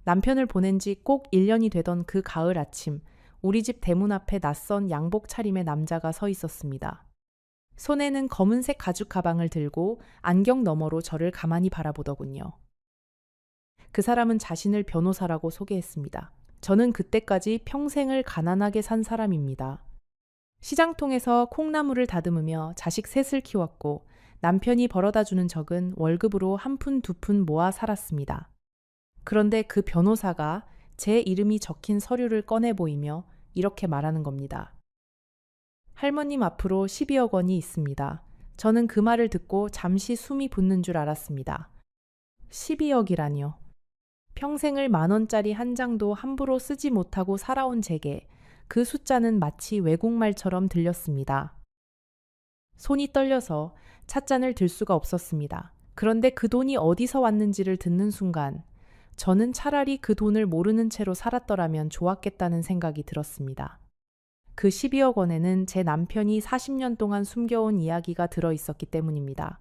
남편을 보낸 지 꼭 1년이 되던 그 가을 아침, 우리 집 대문 앞에 낯선 양복 차림의 남자가 서 있었습니다. 손에는 검은색 가죽 가방을 들고 안경 너머로 저를 가만히 바라보더군요. 그 사람은 자신을 변호사라고 소개했습니다. 저는 그때까지 평생을 가난하게 산 사람입니다. 시장통에서 콩나물을 다듬으며 자식 셋을 키웠고 남편이 벌어다 주는 적은 월급으로 한 푼 두 푼 모아 살았습니다. 그런데 그 변호사가 제 이름이 적힌 서류를 꺼내 보이며 이렇게 말하는 겁니다. 할머님 앞으로 12억 원이 있습니다. 저는 그 말을 듣고 잠시 숨이 붙는 줄 알았습니다. 12억이라니요. 평생을 10,000원짜리 한 장도 함부로 쓰지 못하고 살아온 제게 그 숫자는 마치 외국말처럼 들렸습니다. 손이 떨려서 찻잔을 들 수가 없었습니다. 그런데 그 돈이 어디서 왔는지를 듣는 순간 저는 차라리 그 돈을 모르는 채로 살았더라면 좋았겠다는 생각이 들었습니다. 그 12억 원에는 제 남편이 40년 동안 숨겨온 이야기가 들어 있었기 때문입니다.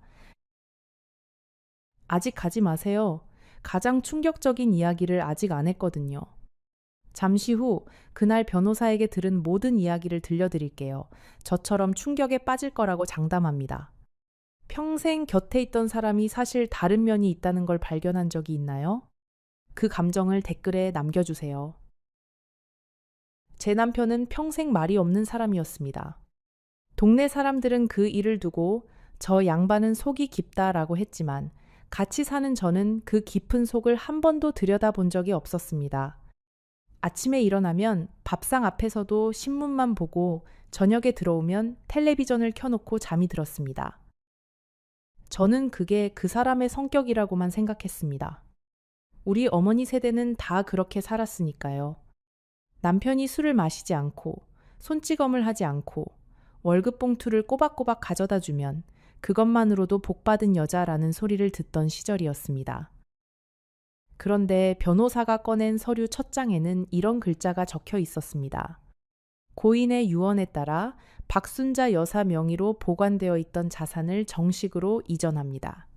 아직 가지 마세요. 가장 충격적인 이야기를 아직 안 했거든요. 잠시 후 그날 변호사에게 들은 모든 이야기를 들려드릴게요. 저처럼 충격에 빠질 거라고 장담합니다. 평생 곁에 있던 사람이 사실 다른 면이 있다는 걸 발견한 적이 있나요? 그 감정을 댓글에 남겨주세요. 제 남편은 평생 말이 없는 사람이었습니다. 동네 사람들은 그 일을 두고 저 양반은 속이 깊다라고 했지만 같이 사는 저는 그 깊은 속을 한 번도 들여다본 적이 없었습니다. 아침에 일어나면 밥상 앞에서도 신문만 보고 저녁에 들어오면 텔레비전을 켜놓고 잠이 들었습니다. 저는 그게 그 사람의 성격이라고만 생각했습니다. 우리 어머니 세대는 다 그렇게 살았으니까요. 남편이 술을 마시지 않고 손찌검을 하지 않고 월급 봉투를 꼬박꼬박 가져다 주면 그것만으로도 복받은 여자라는 소리를 듣던 시절이었습니다. 그런데 변호사가 꺼낸 서류 첫 장에는 이런 글자가 적혀 있었습니다. 고인의 유언에 따라 박순자 여사 명의로 보관되어 있던 자산을 정식으로 이전합니다.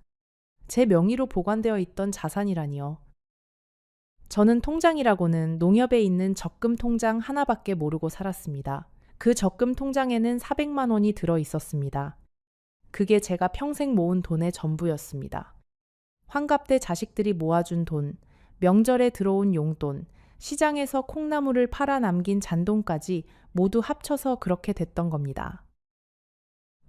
제 명의로 보관되어 있던 자산이라니요. 저는 통장이라고는 농협에 있는 적금 통장 하나밖에 모르고 살았습니다. 그 적금 통장에는 400만 원이 들어 있었습니다. 그게 제가 평생 모은 돈의 전부였습니다. 환갑 때 자식들이 모아준 돈, 명절에 들어온 용돈, 시장에서 콩나물을 팔아 남긴 잔돈까지 모두 합쳐서 그렇게 됐던 겁니다.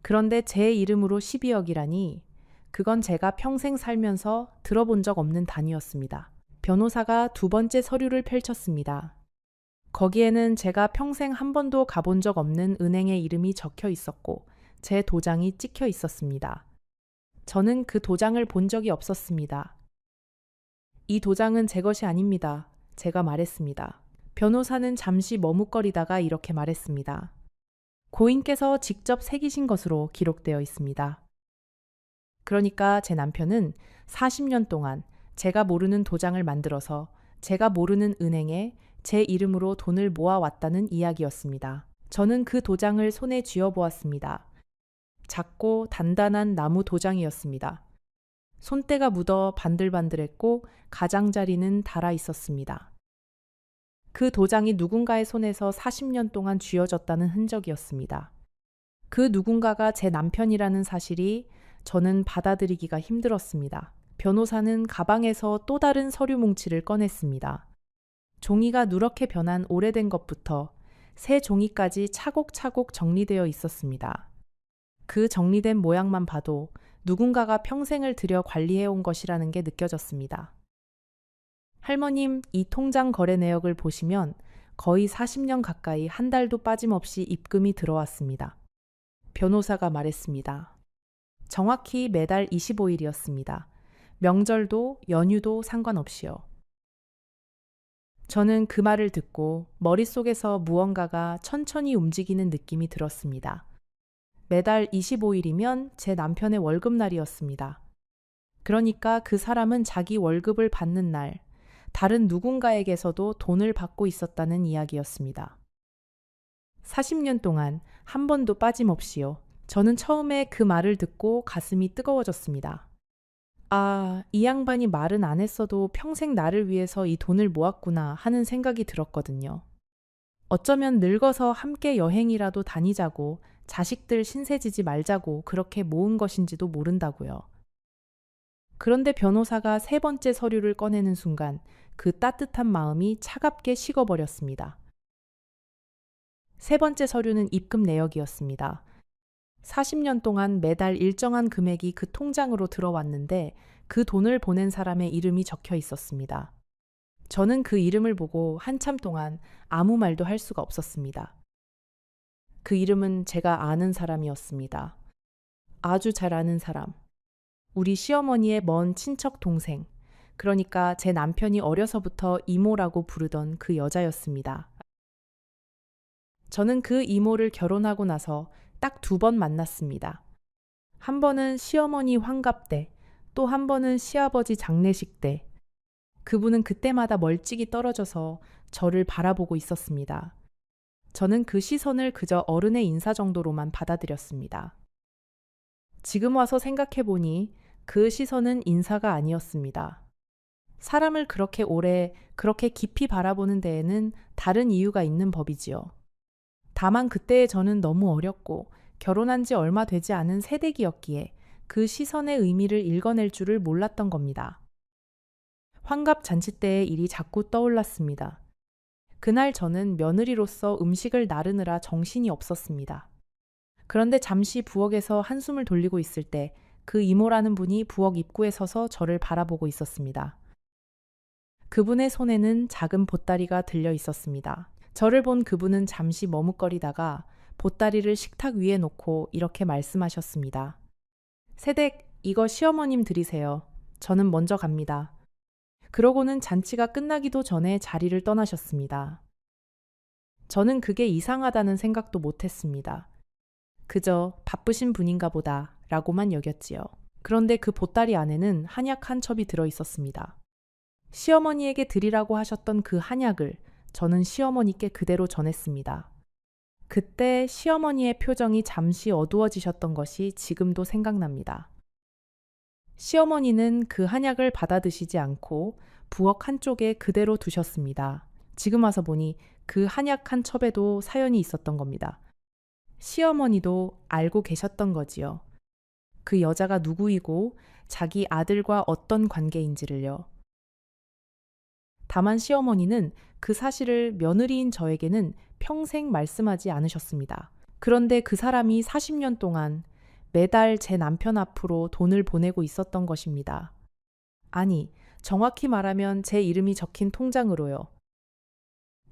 그런데 제 이름으로 12억이라니 그건 제가 평생 살면서 들어본 적 없는 단위였습니다. 변호사가 두 번째 서류를 펼쳤습니다. 거기에는 제가 평생 한 번도 가본 적 없는 은행의 이름이 적혀 있었고 제 도장이 찍혀 있었습니다. 저는 그 도장을 본 적이 없었습니다. 이 도장은 제 것이 아닙니다. 제가 말했습니다. 변호사는 잠시 머뭇거리다가 이렇게 말했습니다. 고인께서 직접 새기신 것으로 기록되어 있습니다. 그러니까 제 남편은 40년 동안 제가 모르는 도장을 만들어서 제가 모르는 은행에 제 이름으로 돈을 모아왔다는 이야기였습니다. 저는 그 도장을 손에 쥐어보았습니다. 작고 단단한 나무 도장이었습니다. 손때가 묻어 반들반들했고 가장자리는 닳아 있었습니다. 그 도장이 누군가의 손에서 40년 동안 쥐어졌다는 흔적이었습니다. 그 누군가가 제 남편이라는 사실이 저는 받아들이기가 힘들었습니다. 변호사는 가방에서 또 다른 서류 뭉치를 꺼냈습니다. 종이가 누렇게 변한 오래된 것부터 새 종이까지 차곡차곡 정리되어 있었습니다. 그 정리된 모양만 봐도 누군가가 평생을 들여 관리해온 것이라는 게 느껴졌습니다. 할머님, 이 통장 거래 내역을 보시면 거의 40년 가까이 한 달도 빠짐없이 입금이 들어왔습니다. 변호사가 말했습니다. 정확히 매달 25일이었습니다. 명절도 연휴도 상관없이요. 저는 그 말을 듣고 머릿속에서 무언가가 천천히 움직이는 느낌이 들었습니다. 매달 25일이면 제 남편의 월급날이었습니다. 그러니까 그 사람은 자기 월급을 받는 날, 다른 누군가에게서도 돈을 받고 있었다는 이야기였습니다. 40년 동안 한 번도 빠짐없이요. 저는 처음에 그 말을 듣고 가슴이 뜨거워졌습니다. 아, 이 양반이 말은 안 했어도 평생 나를 위해서 이 돈을 모았구나 하는 생각이 들었거든요. 어쩌면 늙어서 함께 여행이라도 다니자고, 자식들 신세지지 말자고 그렇게 모은 것인지도 모른다고요. 그런데 변호사가 세 번째 서류를 꺼내는 순간 그 따뜻한 마음이 차갑게 식어버렸습니다. 세 번째 서류는 입금 내역이었습니다. 40년 동안 매달 일정한 금액이 그 통장으로 들어왔는데 그 돈을 보낸 사람의 이름이 적혀 있었습니다. 저는 그 이름을 보고 한참 동안 아무 말도 할 수가 없었습니다. 그 이름은 제가 아는 사람이었습니다. 아주 잘 아는 사람. 우리 시어머니의 먼 친척 동생. 그러니까 제 남편이 어려서부터 이모라고 부르던 그 여자였습니다. 저는 그 이모를 결혼하고 나서 딱 두 번 만났습니다. 한 번은 시어머니 환갑 때, 또 한 번은 시아버지 장례식 때. 그분은 그때마다 멀찍이 떨어져서 저를 바라보고 있었습니다. 저는 그 시선을 그저 어른의 인사 정도로만 받아들였습니다. 지금 와서 생각해보니 그 시선은 인사가 아니었습니다. 사람을 그렇게 오래, 그렇게 깊이 바라보는 데에는 다른 이유가 있는 법이지요. 다만 그때의 저는 너무 어렸고 결혼한 지 얼마 되지 않은 새댁이었기에 그 시선의 의미를 읽어낼 줄을 몰랐던 겁니다. 환갑 잔치 때의 일이 자꾸 떠올랐습니다. 그날 저는 며느리로서 음식을 나르느라 정신이 없었습니다. 그런데 잠시 부엌에서 한숨을 돌리고 있을 때 그 이모라는 분이 부엌 입구에 서서 저를 바라보고 있었습니다. 그분의 손에는 작은 보따리가 들려 있었습니다. 저를 본 그분은 잠시 머뭇거리다가 보따리를 식탁 위에 놓고 이렇게 말씀하셨습니다. 새댁, 이거 시어머님 드리세요. 저는 먼저 갑니다. 그러고는 잔치가 끝나기도 전에 자리를 떠나셨습니다. 저는 그게 이상하다는 생각도 못했습니다. 그저 바쁘신 분인가 보다 라고만 여겼지요. 그런데 그 보따리 안에는 한약 한 첩이 들어 있었습니다. 시어머니에게 드리라고 하셨던 그 한약을 저는 시어머니께 그대로 전했습니다. 그때 시어머니의 표정이 잠시 어두워지셨던 것이 지금도 생각납니다. 시어머니는 그 한약을 받아 드시지 않고 부엌 한쪽에 그대로 두셨습니다. 지금 와서 보니 그 한약 한 첩에도 사연이 있었던 겁니다. 시어머니도 알고 계셨던 거지요. 그 여자가 누구이고 자기 아들과 어떤 관계인지를요. 다만 시어머니는 그 사실을 며느리인 저에게는 평생 말씀하지 않으셨습니다. 그런데 그 사람이 40년 동안 매달 제 남편 앞으로 돈을 보내고 있었던 것입니다. 아니, 정확히 말하면 제 이름이 적힌 통장으로요.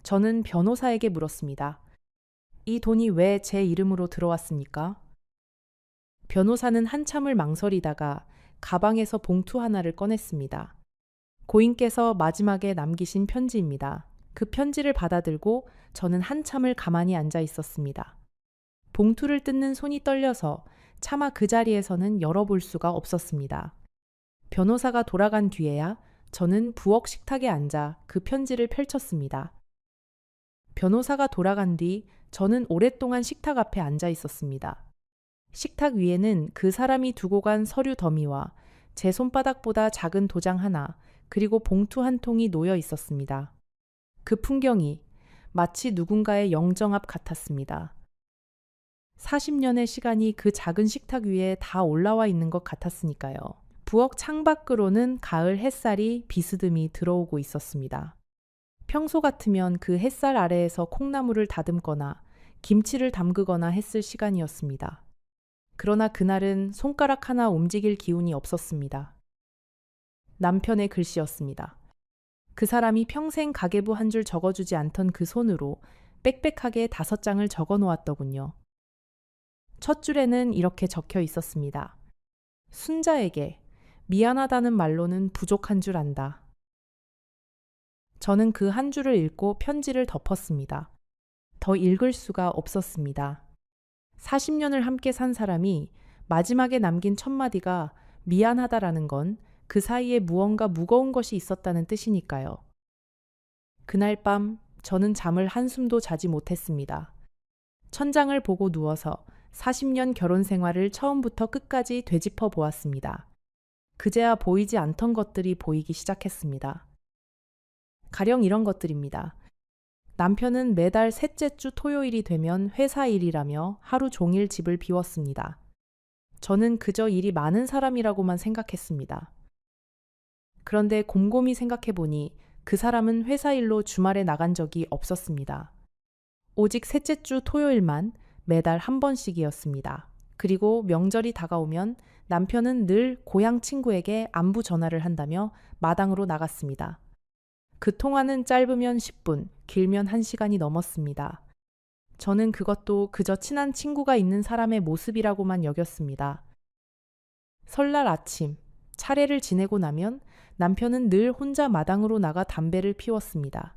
저는 변호사에게 물었습니다. 이 돈이 왜 제 이름으로 들어왔습니까? 변호사는 한참을 망설이다가 가방에서 봉투 하나를 꺼냈습니다. 고인께서 마지막에 남기신 편지입니다. 그 편지를 받아들고 저는 한참을 가만히 앉아 있었습니다. 봉투를 뜯는 손이 떨려서 차마 그 자리에서는 열어볼 수가 없었습니다. 변호사가 돌아간 뒤에야 저는 부엌 식탁에 앉아 그 편지를 펼쳤습니다. 변호사가 돌아간 뒤 저는 오랫동안 식탁 앞에 앉아 있었습니다. 식탁 위에는 그 사람이 두고 간 서류 더미와 제 손바닥보다 작은 도장 하나, 그리고 봉투 한 통이 놓여 있었습니다. 그 풍경이 마치 누군가의 영정 앞 같았습니다. 40년의 시간이 그 작은 식탁 위에 다 올라와 있는 것 같았으니까요. 부엌 창밖으로는 가을 햇살이 비스듬히 들어오고 있었습니다. 평소 같으면 그 햇살 아래에서 콩나물을 다듬거나 김치를 담그거나 했을 시간이었습니다. 그러나 그날은 손가락 하나 움직일 기운이 없었습니다. 남편의 글씨였습니다. 그 사람이 평생 가계부 한 줄 적어주지 않던 그 손으로 빽빽하게 5장을 적어 놓았더군요. 첫 줄에는 이렇게 적혀 있었습니다. 순자에게 미안하다는 말로는 부족한 줄 안다. 저는 그 한 줄을 읽고 편지를 덮었습니다. 더 읽을 수가 없었습니다. 40년을 함께 산 사람이 마지막에 남긴 첫 마디가 미안하다라는 건 그 사이에 무언가 무거운 것이 있었다는 뜻이니까요. 그날 밤 저는 잠을 한숨도 자지 못했습니다. 천장을 보고 누워서 40년 결혼 생활을 처음부터 끝까지 되짚어 보았습니다. 그제야 보이지 않던 것들이 보이기 시작했습니다. 가령 이런 것들입니다. 남편은 매달 셋째 주 토요일이 되면 회사 일이라며 하루 종일 집을 비웠습니다. 저는 그저 일이 많은 사람이라고만 생각했습니다. 그런데 곰곰이 생각해보니 그 사람은 회사 일로 주말에 나간 적이 없었습니다. 오직 셋째 주 토요일만 매달 한 번씩이었습니다. 그리고 명절이 다가오면 남편은 늘 고향 친구에게 안부 전화를 한다며 마당으로 나갔습니다. 그 통화는 짧으면 10분, 길면 1시간이 넘었습니다. 저는 그것도 그저 친한 친구가 있는 사람의 모습이라고만 여겼습니다. 설날 아침, 차례를 지내고 나면 남편은 늘 혼자 마당으로 나가 담배를 피웠습니다.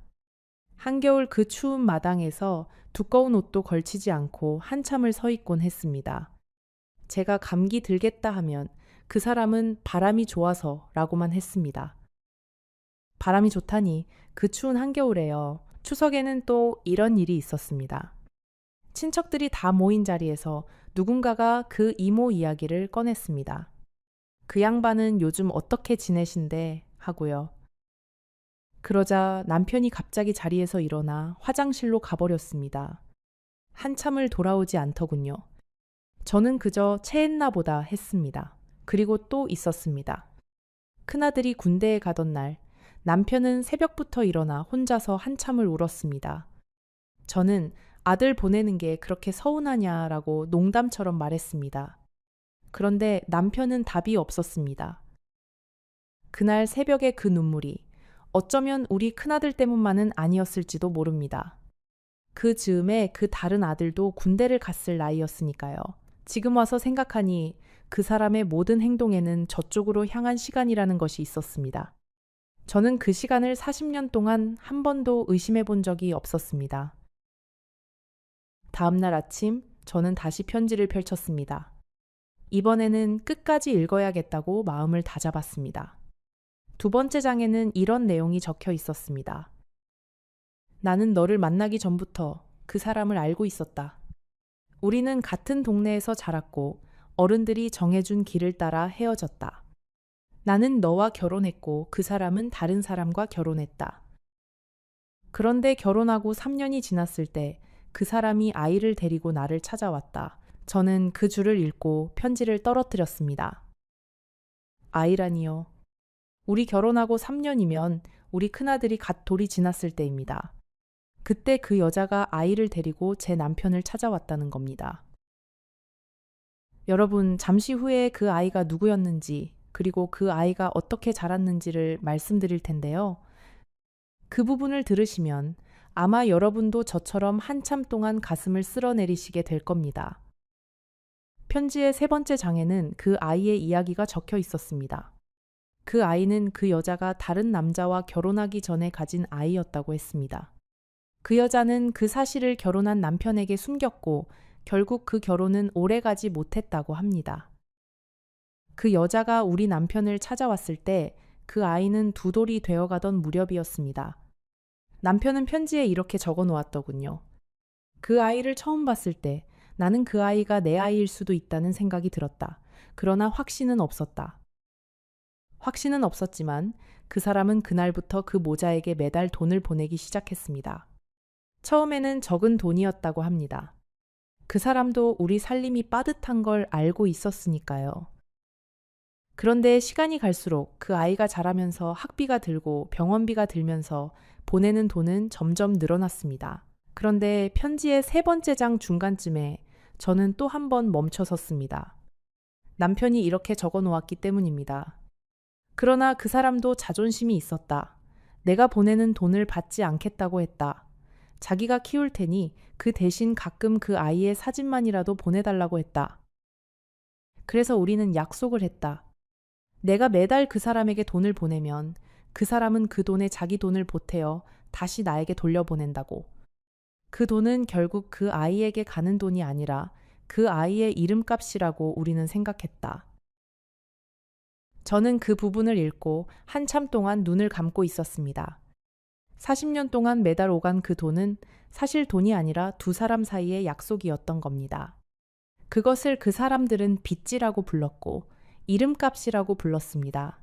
한겨울 그 추운 마당에서 두꺼운 옷도 걸치지 않고 한참을 서 있곤 했습니다. 제가 감기 들겠다 하면 그 사람은 바람이 좋아서 라고만 했습니다. 바람이 좋다니 그 추운 한겨울에요. 추석에는 또 이런 일이 있었습니다. 친척들이 다 모인 자리에서 누군가가 그 이모 이야기를 꺼냈습니다. 그 양반은 요즘 어떻게 지내신대 하고요. 그러자 남편이 갑자기 자리에서 일어나 화장실로 가버렸습니다. 한참을 돌아오지 않더군요. 저는 그저 체했나 보다 했습니다. 그리고 또 있었습니다. 큰아들이 군대에 가던 날 남편은 새벽부터 일어나 혼자서 한참을 울었습니다. 저는 아들 보내는 게 그렇게 서운하냐라고 농담처럼 말했습니다. 그런데 남편은 답이 없었습니다. 그날 새벽의 그 눈물이 어쩌면 우리 큰아들 때문만은 아니었을지도 모릅니다. 그 즈음에 그 다른 아들도 군대를 갔을 나이였으니까요. 지금 와서 생각하니 그 사람의 모든 행동에는 저쪽으로 향한 시간이라는 것이 있었습니다. 저는 그 시간을 40년 동안 한 번도 의심해 본 적이 없었습니다. 다음 날 아침 저는 다시 편지를 펼쳤습니다. 이번에는 끝까지 읽어야겠다고 마음을 다잡았습니다. 두 번째 장에는 이런 내용이 적혀 있었습니다. 나는 너를 만나기 전부터 그 사람을 알고 있었다. 우리는 같은 동네에서 자랐고 어른들이 정해준 길을 따라 헤어졌다. 나는 너와 결혼했고 그 사람은 다른 사람과 결혼했다. 그런데 결혼하고 3년이 지났을 때 그 사람이 아이를 데리고 나를 찾아왔다. 저는 그 줄을 읽고 편지를 떨어뜨렸습니다. 아이라니요. 우리 결혼하고 3년이면 우리 큰아들이 갓 돌이 지났을 때입니다. 그때 그 여자가 아이를 데리고 제 남편을 찾아왔다는 겁니다. 여러분, 잠시 후에 그 아이가 누구였는지, 그리고 그 아이가 어떻게 자랐는지를 말씀드릴 텐데요. 그 부분을 들으시면 아마 여러분도 저처럼 한참 동안 가슴을 쓸어내리시게 될 겁니다. 편지의 세 번째 장에는 그 아이의 이야기가 적혀 있었습니다. 그 아이는 그 여자가 다른 남자와 결혼하기 전에 가진 아이였다고 했습니다. 그 여자는 그 사실을 결혼한 남편에게 숨겼고 결국 그 결혼은 오래가지 못했다고 합니다. 그 여자가 우리 남편을 찾아왔을 때 그 아이는 두 돌이 되어가던 무렵이었습니다. 남편은 편지에 이렇게 적어 놓았더군요. 그 아이를 처음 봤을 때 나는 그 아이가 내 아이일 수도 있다는 생각이 들었다. 그러나 확신은 없었다. 확신은 없었지만 그 사람은 그날부터 그 모자에게 매달 돈을 보내기 시작했습니다. 처음에는 적은 돈이었다고 합니다. 그 사람도 우리 살림이 빠듯한 걸 알고 있었으니까요. 그런데 시간이 갈수록 그 아이가 자라면서 학비가 들고 병원비가 들면서 보내는 돈은 점점 늘어났습니다. 그런데 편지의 세 번째 장 중간쯤에 저는 또 한 번 멈춰섰습니다. 남편이 이렇게 적어 놓았기 때문입니다. 그러나 그 사람도 자존심이 있었다. 내가 보내는 돈을 받지 않겠다고 했다. 자기가 키울 테니 그 대신 가끔 그 아이의 사진만이라도 보내달라고 했다. 그래서 우리는 약속을 했다. 내가 매달 그 사람에게 돈을 보내면 그 사람은 그 돈에 자기 돈을 보태어 다시 나에게 돌려보낸다고. 그 돈은 결국 그 아이에게 가는 돈이 아니라 그 아이의 이름값이라고 우리는 생각했다. 저는 그 부분을 읽고 한참 동안 눈을 감고 있었습니다. 40년 동안 매달 오간 그 돈은 사실 돈이 아니라 두 사람 사이의 약속이었던 겁니다. 그것을 그 사람들은 빚지라고 불렀고 이름값이라고 불렀습니다.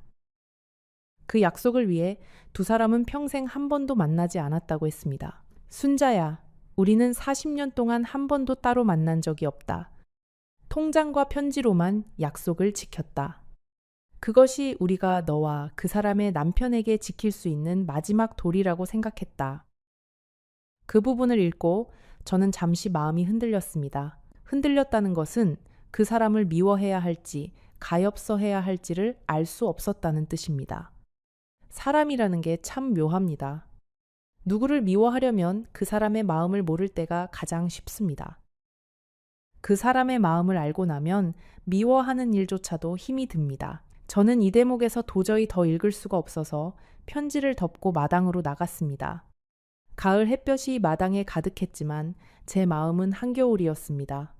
그 약속을 위해 두 사람은 평생 한 번도 만나지 않았다고 했습니다. 순자야, 우리는 40년 동안 한 번도 따로 만난 적이 없다. 통장과 편지로만 약속을 지켰다. 그것이 우리가 너와 그 사람의 남편에게 지킬 수 있는 마지막 도리라고 생각했다. 그 부분을 읽고 저는 잠시 마음이 흔들렸습니다. 흔들렸다는 것은 그 사람을 미워해야 할지 가엾어해야 할지를 알 수 없었다는 뜻입니다. 사람이라는 게 참 묘합니다. 누구를 미워하려면 그 사람의 마음을 모를 때가 가장 쉽습니다. 그 사람의 마음을 알고 나면 미워하는 일조차도 힘이 듭니다. 저는 이 대목에서 도저히 더 읽을 수가 없어서 편지를 덮고 마당으로 나갔습니다. 가을 햇볕이 마당에 가득했지만 제 마음은 한겨울이었습니다.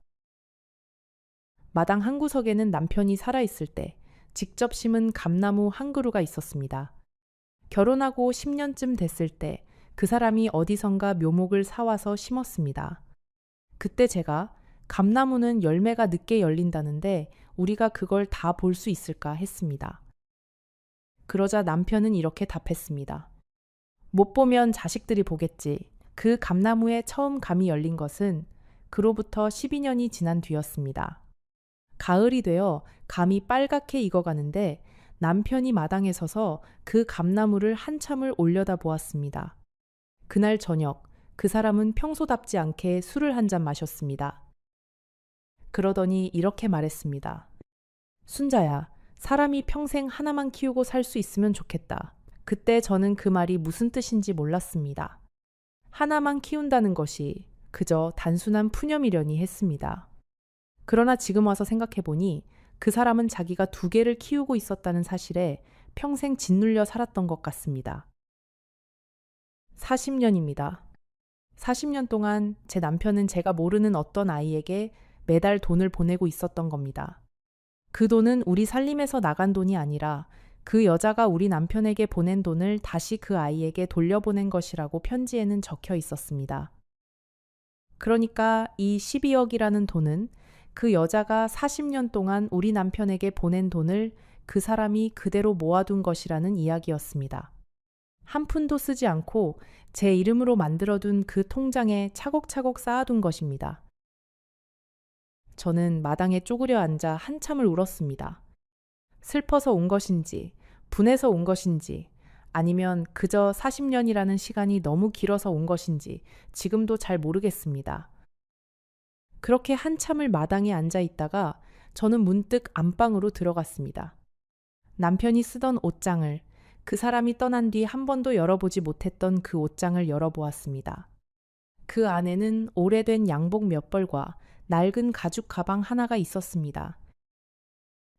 마당 한 구석에는 남편이 살아있을 때 직접 심은 감나무 한 그루가 있었습니다. 결혼하고 10년쯤 됐을 때 그 사람이 어디선가 묘목을 사와서 심었습니다. 그때 제가 감나무는 열매가 늦게 열린다는데 우리가 그걸 다 볼 수 있을까 했습니다. 그러자 남편은 이렇게 답했습니다. 못 보면 자식들이 보겠지. 그 감나무에 처음 감이 열린 것은 그로부터 12년이 지난 뒤였습니다. 가을이 되어 감이 빨갛게 익어가는데 남편이 마당에 서서 그 감나무를 한참을 올려다 보았습니다. 그날 저녁 그 사람은 평소답지 않게 술을 한 잔 마셨습니다. 그러더니 이렇게 말했습니다. 순자야, 사람이 평생 하나만 키우고 살 수 있으면 좋겠다. 그때 저는 그 말이 무슨 뜻인지 몰랐습니다. 하나만 키운다는 것이 그저 단순한 푸념이려니 했습니다. 그러나 지금 와서 생각해보니 그 사람은 자기가 두 개를 키우고 있었다는 사실에 평생 짓눌려 살았던 것 같습니다. 40년입니다. 40년 동안 제 남편은 제가 모르는 어떤 아이에게 매달 돈을 보내고 있었던 겁니다. 그 돈은 우리 살림에서 나간 돈이 아니라 그 여자가 우리 남편에게 보낸 돈을 다시 그 아이에게 돌려보낸 것이라고 편지에는 적혀 있었습니다. 그러니까 이 12억이라는 돈은 그 여자가 40년 동안 우리 남편에게 보낸 돈을 그 사람이 그대로 모아둔 것이라는 이야기였습니다. 한 푼도 쓰지 않고 제 이름으로 만들어둔 그 통장에 차곡차곡 쌓아둔 것입니다. 저는 마당에 쪼그려 앉아 한참을 울었습니다. 슬퍼서 온 것인지, 분해서 온 것인지, 아니면 그저 40년이라는 시간이 너무 길어서 온 것인지 지금도 잘 모르겠습니다. 그렇게 한참을 마당에 앉아 있다가 저는 문득 안방으로 들어갔습니다. 남편이 쓰던 옷장을, 그 사람이 떠난 뒤 한 번도 열어보지 못했던 그 옷장을 열어보았습니다. 그 안에는 오래된 양복 몇 벌과 낡은 가죽 가방 하나가 있었습니다.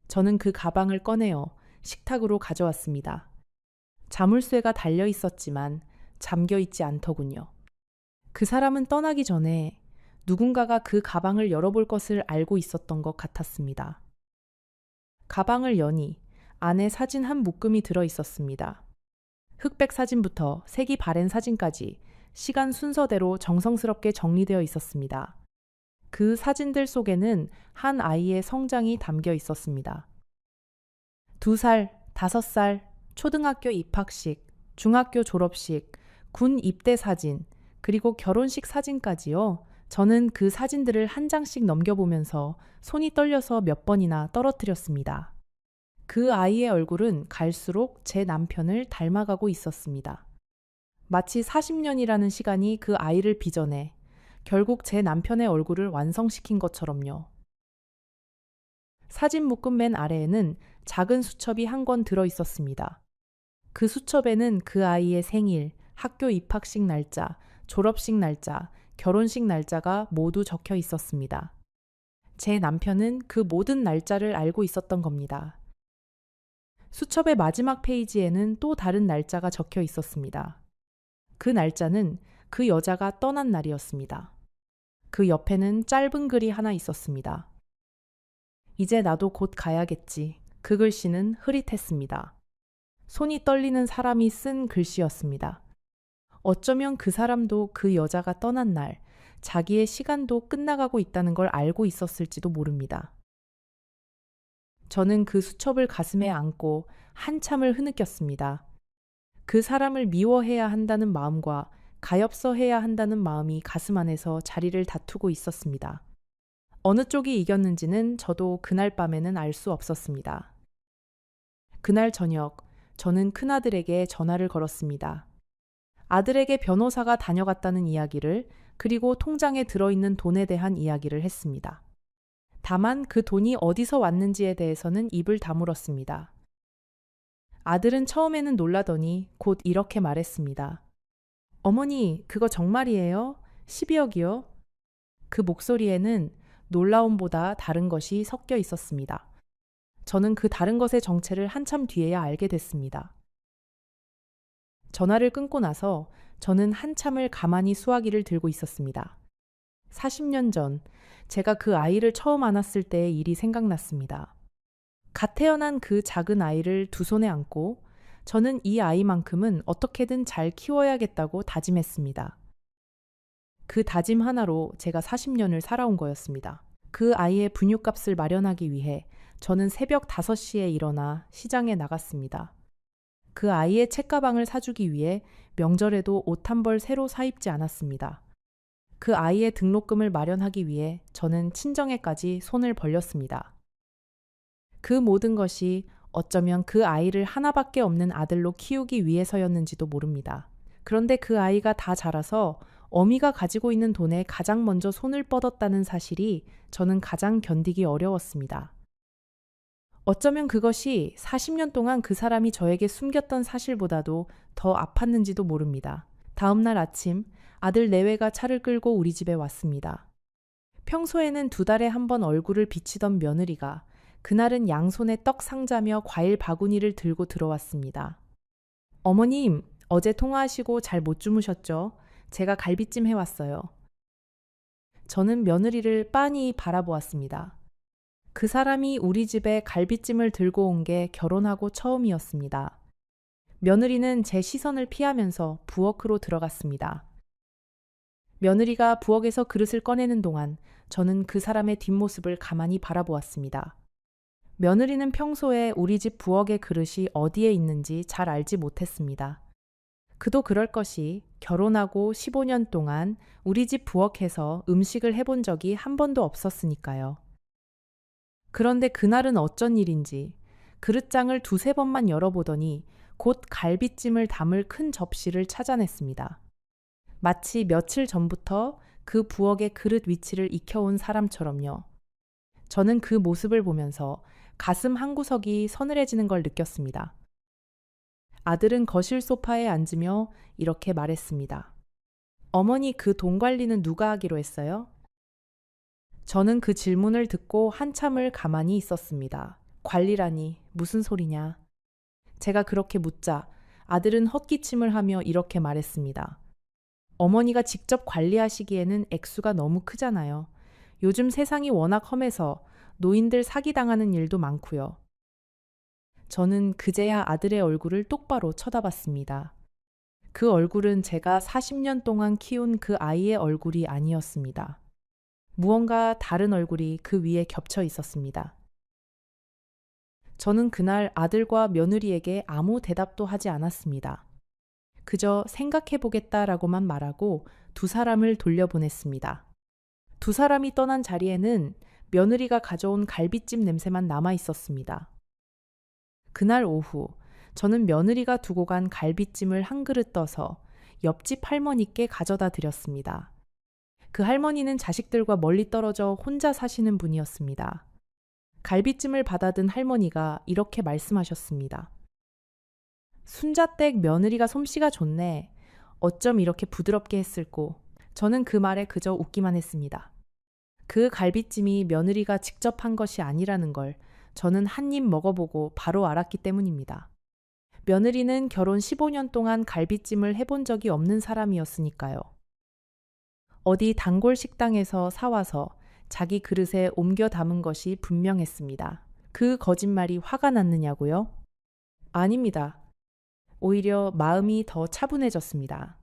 저는 그 가방을 꺼내어 식탁으로 가져왔습니다. 자물쇠가 달려 있었지만 잠겨 있지 않더군요. 그 사람은 떠나기 전에 누군가가 그 가방을 열어볼 것을 알고 있었던 것 같았습니다. 가방을 여니 안에 사진 한 묶음이 들어 있었습니다. 흑백 사진부터 색이 바랜 사진까지 시간 순서대로 정성스럽게 정리되어 있었습니다. 그 사진들 속에는 한 아이의 성장이 담겨 있었습니다. 2살, 5살, 초등학교 입학식, 중학교 졸업식, 군 입대 사진, 그리고 결혼식 사진까지요. 저는 그 사진들을 한 장씩 넘겨보면서 손이 떨려서 몇 번이나 떨어뜨렸습니다. 그 아이의 얼굴은 갈수록 제 남편을 닮아가고 있었습니다. 마치 40년이라는 시간이 그 아이를 빚어내 결국 제 남편의 얼굴을 완성시킨 것처럼요. 사진 묶음 맨 아래에는 작은 수첩이 한 권 들어 있었습니다. 그 수첩에는 그 아이의 생일, 학교 입학식 날짜, 졸업식 날짜, 결혼식 날짜가 모두 적혀 있었습니다. 제 남편은 그 모든 날짜를 알고 있었던 겁니다. 수첩의 마지막 페이지에는 또 다른 날짜가 적혀 있었습니다. 그 날짜는 그 여자가 떠난 날이었습니다. 그 옆에는 짧은 글이 하나 있었습니다. 이제 나도 곧 가야겠지. 그 글씨는 흐릿했습니다. 손이 떨리는 사람이 쓴 글씨였습니다. 어쩌면 그 사람도 그 여자가 떠난 날, 자기의 시간도 끝나가고 있다는 걸 알고 있었을지도 모릅니다. 저는 그 수첩을 가슴에 안고 한참을 흐느꼈습니다. 그 사람을 미워해야 한다는 마음과 가엾어해야 한다는 마음이 가슴 안에서 자리를 다투고 있었습니다. 어느 쪽이 이겼는지는 저도 그날 밤에는 알 수 없었습니다. 그날 저녁, 저는 큰아들에게 전화를 걸었습니다. 아들에게 변호사가 다녀갔다는 이야기를, 그리고 통장에 들어있는 돈에 대한 이야기를 했습니다. 다만 그 돈이 어디서 왔는지에 대해서는 입을 다물었습니다. 아들은 처음에는 놀라더니 곧 이렇게 말했습니다. 어머니, 그거 정말이에요? 12억이요? 그 목소리에는 놀라움보다 다른 것이 섞여 있었습니다. 저는 그 다른 것의 정체를 한참 뒤에야 알게 됐습니다. 전화를 끊고 나서 저는 한참을 가만히 수화기를 들고 있었습니다. 40년 전 제가 그 아이를 처음 안았을 때의 일이 생각났습니다. 갓 태어난 그 작은 아이를 두 손에 안고 저는 이 아이만큼은 어떻게든 잘 키워야겠다고 다짐했습니다. 그 다짐 하나로 제가 40년을 살아온 거였습니다. 그 아이의 분유값을 마련하기 위해 저는 새벽 5시에 일어나 시장에 나갔습니다. 그 아이의 책가방을 사주기 위해 명절에도 옷 한 벌 새로 사입지 않았습니다. 그 아이의 등록금을 마련하기 위해 저는 친정에까지 손을 벌렸습니다. 그 모든 것이 어쩌면 그 아이를 하나밖에 없는 아들로 키우기 위해서였는지도 모릅니다. 그런데 그 아이가 다 자라서 어미가 가지고 있는 돈에 가장 먼저 손을 뻗었다는 사실이 저는 가장 견디기 어려웠습니다. 어쩌면 그것이 40년 동안 그 사람이 저에게 숨겼던 사실보다도 더 아팠는지도 모릅니다. 다음 날 아침 아들 내외가 차를 끌고 우리 집에 왔습니다. 평소에는 2달에 한 번 얼굴을 비치던 며느리가 그날은 양손에 떡 상자며 과일 바구니를 들고 들어왔습니다. 어머님, 어제 통화하시고 잘 못 주무셨죠? 제가 갈비찜 해왔어요. 저는 며느리를 빤히 바라보았습니다. 그 사람이 우리 집에 갈비찜을 들고 온 게 결혼하고 처음이었습니다. 며느리는 제 시선을 피하면서 부엌으로 들어갔습니다. 며느리가 부엌에서 그릇을 꺼내는 동안 저는 그 사람의 뒷모습을 가만히 바라보았습니다. 며느리는 평소에 우리 집 부엌의 그릇이 어디에 있는지 잘 알지 못했습니다. 그도 그럴 것이 결혼하고 15년 동안 우리 집 부엌에서 음식을 해본 적이 한 번도 없었으니까요. 그런데 그날은 어쩐 일인지 그릇장을 2~3번만 열어보더니 곧 갈비찜을 담을 큰 접시를 찾아냈습니다. 마치 며칠 전부터 그 부엌의 그릇 위치를 익혀온 사람처럼요. 저는 그 모습을 보면서 가슴 한구석이 서늘해지는 걸 느꼈습니다. 아들은 거실 소파에 앉으며 이렇게 말했습니다. 어머니, 그 돈 관리는 누가 하기로 했어요? 저는 그 질문을 듣고 한참을 가만히 있었습니다. 관리라니 무슨 소리냐? 제가 그렇게 묻자 아들은 헛기침을 하며 이렇게 말했습니다. 어머니가 직접 관리하시기에는 액수가 너무 크잖아요. 요즘 세상이 워낙 험해서 노인들 사기당하는 일도 많고요. 저는 그제야 아들의 얼굴을 똑바로 쳐다봤습니다. 그 얼굴은 제가 40년 동안 키운 그 아이의 얼굴이 아니었습니다. 무언가 다른 얼굴이 그 위에 겹쳐 있었습니다. 저는 그날 아들과 며느리에게 아무 대답도 하지 않았습니다. 그저 생각해보겠다라고만 말하고 두 사람을 돌려보냈습니다. 두 사람이 떠난 자리에는 며느리가 가져온 갈비찜 냄새만 남아 있었습니다. 그날 오후 저는 며느리가 두고 간 갈비찜을 한 그릇 떠서 옆집 할머니께 가져다 드렸습니다. 그 할머니는 자식들과 멀리 떨어져 혼자 사시는 분이었습니다. 갈비찜을 받아든 할머니가 이렇게 말씀하셨습니다. 순자댁 며느리가 솜씨가 좋네. 어쩜 이렇게 부드럽게 했을꼬. 저는 그 말에 그저 웃기만 했습니다. 그 갈비찜이 며느리가 직접 한 것이 아니라는 걸 저는 한 입 먹어보고 바로 알았기 때문입니다. 며느리는 결혼 15년 동안 갈비찜을 해본 적이 없는 사람이었으니까요. 어디 단골 식당에서 사와서 자기 그릇에 옮겨 담은 것이 분명했습니다. 그 거짓말이 화가 났느냐고요? 아닙니다. 오히려 마음이 더 차분해졌습니다.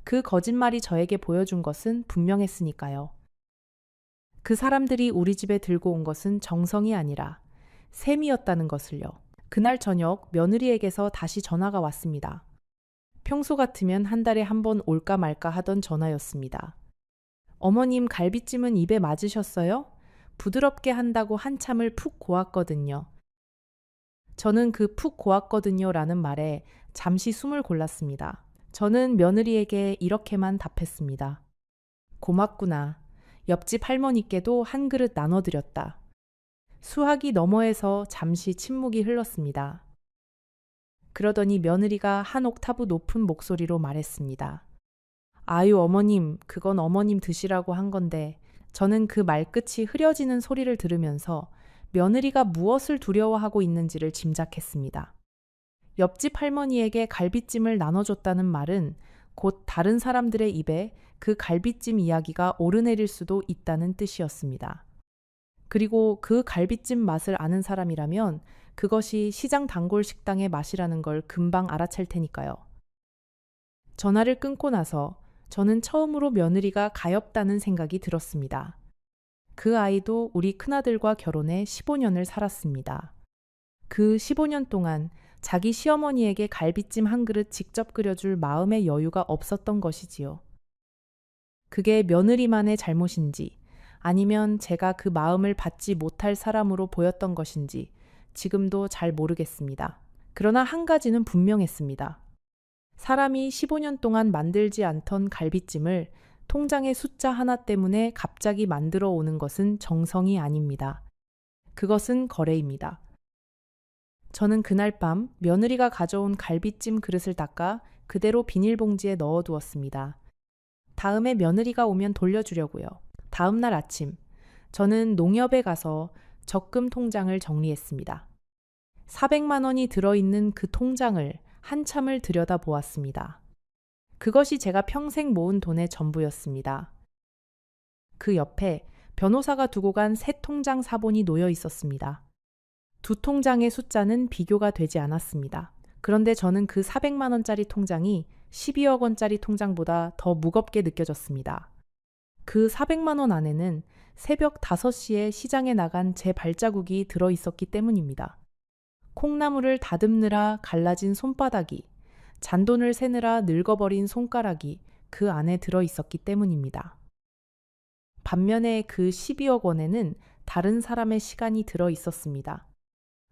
그 거짓말이 저에게 보여준 것은 분명했으니까요. 그 사람들이 우리 집에 들고 온 것은 정성이 아니라 셈이었다는 것을요. 그날 저녁 며느리에게서 다시 전화가 왔습니다. 평소 같으면 한 달에 한 번 올까 말까 하던 전화였습니다. 어머님 갈비찜은 입에 맞으셨어요? 부드럽게 한다고 한참을 푹 고았거든요. 저는 그 푹 고았거든요 라는 말에 잠시 숨을 골랐습니다. 저는 며느리에게 이렇게만 답했습니다. 고맙구나. 옆집 할머니께도 한 그릇 나눠드렸다. 수화기 너머에서 잠시 침묵이 흘렀습니다. 그러더니 며느리가 한 옥타브 높은 목소리로 말했습니다. 아유, 어머님, 그건 어머님 드시라고 한 건데. 저는 그 말끝이 흐려지는 소리를 들으면서 며느리가 무엇을 두려워하고 있는지를 짐작했습니다. 옆집 할머니에게 갈비찜을 나눠줬다는 말은 곧 다른 사람들의 입에 그 갈비찜 이야기가 오르내릴 수도 있다는 뜻이었습니다. 그리고 그 갈비찜 맛을 아는 사람이라면 그것이 시장 단골 식당의 맛이라는 걸 금방 알아챌 테니까요. 전화를 끊고 나서 저는 처음으로 며느리가 가엾다는 생각이 들었습니다. 그 아이도 우리 큰아들과 결혼해 15년을 살았습니다. 그 15년 동안 자기 시어머니에게 갈비찜 한 그릇 직접 끓여줄 마음의 여유가 없었던 것이지요. 그게 며느리만의 잘못인지 아니면 제가 그 마음을 받지 못할 사람으로 보였던 것인지 지금도 잘 모르겠습니다. 그러나 한 가지는 분명했습니다. 사람이 15년 동안 만들지 않던 갈비찜을 통장의 숫자 하나 때문에 갑자기 만들어 오는 것은 정성이 아닙니다. 그것은 거래입니다. 저는 그날 밤 며느리가 가져온 갈비찜 그릇을 닦아 그대로 비닐봉지에 넣어두었습니다. 다음에 며느리가 오면 돌려주려고요. 다음 날 아침, 저는 농협에 가서 적금 통장을 정리했습니다. 400만 원이 들어있는 그 통장을 한참을 들여다보았습니다. 그것이 제가 평생 모은 돈의 전부였습니다. 그 옆에 변호사가 두고 간 새 통장 사본이 놓여 있었습니다. 두 통장의 숫자는 비교가 되지 않았습니다. 그런데 저는 그 400만 원짜리 통장이 12억 원짜리 통장보다 더 무겁게 느껴졌습니다. 그 400만 원 안에는 새벽 5시에 시장에 나간 제 발자국이 들어 있었기 때문입니다. 콩나물을 다듬느라 갈라진 손바닥이, 잔돈을 세느라 늙어버린 손가락이 그 안에 들어 있었기 때문입니다. 반면에 그 12억 원에는 다른 사람의 시간이 들어 있었습니다.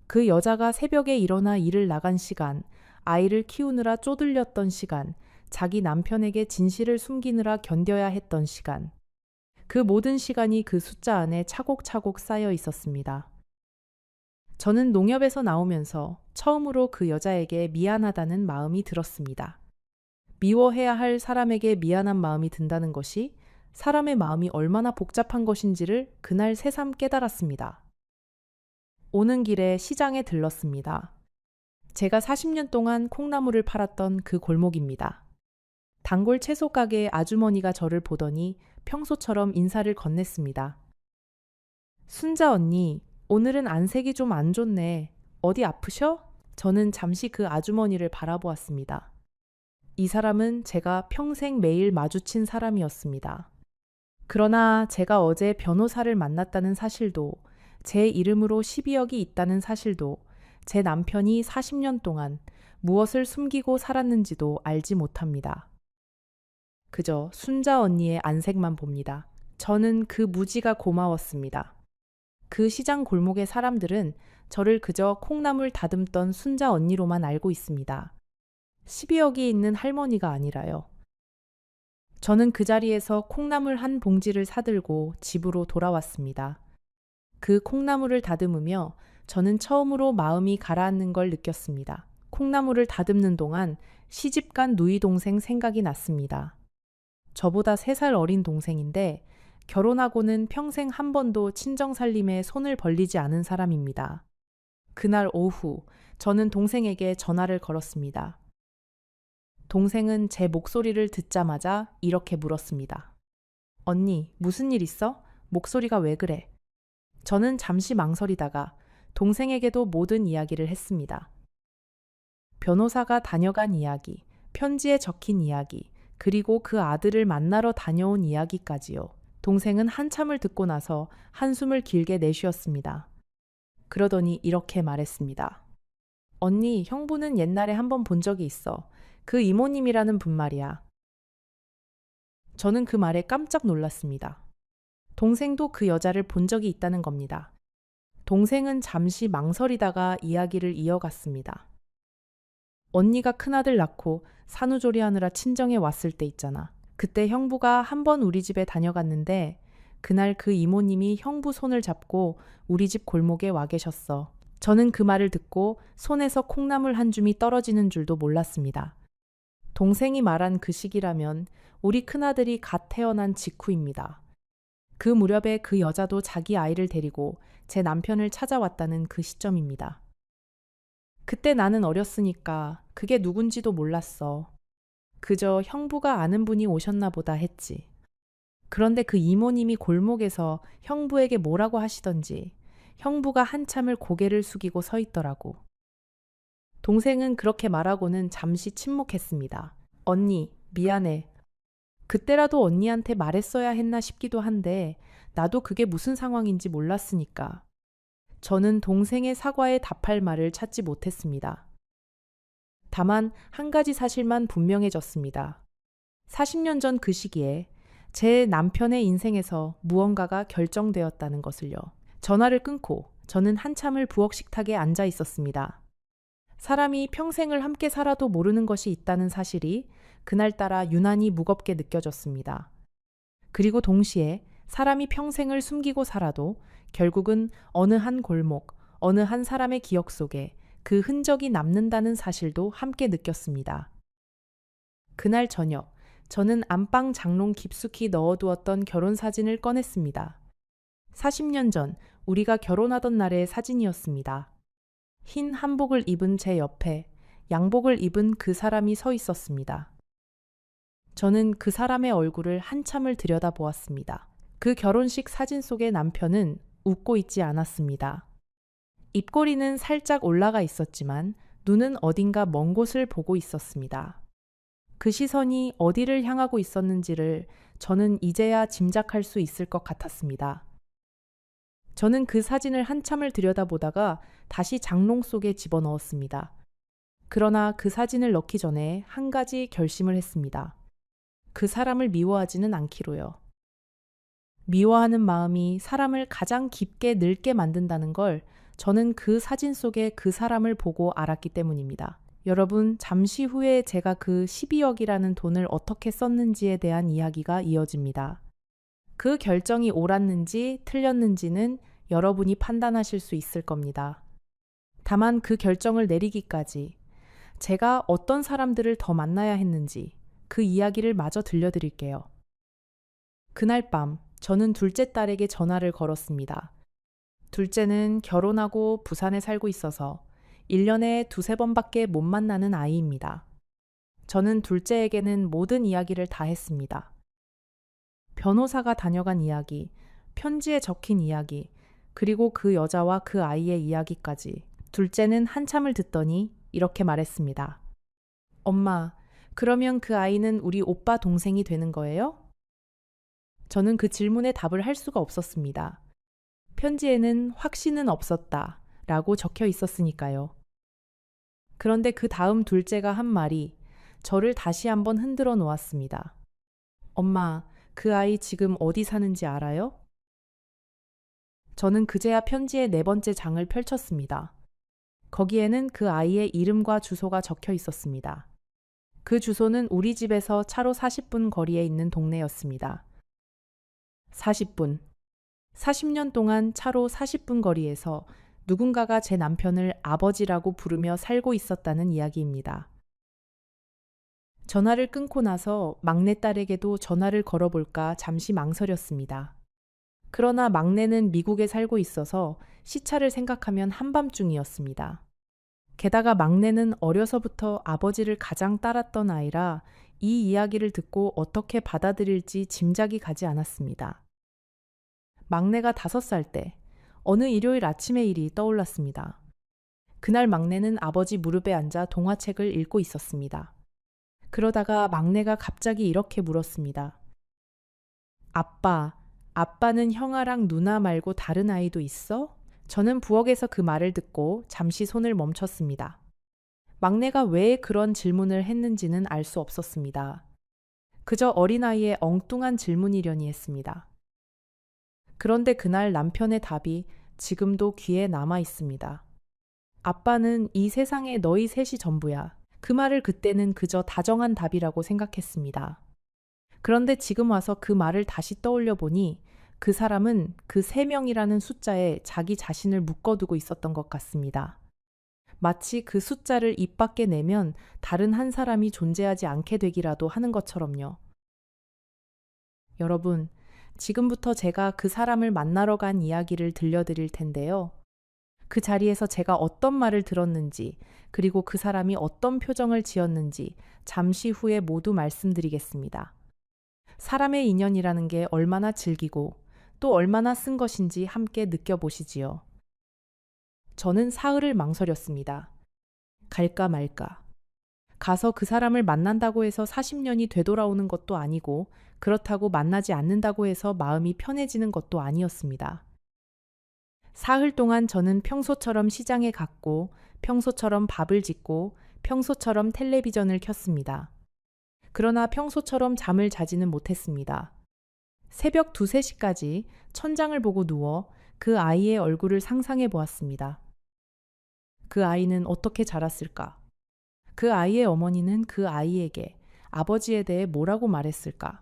그 여자가 새벽에 일어나 일을 나간 시간, 아이를 키우느라 쪼들렸던 시간, 자기 남편에게 진실을 숨기느라 견뎌야 했던 시간. 그 모든 시간이 그 숫자 안에 차곡차곡 쌓여 있었습니다. 저는 농협에서 나오면서 처음으로 그 여자에게 미안하다는 마음이 들었습니다. 미워해야 할 사람에게 미안한 마음이 든다는 것이 사람의 마음이 얼마나 복잡한 것인지를 그날 새삼 깨달았습니다. 오는 길에 시장에 들렀습니다. 제가 40년 동안 콩나물을 팔았던 그 골목입니다. 단골 채소 가게 아주머니가 저를 보더니 평소처럼 인사를 건넸습니다. 순자 언니, 오늘은 안색이 좀 안 좋네. 어디 아프셔? 저는 잠시 그 아주머니를 바라보았습니다. 이 사람은 제가 평생 매일 마주친 사람이었습니다. 그러나 제가 어제 변호사를 만났다는 사실도, 제 이름으로 12억이 있다는 사실도, 제 남편이 40년 동안 무엇을 숨기고 살았는지도 알지 못합니다. 그저 순자 언니의 안색만 봅니다. 저는 그 무지가 고마웠습니다. 그 시장 골목의 사람들은 저를 그저 콩나물 다듬던 순자 언니로만 알고 있습니다. 12억이 있는 할머니가 아니라요. 저는 그 자리에서 콩나물 한 봉지를 사들고 집으로 돌아왔습니다. 그 콩나물을 다듬으며 저는 처음으로 마음이 가라앉는 걸 느꼈습니다. 콩나물을 다듬는 동안 시집간 누이 동생 생각이 났습니다. 저보다 3살 어린 동생인데 결혼하고는 평생 한 번도 친정살림에 손을 벌리지 않은 사람입니다. 그날 오후 저는 동생에게 전화를 걸었습니다. 동생은 제 목소리를 듣자마자 이렇게 물었습니다. 언니, 무슨 일 있어? 목소리가 왜 그래? 저는 잠시 망설이다가 동생에게도 모든 이야기를 했습니다. 변호사가 다녀간 이야기, 편지에 적힌 이야기, 그리고 그 아들을 만나러 다녀온 이야기까지요. 동생은 한참을 듣고 나서 한숨을 길게 내쉬었습니다. 그러더니 이렇게 말했습니다. 언니, 형부는 옛날에 한번 본 적이 있어. 그 이모님이라는 분 말이야. 저는 그 말에 깜짝 놀랐습니다. 동생도 그 여자를 본 적이 있다는 겁니다. 동생은 잠시 망설이다가 이야기를 이어갔습니다. 언니가 큰아들 낳고 산후조리하느라 친정에 왔을 때 있잖아. 그때 형부가 한번 우리 집에 다녀갔는데 그날 그 이모님이 형부 손을 잡고 우리 집 골목에 와 계셨어. 저는 그 말을 듣고 손에서 콩나물 한 줌이 떨어지는 줄도 몰랐습니다. 동생이 말한 그 시기라면 우리 큰아들이 갓 태어난 직후입니다. 그 무렵에 그 여자도 자기 아이를 데리고 제 남편을 찾아왔다는 그 시점입니다. 그때 나는 어렸으니까 그게 누군지도 몰랐어. 그저 형부가 아는 분이 오셨나 보다 했지. 그런데 그 이모님이 골목에서 형부에게 뭐라고 하시던지 형부가 한참을 고개를 숙이고 서 있더라고. 동생은 그렇게 말하고는 잠시 침묵했습니다. 언니, 미안해. 그때라도 언니한테 말했어야 했나 싶기도 한데 나도 그게 무슨 상황인지 몰랐으니까. 저는 동생의 사과에 답할 말을 찾지 못했습니다. 다만 한 가지 사실만 분명해졌습니다. 40년 전 그 시기에 제 남편의 인생에서 무언가가 결정되었다는 것을요. 전화를 끊고 저는 한참을 부엌 식탁에 앉아 있었습니다. 사람이 평생을 함께 살아도 모르는 것이 있다는 사실이 그날따라 유난히 무겁게 느껴졌습니다. 그리고 동시에 사람이 평생을 숨기고 살아도 결국은 어느 한 골목, 어느 한 사람의 기억 속에 그 흔적이 남는다는 사실도 함께 느꼈습니다. 그날 저녁, 저는 안방 장롱 깊숙이 넣어두었던 결혼 사진을 꺼냈습니다. 40년 전 우리가 결혼하던 날의 사진이었습니다. 흰 한복을 입은 제 옆에 양복을 입은 그 사람이 서 있었습니다. 저는 그 사람의 얼굴을 한참을 들여다보았습니다. 그 결혼식 사진 속의 남편은 웃고 있지 않았습니다. 입꼬리는 살짝 올라가 있었지만 눈은 어딘가 먼 곳을 보고 있었습니다. 그 시선이 어디를 향하고 있었는지를 저는 이제야 짐작할 수 있을 것 같았습니다. 저는 그 사진을 한참을 들여다보다가 다시 장롱 속에 집어넣었습니다. 그러나 그 사진을 넣기 전에 한 가지 결심을 했습니다. 그 사람을 미워하지는 않기로요. 미워하는 마음이 사람을 가장 깊게 늙게 만든다는 걸 저는 그 사진 속에 그 사람을 보고 알았기 때문입니다. 여러분, 잠시 후에 제가 그 12억이라는 돈을 어떻게 썼는지에 대한 이야기가 이어집니다. 그 결정이 옳았는지 틀렸는지는 여러분이 판단하실 수 있을 겁니다. 다만 그 결정을 내리기까지 제가 어떤 사람들을 더 만나야 했는지 그 이야기를 마저 들려드릴게요. 그날 밤 저는 둘째 딸에게 전화를 걸었습니다. 둘째는 결혼하고 부산에 살고 있어서 1년에 두세 번밖에 못 만나는 아이입니다. 저는 둘째에게는 모든 이야기를 다 했습니다. 변호사가 다녀간 이야기, 편지에 적힌 이야기, 그리고 그 여자와 그 아이의 이야기까지. 둘째는 한참을 듣더니 이렇게 말했습니다. 엄마, 그러면 그 아이는 우리 오빠 동생이 되는 거예요? 저는 그 질문에 답을 할 수가 없었습니다. 편지에는 확신은 없었다 라고 적혀 있었으니까요. 그런데 그 다음 둘째가 한 말이 저를 다시 한번 흔들어 놓았습니다. 엄마, 그 아이 지금 어디 사는지 알아요? 저는 그제야 편지의 네 번째 장을 펼쳤습니다. 거기에는 그 아이의 이름과 주소가 적혀 있었습니다. 그 주소는 우리 집에서 차로 40분 거리에 있는 동네였습니다. 40분. 40년 동안 차로 40분 거리에서 누군가가 제 남편을 아버지라고 부르며 살고 있었다는 이야기입니다. 전화를 끊고 나서 막내딸에게도 전화를 걸어볼까 잠시 망설였습니다. 그러나 막내는 미국에 살고 있어서 시차를 생각하면 한밤중이었습니다. 게다가 막내는 어려서부터 아버지를 가장 따랐던 아이라 이 이야기를 듣고 어떻게 받아들일지 짐작이 가지 않았습니다. 막내가 5살 때 어느 일요일 아침의 일이 떠올랐습니다. 그날 막내는 아버지 무릎에 앉아 동화책을 읽고 있었습니다. 그러다가 막내가 갑자기 이렇게 물었습니다. 아빠는 형아랑 누나 말고 다른 아이도 있어? 저는 부엌에서 그 말을 듣고 잠시 손을 멈췄습니다. 막내가 왜 그런 질문을 했는지는 알 수 없었습니다. 그저 어린아이의 엉뚱한 질문이려니 했습니다. 그런데 그날 남편의 답이 지금도 귀에 남아 있습니다. 아빠는 이 세상에 너희 셋이 전부야. 그 말을 그때는 그저 다정한 답이라고 생각했습니다. 그런데 지금 와서 그 말을 다시 떠올려 보니 그 사람은 그 3명이라는 숫자에 자기 자신을 묶어두고 있었던 것 같습니다. 마치 그 숫자를 입 밖에 내면 다른 한 사람이 존재하지 않게 되기라도 하는 것처럼요. 여러분, 지금부터 제가 그 사람을 만나러 간 이야기를 들려드릴 텐데요. 그 자리에서 제가 어떤 말을 들었는지, 그리고 그 사람이 어떤 표정을 지었는지 잠시 후에 모두 말씀드리겠습니다. 사람의 인연이라는 게 얼마나 질기고 또 얼마나 쓴 것인지 함께 느껴보시지요. 저는 사흘을 망설였습니다. 갈까 말까. 가서 그 사람을 만난다고 해서 40년이 되돌아오는 것도 아니고 그렇다고 만나지 않는다고 해서 마음이 편해지는 것도 아니었습니다. 사흘 동안 저는 평소처럼 시장에 갔고 평소처럼 밥을 짓고 평소처럼 텔레비전을 켰습니다. 그러나 평소처럼 잠을 자지는 못했습니다. 새벽 2, 3시까지 천장을 보고 누워 그 아이의 얼굴을 상상해 보았습니다. 그 아이는 어떻게 자랐을까? 그 아이의 어머니는 그 아이에게 아버지에 대해 뭐라고 말했을까?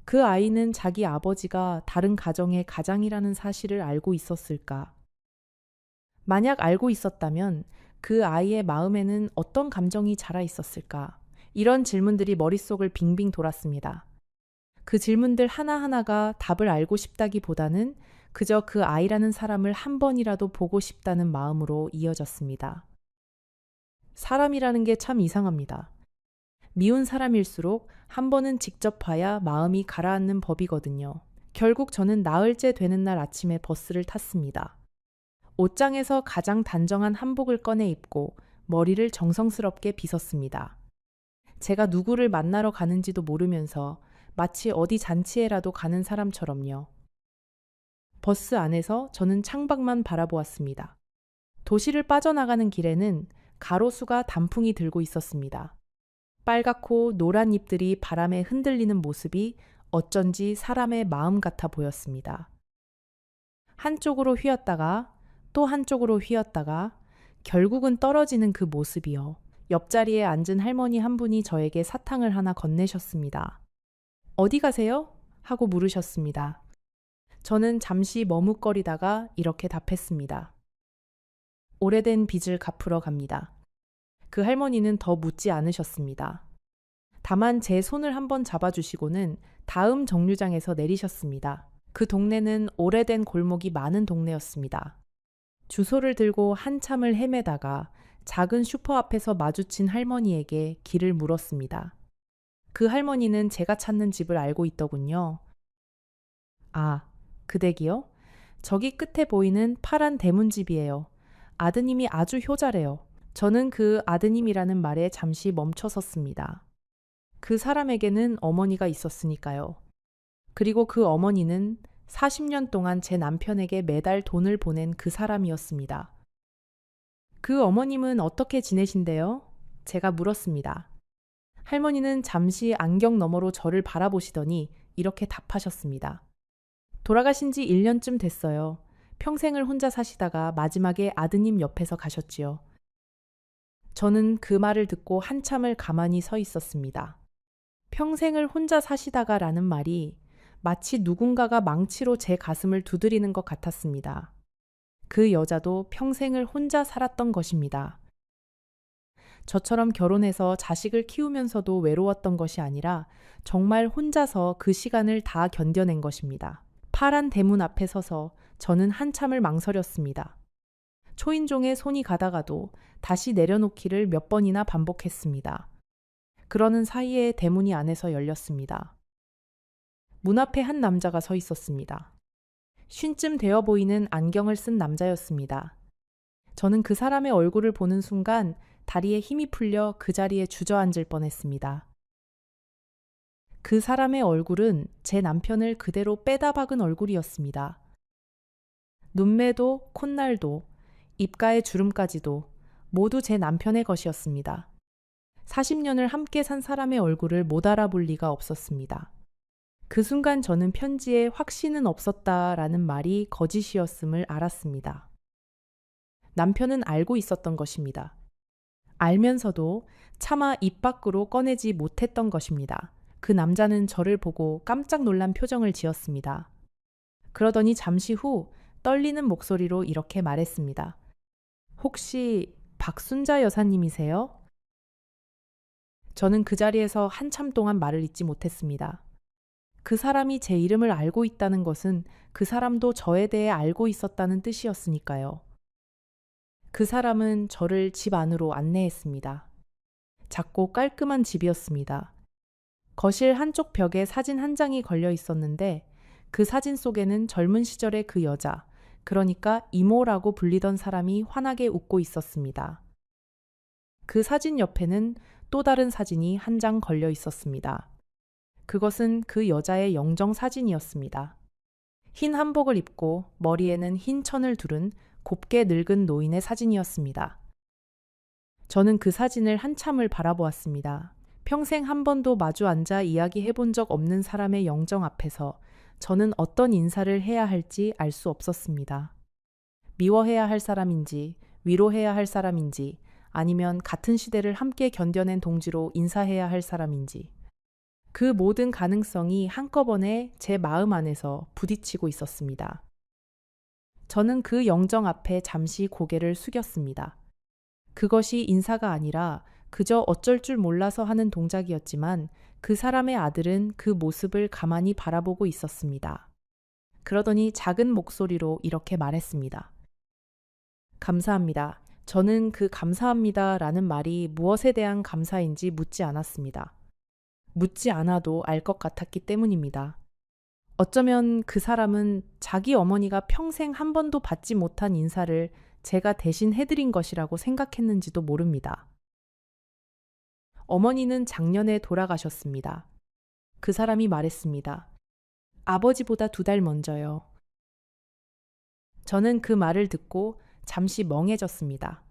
그 아이는 자기 아버지가 다른 가정의 가장이라는 사실을 알고 있었을까? 만약 알고 있었다면 그 아이의 마음에는 어떤 감정이 자라 있었을까? 이런 질문들이 머릿속을 빙빙 돌았습니다. 그 질문들 하나하나가 답을 알고 싶다기보다는 그저 그 아이라는 사람을 한 번이라도 보고 싶다는 마음으로 이어졌습니다. 사람이라는 게 참 이상합니다. 미운 사람일수록 한 번은 직접 봐야 마음이 가라앉는 법이거든요. 결국 저는 나흘째 되는 날 아침에 버스를 탔습니다. 옷장에서 가장 단정한 한복을 꺼내 입고 머리를 정성스럽게 빗었습니다. 제가 누구를 만나러 가는지도 모르면서 마치 어디 잔치에라도 가는 사람처럼요. 버스 안에서 저는 창밖만 바라보았습니다. 도시를 빠져나가는 길에는 가로수가 단풍이 들고 있었습니다. 빨갛고 노란 잎들이 바람에 흔들리는 모습이 어쩐지 사람의 마음 같아 보였습니다. 한쪽으로 휘었다가 또 한쪽으로 휘었다가 결국은 떨어지는 그 모습이요. 옆자리에 앉은 할머니 한 분이 저에게 사탕을 하나 건네셨습니다. 어디 가세요? 하고 물으셨습니다. 저는 잠시 머뭇거리다가 이렇게 답했습니다. 오래된 빚을 갚으러 갑니다. 그 할머니는 더 묻지 않으셨습니다. 다만 제 손을 한번 잡아주시고는 다음 정류장에서 내리셨습니다. 그 동네는 오래된 골목이 많은 동네였습니다. 주소를 들고 한참을 헤매다가 작은 슈퍼 앞에서 마주친 할머니에게 길을 물었습니다. 그 할머니는 제가 찾는 집을 알고 있더군요. 아, 그 댁이요? 저기 끝에 보이는 파란 대문집이에요. 아드님이 아주 효자래요. 저는 그 아드님이라는 말에 잠시 멈춰섰습니다. 그 사람에게는 어머니가 있었으니까요. 그리고 그 어머니는 40년 동안 제 남편에게 매달 돈을 보낸 그 사람이었습니다. 그 어머님은 어떻게 지내신대요? 제가 물었습니다. 할머니는 잠시 안경 너머로 저를 바라보시더니 이렇게 답하셨습니다. 돌아가신 지 1년쯤 됐어요. 평생을 혼자 사시다가 마지막에 아드님 옆에서 가셨지요. 저는 그 말을 듣고 한참을 가만히 서 있었습니다. 평생을 혼자 사시다가 라는 말이 마치 누군가가 망치로 제 가슴을 두드리는 것 같았습니다. 그 여자도 평생을 혼자 살았던 것입니다. 저처럼 결혼해서 자식을 키우면서도 외로웠던 것이 아니라 정말 혼자서 그 시간을 다 견뎌낸 것입니다. 파란 대문 앞에 서서 저는 한참을 망설였습니다. 초인종에 손이 가다가도 다시 내려놓기를 몇 번이나 반복했습니다. 그러는 사이에 대문이 안에서 열렸습니다. 문 앞에 한 남자가 서 있었습니다. 쉰쯤 되어 보이는 안경을 쓴 남자였습니다. 저는 그 사람의 얼굴을 보는 순간 다리에 힘이 풀려 그 자리에 주저앉을 뻔했습니다. 그 사람의 얼굴은 제 남편을 그대로 빼다 박은 얼굴이었습니다. 눈매도 콧날도 입가의 주름까지도 모두 제 남편의 것이었습니다. 40년을 함께 산 사람의 얼굴을 못 알아볼 리가 없었습니다. 그 순간 저는 편지에 확신은 없었다라는 말이 거짓이었음을 알았습니다. 남편은 알고 있었던 것입니다. 알면서도 차마 입 밖으로 꺼내지 못했던 것입니다. 그 남자는 저를 보고 깜짝 놀란 표정을 지었습니다. 그러더니 잠시 후 떨리는 목소리로 이렇게 말했습니다. 혹시 박순자 여사님이세요? 저는 그 자리에서 한참 동안 말을 잇지 못했습니다. 그 사람이 제 이름을 알고 있다는 것은 그 사람도 저에 대해 알고 있었다는 뜻이었으니까요. 그 사람은 저를 집 안으로 안내했습니다. 작고 깔끔한 집이었습니다. 거실 한쪽 벽에 사진 한 장이 걸려 있었는데 그 사진 속에는 젊은 시절의 그 여자, 그러니까 이모라고 불리던 사람이 환하게 웃고 있었습니다. 그 사진 옆에는 또 다른 사진이 한 장 걸려 있었습니다. 그것은 그 여자의 영정 사진이었습니다. 흰 한복을 입고 머리에는 흰 천을 두른 곱게 늙은 노인의 사진이었습니다. 저는 그 사진을 한참을 바라보았습니다. 평생 한 번도 마주 앉아 이야기해 본 적 없는 사람의 영정 앞에서 저는 어떤 인사를 해야 할지 알 수 없었습니다. 미워해야 할 사람인지, 위로해야 할 사람인지, 아니면 같은 시대를 함께 견뎌낸 동지로 인사해야 할 사람인지. 그 모든 가능성이 한꺼번에 제 마음 안에서 부딪히고 있었습니다. 저는 그 영정 앞에 잠시 고개를 숙였습니다. 그것이 인사가 아니라 그저 어쩔 줄 몰라서 하는 동작이었지만 그 사람의 아들은 그 모습을 가만히 바라보고 있었습니다. 그러더니 작은 목소리로 이렇게 말했습니다. 감사합니다. 저는 그 감사합니다라는 말이 무엇에 대한 감사인지 묻지 않았습니다. 묻지 않아도 알 것 같았기 때문입니다. 어쩌면 그 사람은 자기 어머니가 평생 한 번도 받지 못한 인사를 제가 대신 해드린 것이라고 생각했는지도 모릅니다. 어머니는 작년에 돌아가셨습니다. 그 사람이 말했습니다. 아버지보다 2달 먼저요. 저는 그 말을 듣고 잠시 멍해졌습니다.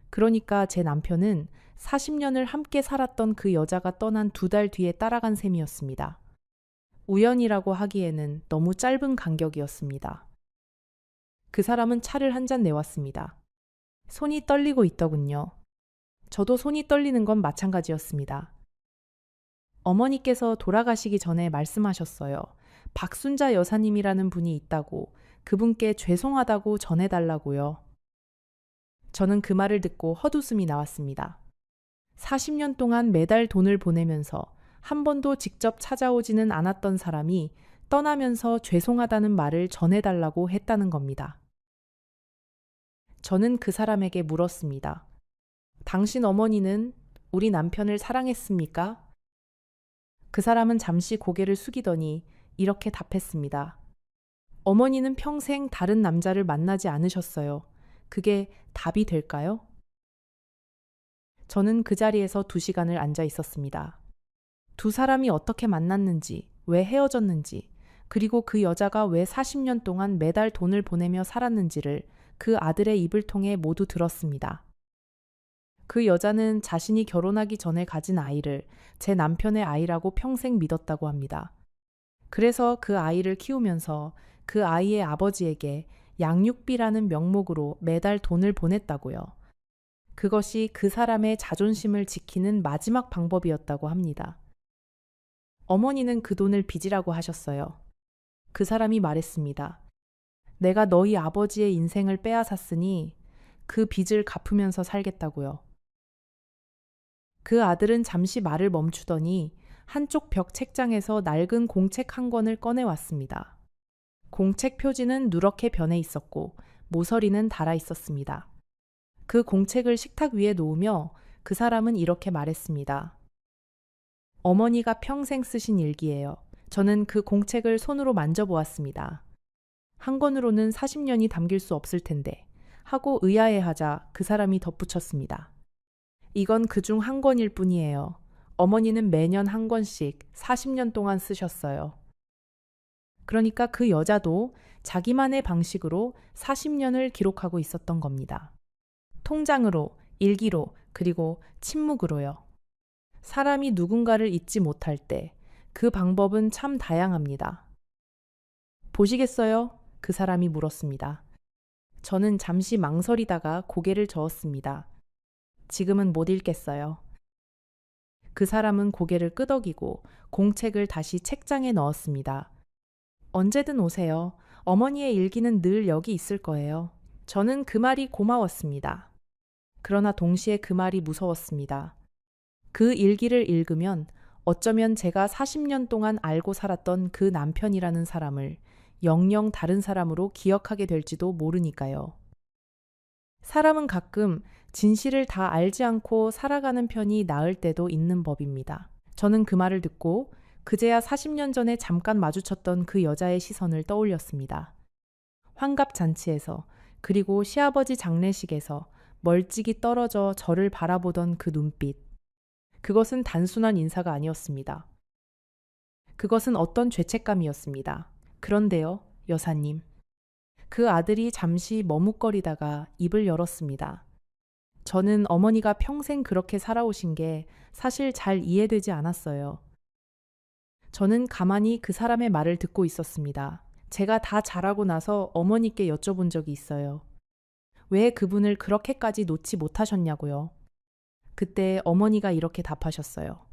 그러니까 제 남편은 40년을 함께 살았던 그 여자가 떠난 2달 뒤에 따라간 셈이었습니다. 우연이라고 하기에는 너무 짧은 간격이었습니다. 그 사람은 차를 한 잔 내왔습니다. 손이 떨리고 있더군요. 저도 손이 떨리는 건 마찬가지였습니다. 어머니께서 돌아가시기 전에 말씀하셨어요. 박순자 여사님이라는 분이 있다고, 그분께 죄송하다고 전해달라고요. 저는 그 말을 듣고 헛웃음이 나왔습니다. 40년 동안 매달 돈을 보내면서 한 번도 직접 찾아오지는 않았던 사람이 떠나면서 죄송하다는 말을 전해달라고 했다는 겁니다. 저는 그 사람에게 물었습니다. 당신 어머니는 우리 남편을 사랑했습니까? 그 사람은 잠시 고개를 숙이더니 이렇게 답했습니다. 어머니는 평생 다른 남자를 만나지 않으셨어요. 그게 답이 될까요? 저는 그 자리에서 2시간을 앉아 있었습니다. 두 사람이 어떻게 만났는지, 왜 헤어졌는지, 그리고 그 여자가 왜 40년 동안 매달 돈을 보내며 살았는지를 그 아들의 입을 통해 모두 들었습니다. 그 여자는 자신이 결혼하기 전에 가진 아이를 제 남편의 아이라고 평생 믿었다고 합니다. 그래서 그 아이를 키우면서 그 아이의 아버지에게 양육비라는 명목으로 매달 돈을 보냈다고요. 그것이 그 사람의 자존심을 지키는 마지막 방법이었다고 합니다. 어머니는 그 돈을 빚이라고 하셨어요. 그 사람이 말했습니다. 내가 너희 아버지의 인생을 빼앗았으니 그 빚을 갚으면서 살겠다고요. 그 아들은 잠시 말을 멈추더니 한쪽 벽 책장에서 낡은 공책 한 권을 꺼내왔습니다. 공책 표지는 누렇게 변해 있었고 모서리는 달아 있었습니다. 그 공책을 식탁 위에 놓으며 그 사람은 이렇게 말했습니다. 어머니가 평생 쓰신 일기예요. 저는 그 공책을 손으로 만져보았습니다. 한 권으로는 40년이 담길 수 없을 텐데 하고 의아해하자 그 사람이 덧붙였습니다. 이건 그중 한 권일 뿐이에요. 어머니는 매년 한 권씩 40년 동안 쓰셨어요. 그러니까 그 여자도 자기만의 방식으로 40년을 기록하고 있었던 겁니다. 통장으로, 일기로, 그리고 침묵으로요. 사람이 누군가를 잊지 못할 때 그 방법은 참 다양합니다. 보시겠어요? 그 사람이 물었습니다. 저는 잠시 망설이다가 고개를 저었습니다. 지금은 못 읽겠어요. 그 사람은 고개를 끄덕이고 공책을 다시 책장에 넣었습니다. 언제든 오세요. 어머니의 일기는 늘 여기 있을 거예요. 저는 그 말이 고마웠습니다. 그러나 동시에 그 말이 무서웠습니다. 그 일기를 읽으면 어쩌면 제가 40년 동안 알고 살았던 그 남편이라는 사람을 영영 다른 사람으로 기억하게 될지도 모르니까요. 사람은 가끔 진실을 다 알지 않고 살아가는 편이 나을 때도 있는 법입니다. 저는 그 말을 듣고 그제야 40년 전에 잠깐 마주쳤던 그 여자의 시선을 떠올렸습니다. 환갑잔치에서 그리고 시아버지 장례식에서 멀찍이 떨어져 저를 바라보던 그 눈빛. 그것은 단순한 인사가 아니었습니다. 그것은 어떤 죄책감이었습니다. 그런데요, 여사님. 그 아들이 잠시 머뭇거리다가 입을 열었습니다. 저는 어머니가 평생 그렇게 살아오신 게 사실 잘 이해되지 않았어요. 저는 가만히 그 사람의 말을 듣고 있었습니다. 제가 다 자라고 나서 어머니께 여쭤본 적이 있어요. 왜 그분을 그렇게까지 놓지 못하셨냐고요. 그때 어머니가 이렇게 답하셨어요.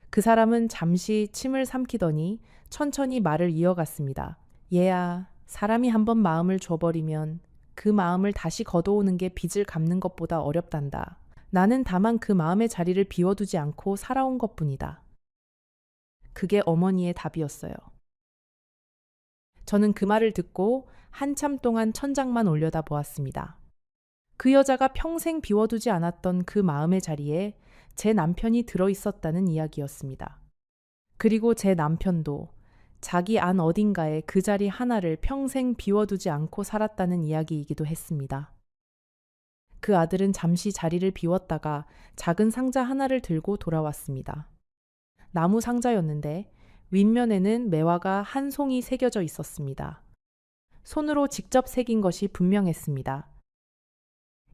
그 사람은 잠시 침을 삼키더니 천천히 말을 이어갔습니다. 얘야, 사람이 한번 마음을 줘버리면 그 마음을 다시 걷어오는 게 빚을 갚는 것보다 어렵단다. 나는 다만 그 마음의 자리를 비워두지 않고 살아온 것뿐이다. 그게 어머니의 답이었어요. 저는 그 말을 듣고 한참 동안 천장만 올려다 보았습니다. 그 여자가 평생 비워두지 않았던 그 마음의 자리에 제 남편이 들어있었다는 이야기였습니다. 그리고 제 남편도 자기 안 어딘가에 그 자리 하나를 평생 비워두지 않고 살았다는 이야기이기도 했습니다. 그 아들은 잠시 자리를 비웠다가 작은 상자 하나를 들고 돌아왔습니다. 나무 상자였는데 윗면에는 매화가 한 송이 새겨져 있었습니다. 손으로 직접 새긴 것이 분명했습니다.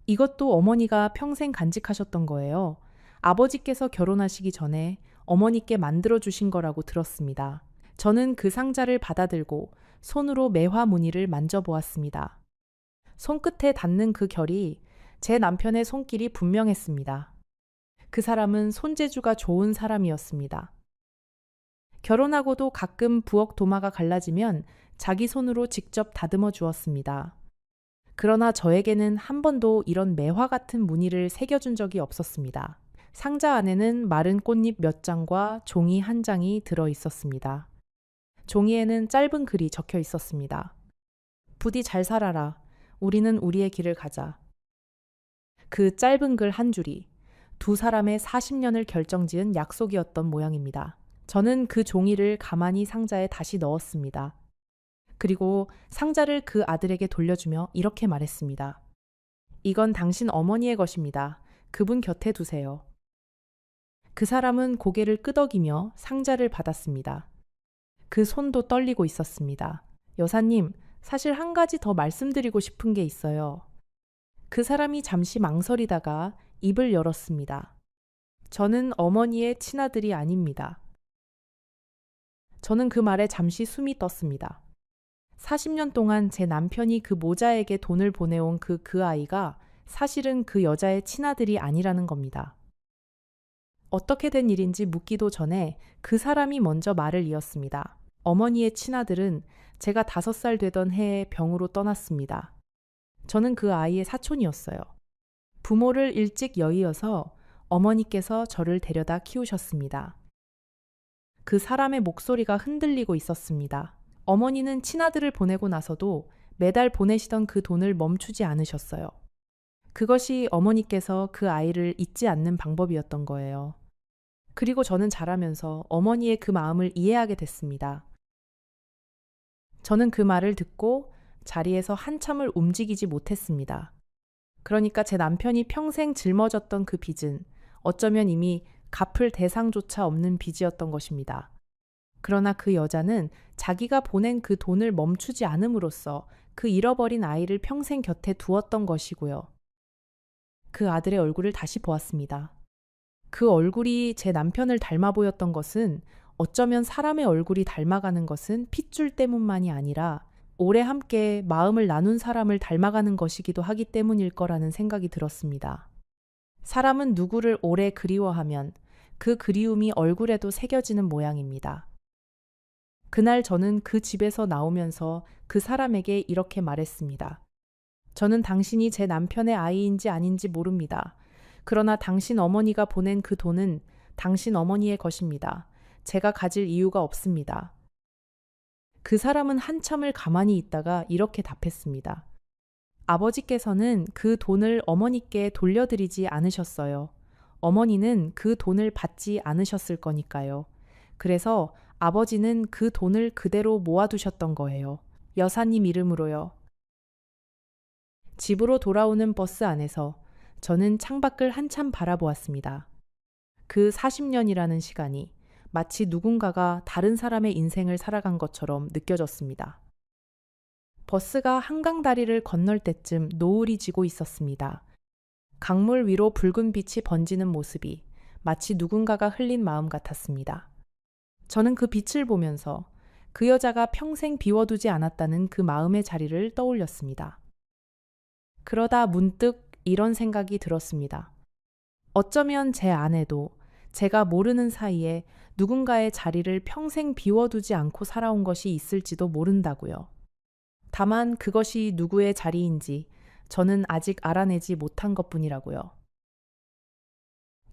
이것도 어머니가 평생 간직하셨던 거예요. 아버지께서 결혼하시기 전에 어머니께 만들어주신 거라고 들었습니다. 저는 그 상자를 받아들고 손으로 매화 무늬를 만져보았습니다. 손끝에 닿는 그 결이 제 남편의 손길이 분명했습니다. 그 사람은 손재주가 좋은 사람이었습니다. 결혼하고도 가끔 부엌 도마가 갈라지면 자기 손으로 직접 다듬어 주었습니다. 그러나 저에게는 한 번도 이런 매화 같은 무늬를 새겨준 적이 없었습니다. 상자 안에는 마른 꽃잎 몇 장과 종이 한 장이 들어 있었습니다. 종이에는 짧은 글이 적혀 있었습니다. 부디 잘 살아라. 우리는 우리의 길을 가자. 그 짧은 글 한 줄이 두 사람의 40년을 결정지은 약속이었던 모양입니다. 저는 그 종이를 가만히 상자에 다시 넣었습니다. 그리고 상자를 그 아들에게 돌려주며 이렇게 말했습니다. 이건 당신 어머니의 것입니다. 그분 곁에 두세요. 그 사람은 고개를 끄덕이며 상자를 받았습니다. 그 손도 떨리고 있었습니다. 여사님, 사실 한 가지 더 말씀드리고 싶은 게 있어요. 그 사람이 잠시 망설이다가 입을 열었습니다. 저는 어머니의 친아들이 아닙니다. 저는 그 말에 잠시 숨이 떴습니다. 40년 동안 제 남편이 그 모자에게 돈을 보내온 그 아이가 사실은 그 여자의 친아들이 아니라는 겁니다. 어떻게 된 일인지 묻기도 전에 그 사람이 먼저 말을 이었습니다. 어머니의 친아들은 제가 5살 되던 해에 병으로 떠났습니다. 저는 그 아이의 사촌이었어요. 부모를 일찍 여의어서 어머니께서 저를 데려다 키우셨습니다. 그 사람의 목소리가 흔들리고 있었습니다. 어머니는 친아들을 보내고 나서도 매달 보내시던 그 돈을 멈추지 않으셨어요. 그것이 어머니께서 그 아이를 잊지 않는 방법이었던 거예요. 그리고 저는 자라면서 어머니의 그 마음을 이해하게 됐습니다. 저는 그 말을 듣고 자리에서 한참을 움직이지 못했습니다. 그러니까 제 남편이 평생 짊어졌던 그 빚은 어쩌면 이미 갚을 대상조차 없는 빚이었던 것입니다. 그러나 그 여자는 자기가 보낸 그 돈을 멈추지 않음으로써 그 잃어버린 아이를 평생 곁에 두었던 것이고요. 그 아들의 얼굴을 다시 보았습니다. 그 얼굴이 제 남편을 닮아 보였던 것은 어쩌면 사람의 얼굴이 닮아가는 것은 핏줄 때문만이 아니라 오래 함께 마음을 나눈 사람을 닮아가는 것이기도 하기 때문일 거라는 생각이 들었습니다. 사람은 누구를 오래 그리워하면 그 그리움이 얼굴에도 새겨지는 모양입니다. 그날 저는 그 집에서 나오면서 그 사람에게 이렇게 말했습니다. 저는 당신이 제 남편의 아이인지 아닌지 모릅니다. 그러나 당신 어머니가 보낸 그 돈은 당신 어머니의 것입니다. 제가 가질 이유가 없습니다. 그 사람은 한참을 가만히 있다가 이렇게 답했습니다. 아버지께서는 그 돈을 어머니께 돌려드리지 않으셨어요. 어머니는 그 돈을 받지 않으셨을 거니까요. 그래서 아버지는 그 돈을 그대로 모아두셨던 거예요. 여사님 이름으로요. 집으로 돌아오는 버스 안에서 저는 창밖을 한참 바라보았습니다. 그 40년이라는 시간이 마치 누군가가 다른 사람의 인생을 살아간 것처럼 느껴졌습니다. 버스가 한강 다리를 건널 때쯤 노을이 지고 있었습니다. 강물 위로 붉은 빛이 번지는 모습이 마치 누군가가 흘린 마음 같았습니다. 저는 그 빛을 보면서 그 여자가 평생 비워두지 않았다는 그 마음의 자리를 떠올렸습니다. 그러다 문득 이런 생각이 들었습니다. 어쩌면 제 아내도 제가 모르는 사이에 누군가의 자리를 평생 비워두지 않고 살아온 것이 있을지도 모른다고요. 다만 그것이 누구의 자리인지 저는 아직 알아내지 못한 것뿐이라고요.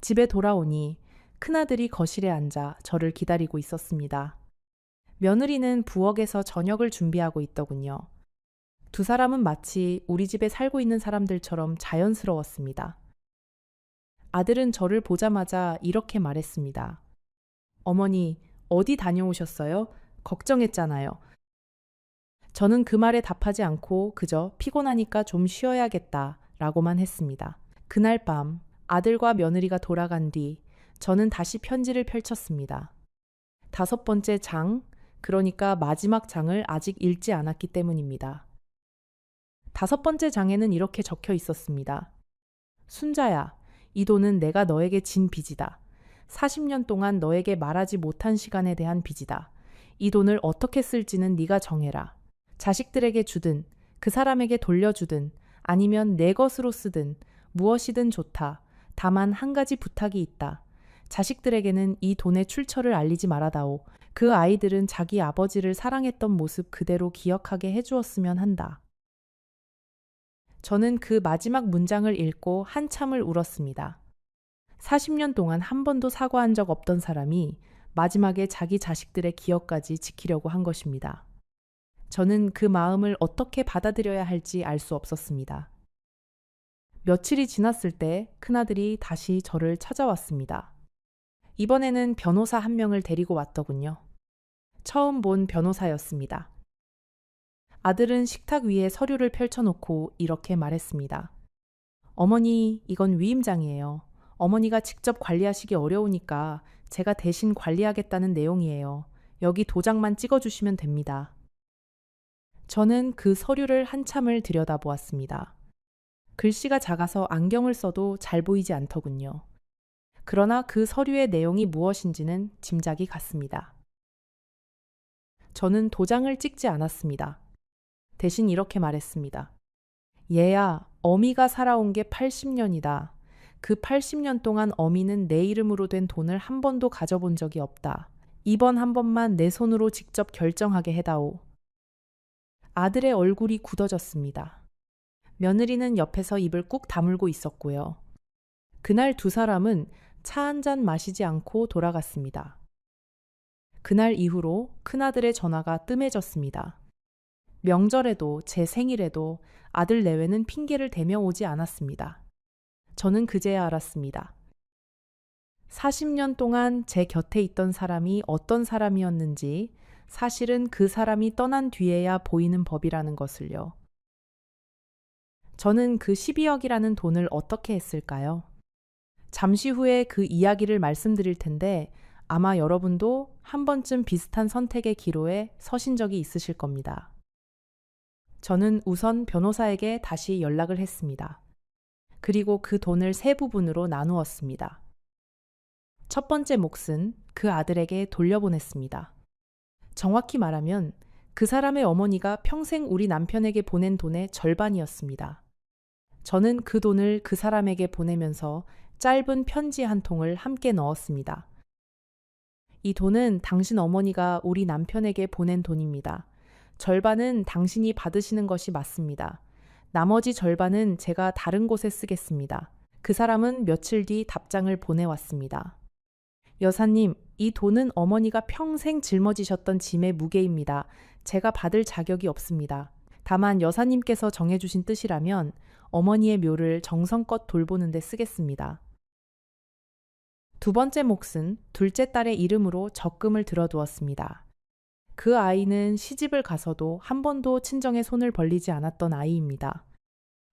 집에 돌아오니 큰아들이 거실에 앉아 저를 기다리고 있었습니다. 며느리는 부엌에서 저녁을 준비하고 있더군요. 두 사람은 마치 우리 집에 살고 있는 사람들처럼 자연스러웠습니다. 아들은 저를 보자마자 이렇게 말했습니다. 어머니, 어디 다녀오셨어요? 걱정했잖아요. 저는 그 말에 답하지 않고 그저 피곤하니까 좀 쉬어야겠다 라고만 했습니다. 그날 밤 아들과 며느리가 돌아간 뒤 저는 다시 편지를 펼쳤습니다. 5번째 장, 그러니까 마지막 장을 아직 읽지 않았기 때문입니다. 5번째 장에는 이렇게 적혀 있었습니다. 순자야, 이 돈은 내가 너에게 진 빚이다. 40년 동안 너에게 말하지 못한 시간에 대한 빚이다. 이 돈을 어떻게 쓸지는 네가 정해라. 자식들에게 주든 그 사람에게 돌려주든 아니면 내 것으로 쓰든 무엇이든 좋다. 다만 한 가지 부탁이 있다. 자식들에게는 이 돈의 출처를 알리지 말아다오. 그 아이들은 자기 아버지를 사랑했던 모습 그대로 기억하게 해주었으면 한다. 저는 그 마지막 문장을 읽고 한참을 울었습니다. 40년 동안 한 번도 사과한 적 없던 사람이 마지막에 자기 자식들의 기억까지 지키려고 한 것입니다. 저는 그 마음을 어떻게 받아들여야 할지 알 수 없었습니다. 며칠이 지났을 때 큰아들이 다시 저를 찾아왔습니다. 이번에는 변호사 한 명을 데리고 왔더군요. 처음 본 변호사였습니다. 아들은 식탁 위에 서류를 펼쳐놓고 이렇게 말했습니다. 어머니, 이건 위임장이에요. 어머니가 직접 관리하시기 어려우니까 제가 대신 관리하겠다는 내용이에요. 여기 도장만 찍어주시면 됩니다. 저는 그 서류를 한참을 들여다보았습니다. 글씨가 작아서 안경을 써도 잘 보이지 않더군요. 그러나 그 서류의 내용이 무엇인지는 짐작이 갔습니다. 저는 도장을 찍지 않았습니다. 대신 이렇게 말했습니다. 얘야, 어미가 살아온 게 80년이다. 그 80년 동안 어미는 내 이름으로 된 돈을 한 번도 가져본 적이 없다. 이번 한 번만 내 손으로 직접 결정하게 해다오. 아들의 얼굴이 굳어졌습니다. 며느리는 옆에서 입을 꾹 다물고 있었고요. 그날 두 사람은 차 한 잔 마시지 않고 돌아갔습니다. 그날 이후로 큰아들의 전화가 뜸해졌습니다. 명절에도 제 생일에도 아들 내외는 핑계를 대며 오지 않았습니다. 저는 그제야 알았습니다. 40년 동안 제 곁에 있던 사람이 어떤 사람이었는지 사실은 그 사람이 떠난 뒤에야 보이는 법이라는 것을요. 저는 그 12억이라는 돈을 어떻게 했을까요? 잠시 후에 그 이야기를 말씀드릴 텐데 아마 여러분도 한 번쯤 비슷한 선택의 기로에 서신 적이 있으실 겁니다. 저는 우선 변호사에게 다시 연락을 했습니다. 그리고 그 돈을 세 부분으로 나누었습니다. 첫 번째 몫은 그 아들에게 돌려보냈습니다. 정확히 말하면 그 사람의 어머니가 평생 우리 남편에게 보낸 돈의 절반이었습니다. 저는 그 돈을 그 사람에게 보내면서 짧은 편지 한 통을 함께 넣었습니다. 이 돈은 당신 어머니가 우리 남편에게 보낸 돈입니다. 절반은 당신이 받으시는 것이 맞습니다. 나머지 절반은 제가 다른 곳에 쓰겠습니다. 그 사람은 며칠 뒤 답장을 보내왔습니다. 여사님, 이 돈은 어머니가 평생 짊어지셨던 짐의 무게입니다. 제가 받을 자격이 없습니다. 다만 여사님께서 정해주신 뜻이라면 어머니의 묘를 정성껏 돌보는 데 쓰겠습니다. 두 번째 몫은 둘째 딸의 이름으로 적금을 들어두었습니다. 그 아이는 시집을 가서도 한 번도 친정에 손을 벌리지 않았던 아이입니다.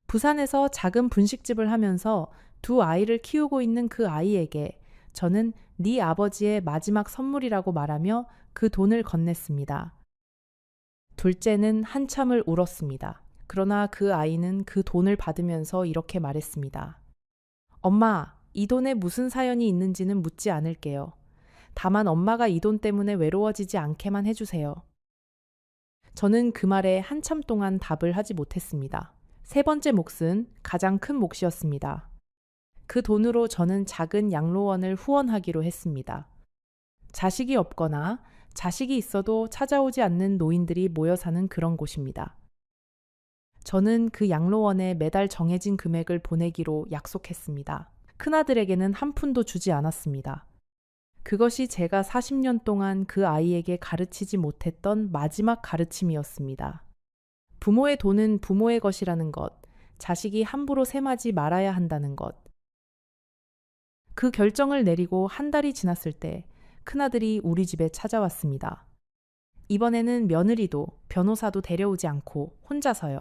부산에서 작은 분식집을 하면서 두 아이를 키우고 있는 그 아이에게 저는 네 아버지의 마지막 선물이라고 말하며 그 돈을 건넸습니다. 둘째는 한참을 울었습니다. 그러나 그 아이는 그 돈을 받으면서 이렇게 말했습니다. 엄마, 이 돈에 무슨 사연이 있는지는 묻지 않을게요. 다만 엄마가 이 돈 때문에 외로워지지 않게만 해주세요. 저는 그 말에 한참 동안 답을 하지 못했습니다. 세 번째 몫은 가장 큰 몫이었습니다. 그 돈으로 저는 작은 양로원을 후원하기로 했습니다. 자식이 없거나 자식이 있어도 찾아오지 않는 노인들이 모여 사는 그런 곳입니다. 저는 그 양로원에 매달 정해진 금액을 보내기로 약속했습니다. 큰아들에게는 한 푼도 주지 않았습니다. 그것이 제가 40년 동안 그 아이에게 가르치지 못했던 마지막 가르침이었습니다. 부모의 돈은 부모의 것이라는 것, 자식이 함부로 셈하지 말아야 한다는 것. 그 결정을 내리고 한 달이 지났을 때 큰아들이 우리 집에 찾아왔습니다. 이번에는 며느리도 변호사도 데려오지 않고 혼자서요.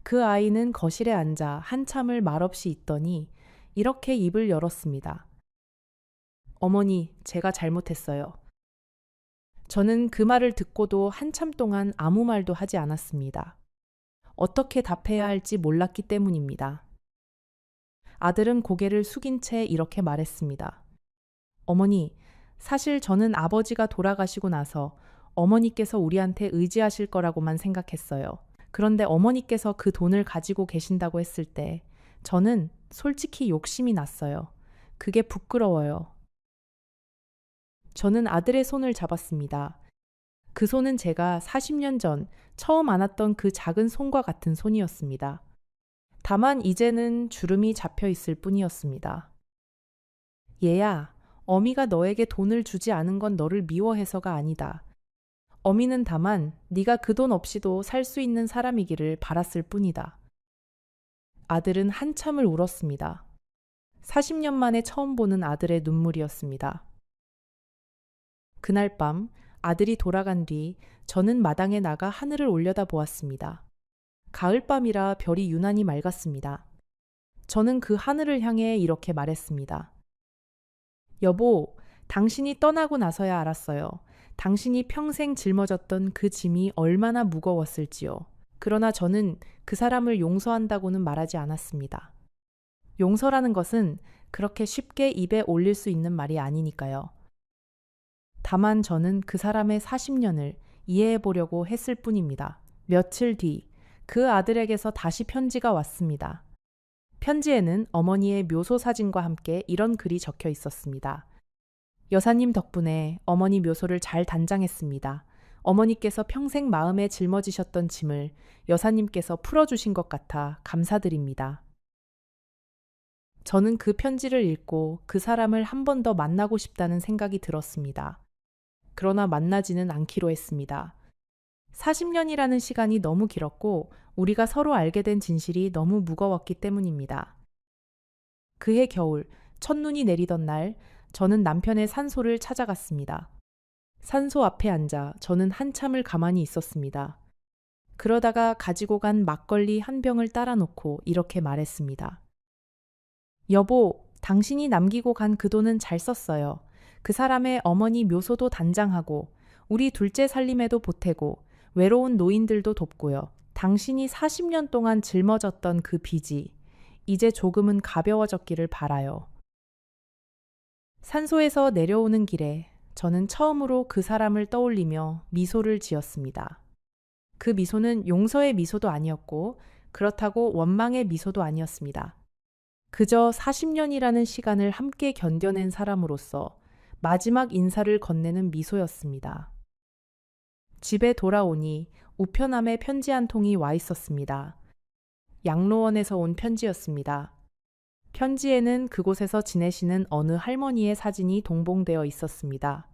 그 아이는 거실에 앉아 한참을 말없이 있더니 이렇게 입을 열었습니다. 어머니, 제가 잘못했어요. 저는 그 말을 듣고도 한참 동안 아무 말도 하지 않았습니다. 어떻게 답해야 할지 몰랐기 때문입니다. 아들은 고개를 숙인 채 이렇게 말했습니다. 어머니, 사실 저는 아버지가 돌아가시고 나서 어머니께서 우리한테 의지하실 거라고만 생각했어요. 그런데 어머니께서 그 돈을 가지고 계신다고 했을 때 저는 솔직히 욕심이 났어요. 그게 부끄러워요. 저는 아들의 손을 잡았습니다. 그 손은 제가 40년 전 처음 안았던 그 작은 손과 같은 손이었습니다. 다만 이제는 주름이 잡혀 있을 뿐이었습니다. 얘야, 어미가 너에게 돈을 주지 않은 건 너를 미워해서가 아니다. 어미는 다만 네가 그 돈 없이도 살 수 있는 사람이기를 바랐을 뿐이다. 아들은 한참을 울었습니다. 40년 만에 처음 보는 아들의 눈물이었습니다. 그날 밤 아들이 돌아간 뒤 저는 마당에 나가 하늘을 올려다 보았습니다. 가을밤이라 별이 유난히 맑았습니다. 저는 그 하늘을 향해 이렇게 말했습니다. 여보, 당신이 떠나고 나서야 알았어요. 당신이 평생 짊어졌던 그 짐이 얼마나 무거웠을지요. 그러나 저는 그 사람을 용서한다고는 말하지 않았습니다. 용서라는 것은 그렇게 쉽게 입에 올릴 수 있는 말이 아니니까요. 다만 저는 그 사람의 40년을 이해해 보려고 했을 뿐입니다. 며칠 뒤 그 아들에게서 다시 편지가 왔습니다. 편지에는 어머니의 묘소 사진과 함께 이런 글이 적혀 있었습니다. 여사님 덕분에 어머니 묘소를 잘 단장했습니다. 어머니께서 평생 마음에 짊어지셨던 짐을 여사님께서 풀어주신 것 같아 감사드립니다. 저는 그 편지를 읽고 그 사람을 한 번 더 만나고 싶다는 생각이 들었습니다. 그러나 만나지는 않기로 했습니다. 40년이라는 시간이 너무 길었고 우리가 서로 알게 된 진실이 너무 무거웠기 때문입니다. 그해 겨울 첫눈이 내리던 날 저는 남편의 산소를 찾아갔습니다. 산소 앞에 앉아 저는 한참을 가만히 있었습니다. 그러다가 가지고 간 막걸리 한 병을 따라 놓고 이렇게 말했습니다. 여보, 당신이 남기고 간 그 돈은 잘 썼어요. 그 사람의 어머니 묘소도 단장하고 우리 둘째 살림에도 보태고 외로운 노인들도 돕고요. 당신이 40년 동안 짊어졌던 그 빚이 이제 조금은 가벼워졌기를 바라요. 산소에서 내려오는 길에 저는 처음으로 그 사람을 떠올리며 미소를 지었습니다. 그 미소는 용서의 미소도 아니었고 그렇다고 원망의 미소도 아니었습니다. 그저 40년이라는 시간을 함께 견뎌낸 사람으로서 마지막 인사를 건네는 미소였습니다. 집에 돌아오니 우편함에 편지 한 통이 와 있었습니다. 양로원에서 온 편지였습니다. 편지에는 그곳에서 지내시는 어느 할머니의 사진이 동봉되어 있었습니다.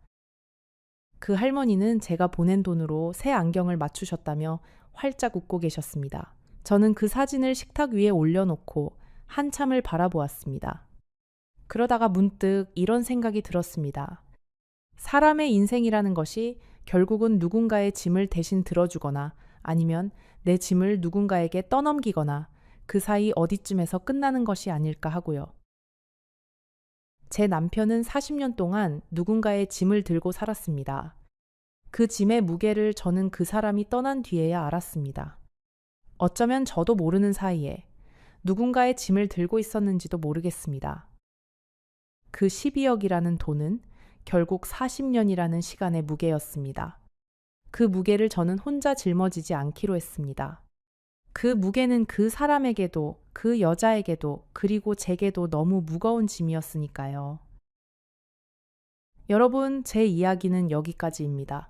그 할머니는 제가 보낸 돈으로 새 안경을 맞추셨다며 활짝 웃고 계셨습니다. 저는 그 사진을 식탁 위에 올려놓고 한참을 바라보았습니다. 그러다가 문득 이런 생각이 들었습니다. 사람의 인생이라는 것이 결국은 누군가의 짐을 대신 들어주거나 아니면 내 짐을 누군가에게 떠넘기거나 그 사이 어디쯤에서 끝나는 것이 아닐까 하고요. 제 남편은 40년 동안 누군가의 짐을 들고 살았습니다. 그 짐의 무게를 저는 그 사람이 떠난 뒤에야 알았습니다. 어쩌면 저도 모르는 사이에 누군가의 짐을 들고 있었는지도 모르겠습니다. 그 12억이라는 돈은 결국 40년이라는 시간의 무게였습니다. 그 무게를 저는 혼자 짊어지지 않기로 했습니다. 그 무게는 그 사람에게도, 그 여자에게도, 그리고 제게도 너무 무거운 짐이었으니까요. 여러분, 제 이야기는 여기까지입니다.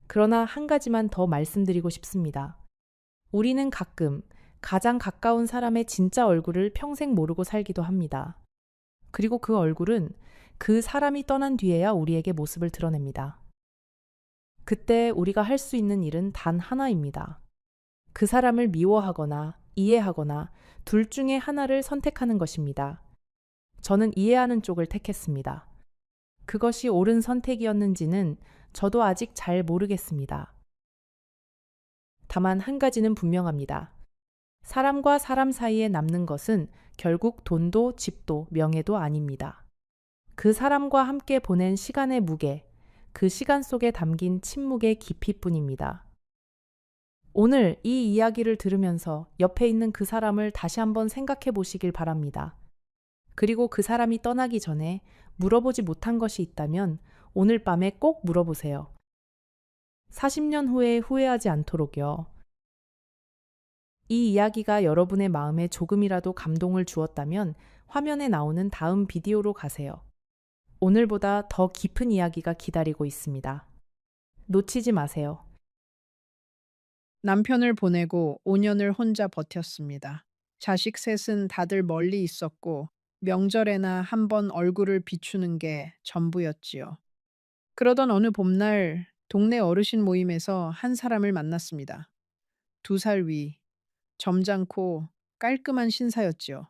그러나 한 가지만 더 말씀드리고 싶습니다. 우리는 가끔 가장 가까운 사람의 진짜 얼굴을 평생 모르고 살기도 합니다. 그리고 그 얼굴은 그 사람이 떠난 뒤에야 우리에게 모습을 드러냅니다. 그때 우리가 할 수 있는 일은 단 하나입니다. 그 사람을 미워하거나 이해하거나 둘 중에 하나를 선택하는 것입니다. 저는 이해하는 쪽을 택했습니다. 그것이 옳은 선택이었는지는 저도 아직 잘 모르겠습니다. 다만 한 가지는 분명합니다. 사람과 사람 사이에 남는 것은 결국 돈도 집도 명예도 아닙니다. 그 사람과 함께 보낸 시간의 무게, 그 시간 속에 담긴 침묵의 깊이뿐입니다. 오늘 이 이야기를 들으면서 옆에 있는 그 사람을 다시 한번 생각해 보시길 바랍니다. 그리고 그 사람이 떠나기 전에 물어보지 못한 것이 있다면 오늘 밤에 꼭 물어보세요. 40년 후에 후회하지 않도록요. 이 이야기가 여러분의 마음에 조금이라도 감동을 주었다면 화면에 나오는 다음 비디오로 가세요. 오늘보다 더 깊은 이야기가 기다리고 있습니다. 놓치지 마세요. 남편을 보내고 5년을 혼자 버텼습니다. 자식 셋은 다들 멀리 있었고 명절에나 한 번 얼굴을 비추는 게 전부였지요. 그러던 어느 봄날 동네 어르신 모임에서 한 사람을 만났습니다. 2살 위, 점잖고 깔끔한 신사였지요.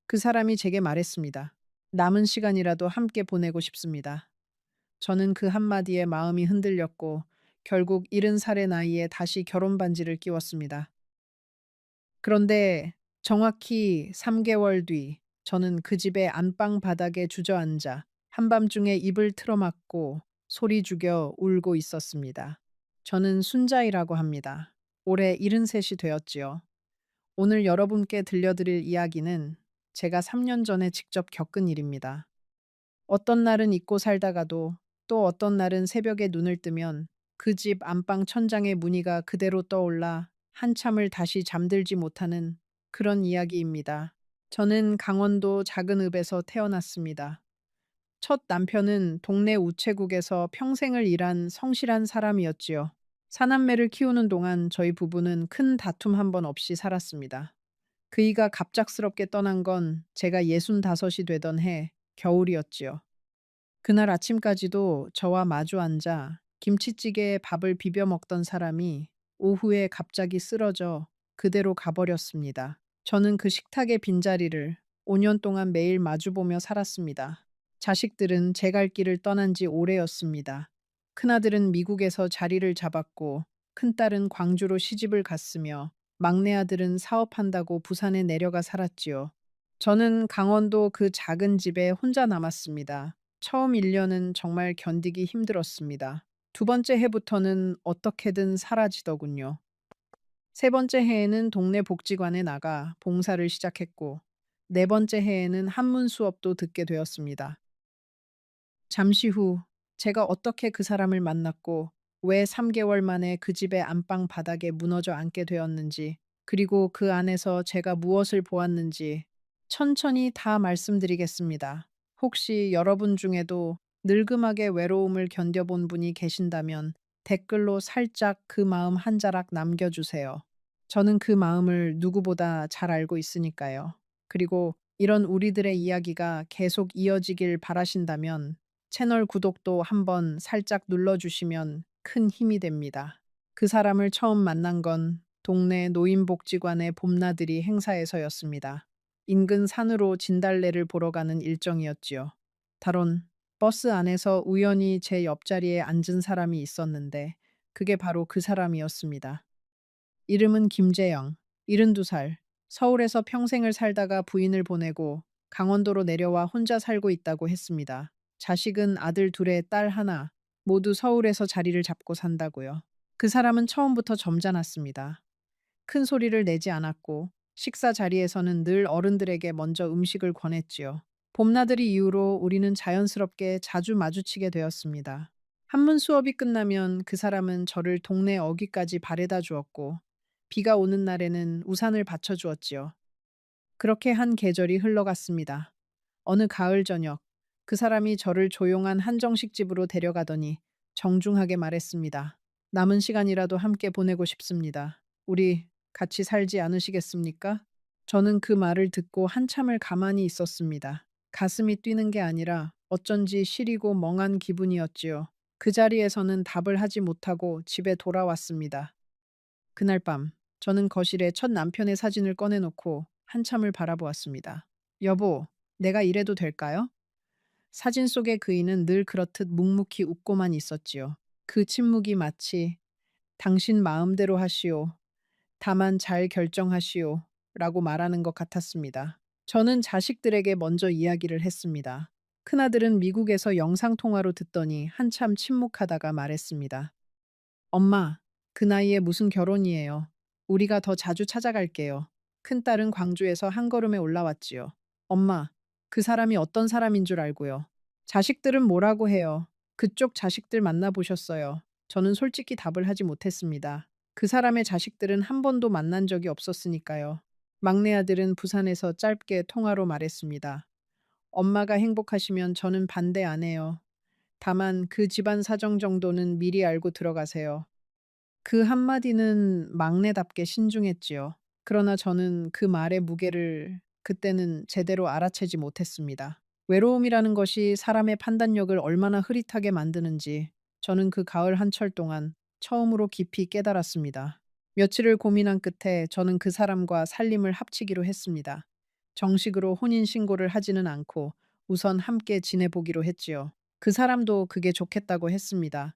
그 사람이 제게 말했습니다. 남은 시간이라도 함께 보내고 싶습니다. 저는 그 한마디에 마음이 흔들렸고 결국 70살의 나이에 다시 결혼 반지를 끼웠습니다. 그런데 정확히 3개월 뒤 저는 그 집의 안방 바닥에 주저앉아 한밤중에 입을 틀어막고 소리 죽여 울고 있었습니다. 저는 순자이라고 합니다. 올해 73이 되었지요. 오늘 여러분께 들려드릴 이야기는 제가 3년 전에 직접 겪은 일입니다. 어떤 날은 잊고 살다가도 또 어떤 날은 새벽에 눈을 뜨면 그 집 안방 천장의 무늬가 그대로 떠올라 한참을 다시 잠들지 못하는 그런 이야기입니다. 저는 강원도 작은 읍에서 태어났습니다. 첫 남편은 동네 우체국에서 평생을 일한 성실한 사람이었지요. 사남매를 키우는 동안 저희 부부는 큰 다툼 한 번 없이 살았습니다. 그이가 갑작스럽게 떠난 건 제가 65이 되던 해 겨울이었지요. 그날 아침까지도 저와 마주 앉아 김치찌개에 밥을 비벼 먹던 사람이 오후에 갑자기 쓰러져 그대로 가버렸습니다. 저는 그 식탁의 빈자리를 5년 동안 매일 마주보며 살았습니다. 자식들은 제 갈 길을 떠난 지 오래였습니다. 큰아들은 미국에서 자리를 잡았고 큰딸은 광주로 시집을 갔으며 막내 아들은 사업한다고 부산에 내려가 살았지요. 저는 강원도 그 작은 집에 혼자 남았습니다. 처음 1년은 정말 견디기 힘들었습니다. 두 번째 해부터는 어떻게든 사라지더군요. 세 번째 해에는 동네 복지관에 나가 봉사를 시작했고, 네 번째 해에는 한문 수업도 듣게 되었습니다. 잠시 후 제가 어떻게 그 사람을 만났고 왜 3개월 만에 그 집의 안방 바닥에 무너져 앉게 되었는지, 그리고 그 안에서 제가 무엇을 보았는지 천천히 다 말씀드리겠습니다. 혹시 여러분 중에도 늙음하게 외로움을 견뎌본 분이 계신다면 댓글로 살짝 그 마음 한 자락 남겨주세요. 저는 그 마음을 누구보다 잘 알고 있으니까요. 그리고 이런 우리들의 이야기가 계속 이어지길 바라신다면 채널 구독도 한번 살짝 눌러주시면 큰 힘이 됩니다. 그 사람을 처음 만난 건 동네 노인복지관의 봄나들이 행사에서였습니다. 인근 산으로 진달래를 보러 가는 일정이었지요. 다론 버스 안에서 우연히 제 옆자리에 앉은 사람이 있었는데 그게 바로 그 사람이었습니다. 이름은 김재영, 72살. 서울에서 평생을 살다가 부인을 보내고 강원도로 내려와 혼자 살고 있다고 했습니다. 자식은 아들 둘에 딸 하나, 모두 서울에서 자리를 잡고 산다고요. 그 사람은 처음부터 점잖았습니다. 큰 소리를 내지 않았고 식사 자리에서는 늘 어른들에게 먼저 음식을 권했지요. 봄나들이 이후로 우리는 자연스럽게 자주 마주치게 되었습니다. 한문 수업이 끝나면 그 사람은 저를 동네 어귀까지 바래다 주었고, 비가 오는 날에는 우산을 받쳐 주었지요. 그렇게 한 계절이 흘러갔습니다. 어느 가을 저녁, 그 사람이 저를 조용한 한정식 집으로 데려가더니 정중하게 말했습니다. 남은 시간이라도 함께 보내고 싶습니다. 우리 같이 살지 않으시겠습니까? 저는 그 말을 듣고 한참을 가만히 있었습니다. 가슴이 뛰는 게 아니라 어쩐지 시리고 멍한 기분이었지요. 그 자리에서는 답을 하지 못하고 집에 돌아왔습니다. 그날 밤, 저는 거실에 첫 남편의 사진을 꺼내놓고 한참을 바라보았습니다. 여보, 내가 이래도 될까요? 사진 속의 그이는 늘 그렇듯 묵묵히 웃고만 있었지요. 그 침묵이 마치 당신 마음대로 하시오. 다만 잘 결정하시오. 라고 말하는 것 같았습니다. 저는 자식들에게 먼저 이야기를 했습니다. 큰아들은 미국에서 영상통화로 듣더니 한참 침묵하다가 말했습니다. 엄마, 그 나이에 무슨 결혼이에요. 우리가 더 자주 찾아갈게요. 큰딸은 광주에서 한 걸음에 올라왔지요. 엄마, 그 사람이 어떤 사람인 줄 알고요. 자식들은 뭐라고 해요. 그쪽 자식들 만나보셨어요. 저는 솔직히 답을 하지 못했습니다. 그 사람의 자식들은 한 번도 만난 적이 없었으니까요. 막내 아들은 부산에서 짧게 통화로 말했습니다. 엄마가 행복하시면 저는 반대 안 해요. 다만 그 집안 사정 정도는 미리 알고 들어가세요. 그 한마디는 막내답게 신중했지요. 그러나 저는 그 말의 무게를 그때는 제대로 알아채지 못했습니다. 외로움이라는 것이 사람의 판단력을 얼마나 흐릿하게 만드는지 저는 그 가을 한철 동안 처음으로 깊이 깨달았습니다. 며칠을 고민한 끝에 저는 그 사람과 살림을 합치기로 했습니다. 정식으로 혼인 신고를 하지는 않고 우선 함께 지내보기로 했지요. 그 사람도 그게 좋겠다고 했습니다.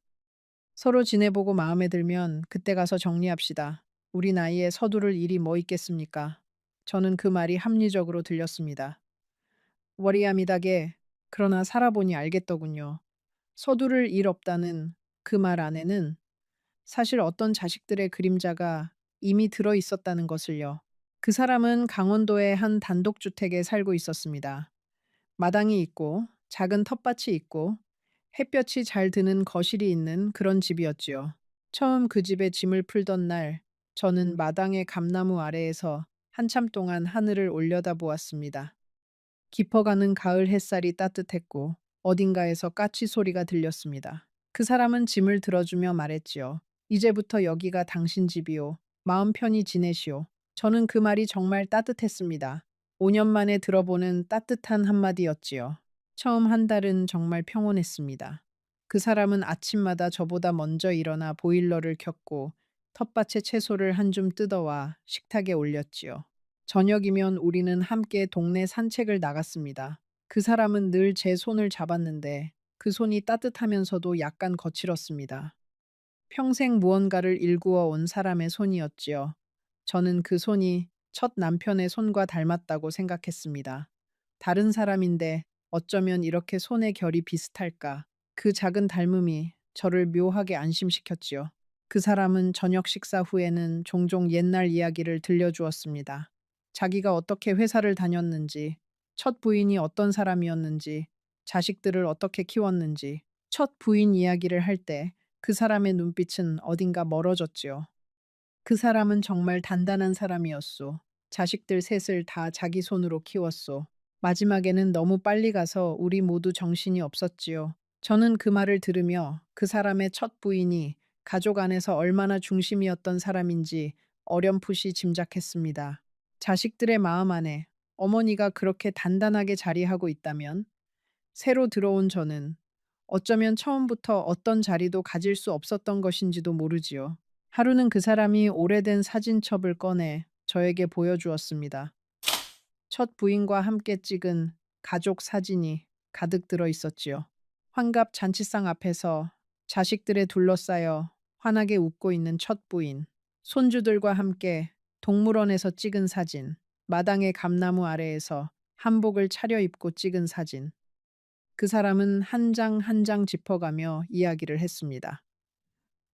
서로 지내보고 마음에 들면 그때 가서 정리합시다. 우리 나이에 서두를 일이 뭐 있겠습니까? 저는 그 말이 합리적으로 들렸습니다. 워리아미다게 그러나 살아보니 알겠더군요. 서두를 일 없다는 그 말 안에는 사실 어떤 자식들의 그림자가 이미 들어 있었다는 것을요. 그 사람은 강원도의 한 단독주택에 살고 있었습니다. 마당이 있고 작은 텃밭이 있고 햇볕이 잘 드는 거실이 있는 그런 집이었지요. 처음 그 집에 짐을 풀던 날, 저는 마당의 감나무 아래에서 한참 동안 하늘을 올려다보았습니다. 깊어가는 가을 햇살이 따뜻했고 어딘가에서 까치 소리가 들렸습니다. 그 사람은 짐을 들어주며 말했지요. 이제부터 여기가 당신 집이오. 마음 편히 지내시오. 저는 그 말이 정말 따뜻했습니다. 5년 만에 들어보는 따뜻한 한마디였지요. 처음 한 달은 정말 평온했습니다. 그 사람은 아침마다 저보다 먼저 일어나 보일러를 켰고 텃밭에 채소를 한 줌 뜯어와 식탁에 올렸지요. 저녁이면 우리는 함께 동네 산책을 나갔습니다. 그 사람은 늘 제 손을 잡았는데 그 손이 따뜻하면서도 약간 거칠었습니다. 평생 무언가를 일구어 온 사람의 손이었지요. 저는 그 손이 첫 남편의 손과 닮았다고 생각했습니다. 다른 사람인데 어쩌면 이렇게 손의 결이 비슷할까. 그 작은 닮음이 저를 묘하게 안심시켰지요. 그 사람은 저녁 식사 후에는 종종 옛날 이야기를 들려주었습니다. 자기가 어떻게 회사를 다녔는지, 첫 부인이 어떤 사람이었는지, 자식들을 어떻게 키웠는지, 첫 부인 이야기를 할 때 그 사람의 눈빛은 어딘가 멀어졌지요. 그 사람은 정말 단단한 사람이었소. 자식들 셋을 다 자기 손으로 키웠소. 마지막에는 너무 빨리 가서 우리 모두 정신이 없었지요. 저는 그 말을 들으며 그 사람의 첫 부인이 가족 안에서 얼마나 중심이었던 사람인지 어렴풋이 짐작했습니다. 자식들의 마음 안에 어머니가 그렇게 단단하게 자리하고 있다면 새로 들어온 저는 어쩌면 처음부터 어떤 자리도 가질 수 없었던 것인지도 모르지요. 하루는 그 사람이 오래된 사진첩을 꺼내 저에게 보여주었습니다. 첫 부인과 함께 찍은 가족 사진이 가득 들어 있었지요. 환갑 잔치상 앞에서 자식들에 둘러싸여 환하게 웃고 있는 첫 부인, 손주들과 함께 동물원에서 찍은 사진, 마당의 감나무 아래에서 한복을 차려입고 찍은 사진. 그 사람은 한 장 한 장 짚어가며 이야기를 했습니다.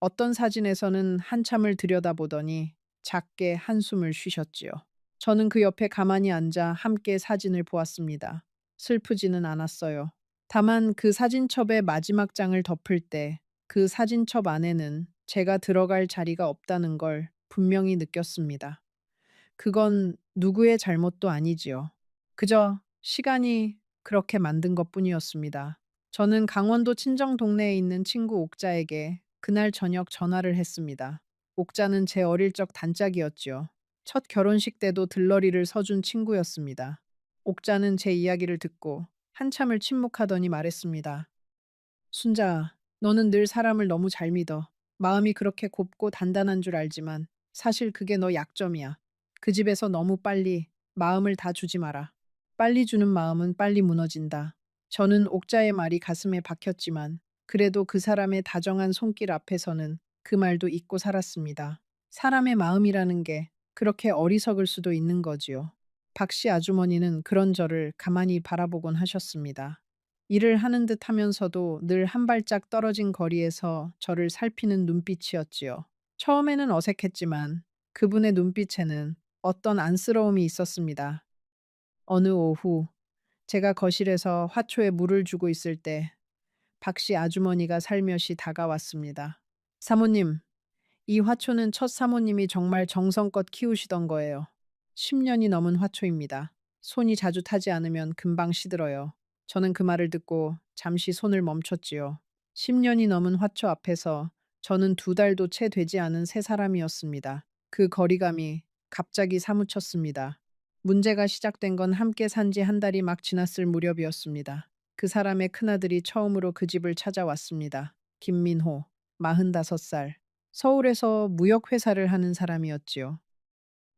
어떤 사진에서는 한참을 들여다보더니 작게 한숨을 쉬셨지요. 저는 그 옆에 가만히 앉아 함께 사진을 보았습니다. 슬프지는 않았어요. 다만 그 사진첩의 마지막 장을 덮을 때 그 사진첩 안에는 제가 들어갈 자리가 없다는 걸 분명히 느꼈습니다. 그건 누구의 잘못도 아니지요. 그저 시간이 그렇게 만든 것뿐이었습니다. 저는 강원도 친정 동네에 있는 친구 옥자에게 그날 저녁 전화를 했습니다. 옥자는 제 어릴 적 단짝이었지요. 첫 결혼식 때도 들러리를 서준 친구였습니다. 옥자는 제 이야기를 듣고 한참을 침묵하더니 말했습니다. 순자, 너는 늘 사람을 너무 잘 믿어. 마음이 그렇게 곱고 단단한 줄 알지만 사실 그게 너 약점이야. 그 집에서 너무 빨리 마음을 다 주지 마라. 빨리 주는 마음은 빨리 무너진다. 저는 옥자의 말이 가슴에 박혔지만 그래도 그 사람의 다정한 손길 앞에서는 그 말도 잊고 살았습니다. 사람의 마음이라는 게 그렇게 어리석을 수도 있는 거지요. 박씨 아주머니는 그런 저를 가만히 바라보곤 하셨습니다. 일을 하는 듯 하면서도 늘 한 발짝 떨어진 거리에서 저를 살피는 눈빛이었지요. 처음에는 어색했지만 그분의 눈빛에는 어떤 안쓰러움이 있었습니다. 어느 오후 제가 거실에서 화초에 물을 주고 있을 때 박씨 아주머니가 살며시 다가왔습니다. 사모님, 이 화초는 첫 사모님이 정말 정성껏 키우시던 거예요. 10년이 넘은 화초입니다. 손이 자주 타지 않으면 금방 시들어요. 저는 그 말을 듣고 잠시 손을 멈췄지요. 10년이 넘은 화초 앞에서 저는 2달도 채 되지 않은 새 사람이었습니다. 그 거리감이 갑자기 사무쳤습니다. 문제가 시작된 건 함께 산지 1달이 막 지났을 무렵이었습니다. 그 사람의 큰아들이 처음으로 그 집을 찾아왔습니다. 김민호, 45살. 서울에서 무역회사를 하는 사람이었지요.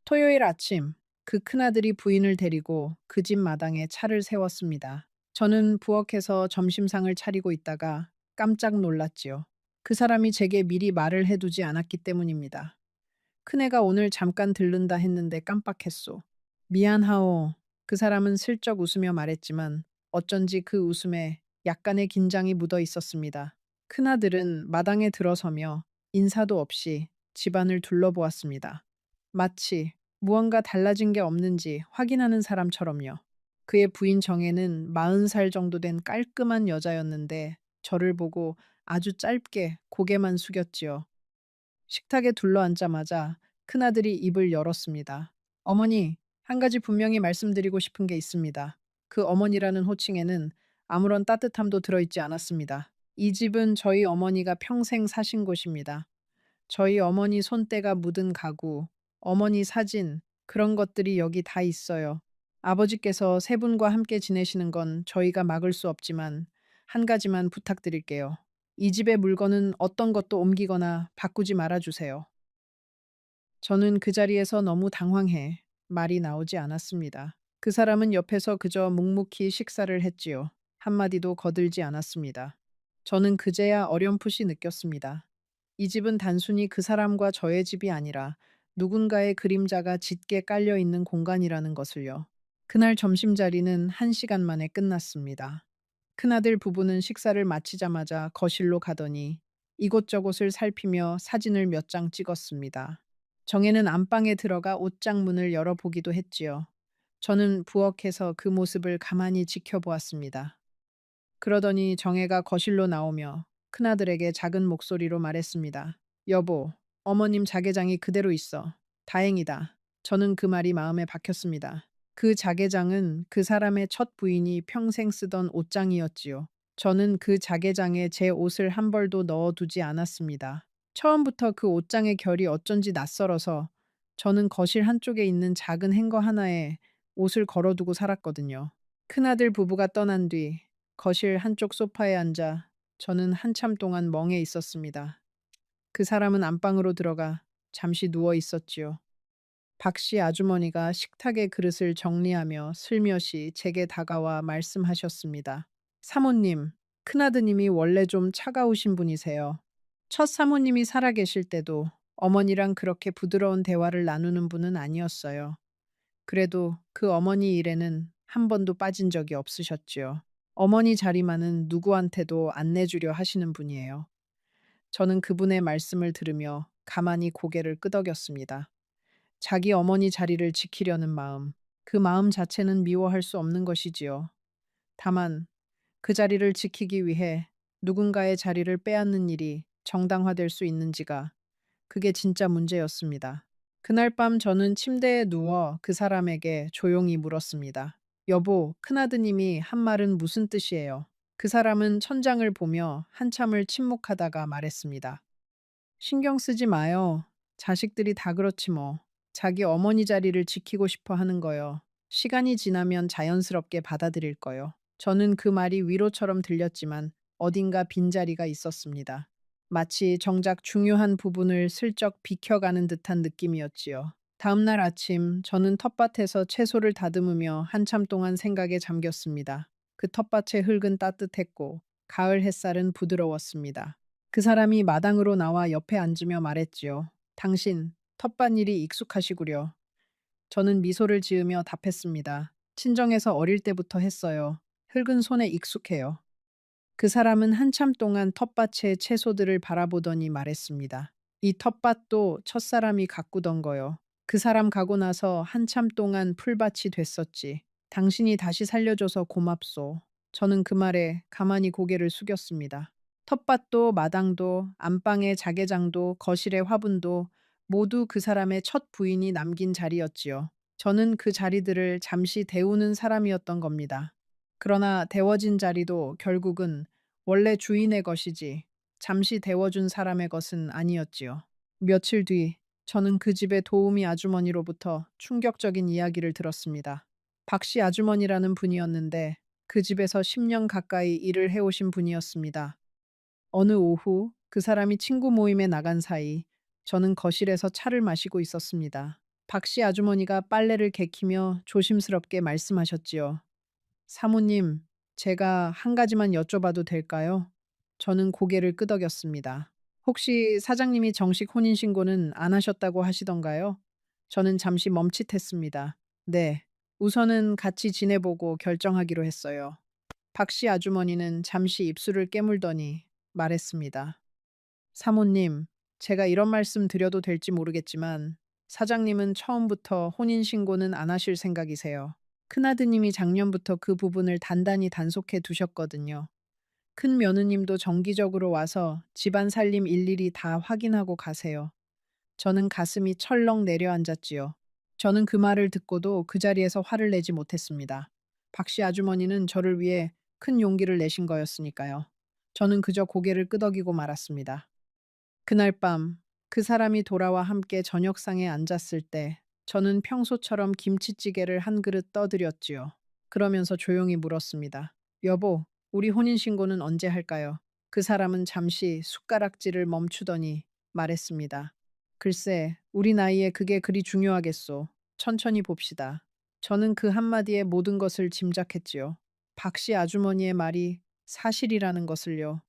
토요일 아침, 그 큰아들이 부인을 데리고 그 집 마당에 차를 세웠습니다. 저는 부엌에서 점심상을 차리고 있다가 깜짝 놀랐지요. 그 사람이 제게 미리 말을 해두지 않았기 때문입니다. 큰애가 오늘 잠깐 들른다 했는데 깜빡했소. 미안하오. 그 사람은 슬쩍 웃으며 말했지만 어쩐지 그 웃음에 약간의 긴장이 묻어 있었습니다. 큰아들은 마당에 들어서며 인사도 없이 집안을 둘러보았습니다. 마치 무언가 달라진 게 없는지 확인하는 사람처럼요. 그의 부인 정혜는 40살 정도 된 깔끔한 여자였는데 저를 보고 아주 짧게 고개만 숙였지요. 식탁에 둘러앉자마자 큰아들이 입을 열었습니다. 어머니, 한 가지 분명히 말씀드리고 싶은 게 있습니다. 그 어머니라는 호칭에는 아무런 따뜻함도 들어있지 않았습니다. 이 집은 저희 어머니가 평생 사신 곳입니다. 저희 어머니 손때가 묻은 가구, 어머니 사진, 그런 것들이 여기 다 있어요. 아버지께서 세 분과 함께 지내시는 건 저희가 막을 수 없지만 한 가지만 부탁드릴게요. 이 집의 물건은 어떤 것도 옮기거나 바꾸지 말아주세요. 저는 그 자리에서 너무 당황해 말이 나오지 않았습니다. 그 사람은 옆에서 그저 묵묵히 식사를 했지요. 한마디도 거들지 않았습니다. 저는 그제야 어렴풋이 느꼈습니다. 이 집은 단순히 그 사람과 저의 집이 아니라 누군가의 그림자가 짙게 깔려 있는 공간이라는 것을요. 그날 점심자리는 1시간 만에 끝났습니다. 큰아들 부부는 식사를 마치자마자 거실로 가더니 이곳저곳을 살피며 사진을 몇 장 찍었습니다. 정혜는 안방에 들어가 옷장 문을 열어보기도 했지요. 저는 부엌에서 그 모습을 가만히 지켜보았습니다. 그러더니 정혜가 거실로 나오며 큰아들에게 작은 목소리로 말했습니다. 여보, 어머님 자개장이 그대로 있어. 다행이다. 저는 그 말이 마음에 박혔습니다. 그 자개장은 그 사람의 첫 부인이 평생 쓰던 옷장이었지요. 저는 그 자개장에 제 옷을 한 벌도 넣어두지 않았습니다. 처음부터 그 옷장의 결이 어쩐지 낯설어서 저는 거실 한쪽에 있는 작은 행거 하나에 옷을 걸어두고 살았거든요. 큰아들 부부가 떠난 뒤 거실 한쪽 소파에 앉아 저는 한참 동안 멍해 있었습니다. 그 사람은 안방으로 들어가 잠시 누워 있었지요. 박씨 아주머니가 식탁의 그릇을 정리하며 슬며시 제게 다가와 말씀하셨습니다. 사모님, 큰아드님이 원래 좀 차가우신 분이세요. 첫 사모님이 살아계실 때도 어머니랑 그렇게 부드러운 대화를 나누는 분은 아니었어요. 그래도 그 어머니 일에는 한 번도 빠진 적이 없으셨지요. 어머니 자리만은 누구한테도 안 내주려 하시는 분이에요. 저는 그분의 말씀을 들으며 가만히 고개를 끄덕였습니다. 자기 어머니 자리를 지키려는 마음, 그 마음 자체는 미워할 수 없는 것이지요. 다만 그 자리를 지키기 위해 누군가의 자리를 빼앗는 일이 정당화될 수 있는지가 그게 진짜 문제였습니다. 그날 밤 저는 침대에 누워 그 사람에게 조용히 물었습니다. 여보, 큰아드님이 한 말은 무슨 뜻이에요? 그 사람은 천장을 보며 한참을 침묵하다가 말했습니다. 신경 쓰지 마요. 자식들이 다 그렇지 뭐. 자기 어머니 자리를 지키고 싶어 하는 거요. 시간이 지나면 자연스럽게 받아들일 거요. 저는 그 말이 위로처럼 들렸지만 어딘가 빈자리가 있었습니다. 마치 정작 중요한 부분을 슬쩍 비켜가는 듯한 느낌이었지요. 다음 날 아침 저는 텃밭에서 채소를 다듬으며 한참 동안 생각에 잠겼습니다. 그 텃밭의 흙은 따뜻했고 가을 햇살은 부드러웠습니다. 그 사람이 마당으로 나와 옆에 앉으며 말했지요. 당신 텃밭 일이 익숙하시구려. 저는 미소를 지으며 답했습니다. 친정에서 어릴 때부터 했어요. 흙은 손에 익숙해요. 그 사람은 한참 동안 텃밭의 채소들을 바라보더니 말했습니다. 이 텃밭도 첫사람이 가꾸던 거요. 그 사람 가고 나서 한참 동안 풀밭이 됐었지. 당신이 다시 살려줘서 고맙소. 저는 그 말에 가만히 고개를 숙였습니다. 텃밭도 마당도 안방의 자개장도 거실의 화분도 모두 그 사람의 첫 부인이 남긴 자리였지요. 저는 그 자리들을 잠시 데우는 사람이었던 겁니다. 그러나 데워진 자리도 결국은 원래 주인의 것이지 잠시 데워준 사람의 것은 아니었지요. 며칠 뒤 저는 그 집의 도우미 아주머니로부터 충격적인 이야기를 들었습니다. 박씨 아주머니라는 분이었는데 그 집에서 10년 가까이 일을 해오신 분이었습니다. 어느 오후 그 사람이 친구 모임에 나간 사이 저는 거실에서 차를 마시고 있었습니다. 박씨 아주머니가 빨래를 개키며 조심스럽게 말씀하셨지요. 사모님, 제가 한 가지만 여쭤봐도 될까요? 저는 고개를 끄덕였습니다. 혹시 사장님이 정식 혼인신고는 안 하셨다고 하시던가요? 저는 잠시 멈칫했습니다. 네, 우선은 같이 지내보고 결정하기로 했어요. 박씨 아주머니는 잠시 입술을 깨물더니 말했습니다. 사모님, 제가 이런 말씀 드려도 될지 모르겠지만 사장님은 처음부터 혼인신고는 안 하실 생각이세요. 큰아드님이 작년부터 그 부분을 단단히 단속해 두셨거든요. 큰 며느님도 정기적으로 와서 집안 살림 일일이 다 확인하고 가세요. 저는 가슴이 철렁 내려앉았지요. 저는 그 말을 듣고도 그 자리에서 화를 내지 못했습니다. 박씨 아주머니는 저를 위해 큰 용기를 내신 거였으니까요. 저는 그저 고개를 끄덕이고 말았습니다. 그날 밤 그 사람이 돌아와 함께 저녁상에 앉았을 때 저는 평소처럼 김치찌개를 한 그릇 떠드렸지요. 그러면서 조용히 물었습니다. 여보, 우리 혼인신고는 언제 할까요? 그 사람은 잠시 숟가락질을 멈추더니 말했습니다. 글쎄, 우리 나이에 그게 그리 중요하겠소. 천천히 봅시다. 저는 그 한마디에 모든 것을 짐작했지요. 박씨 아주머니의 말이 사실이라는 것을요.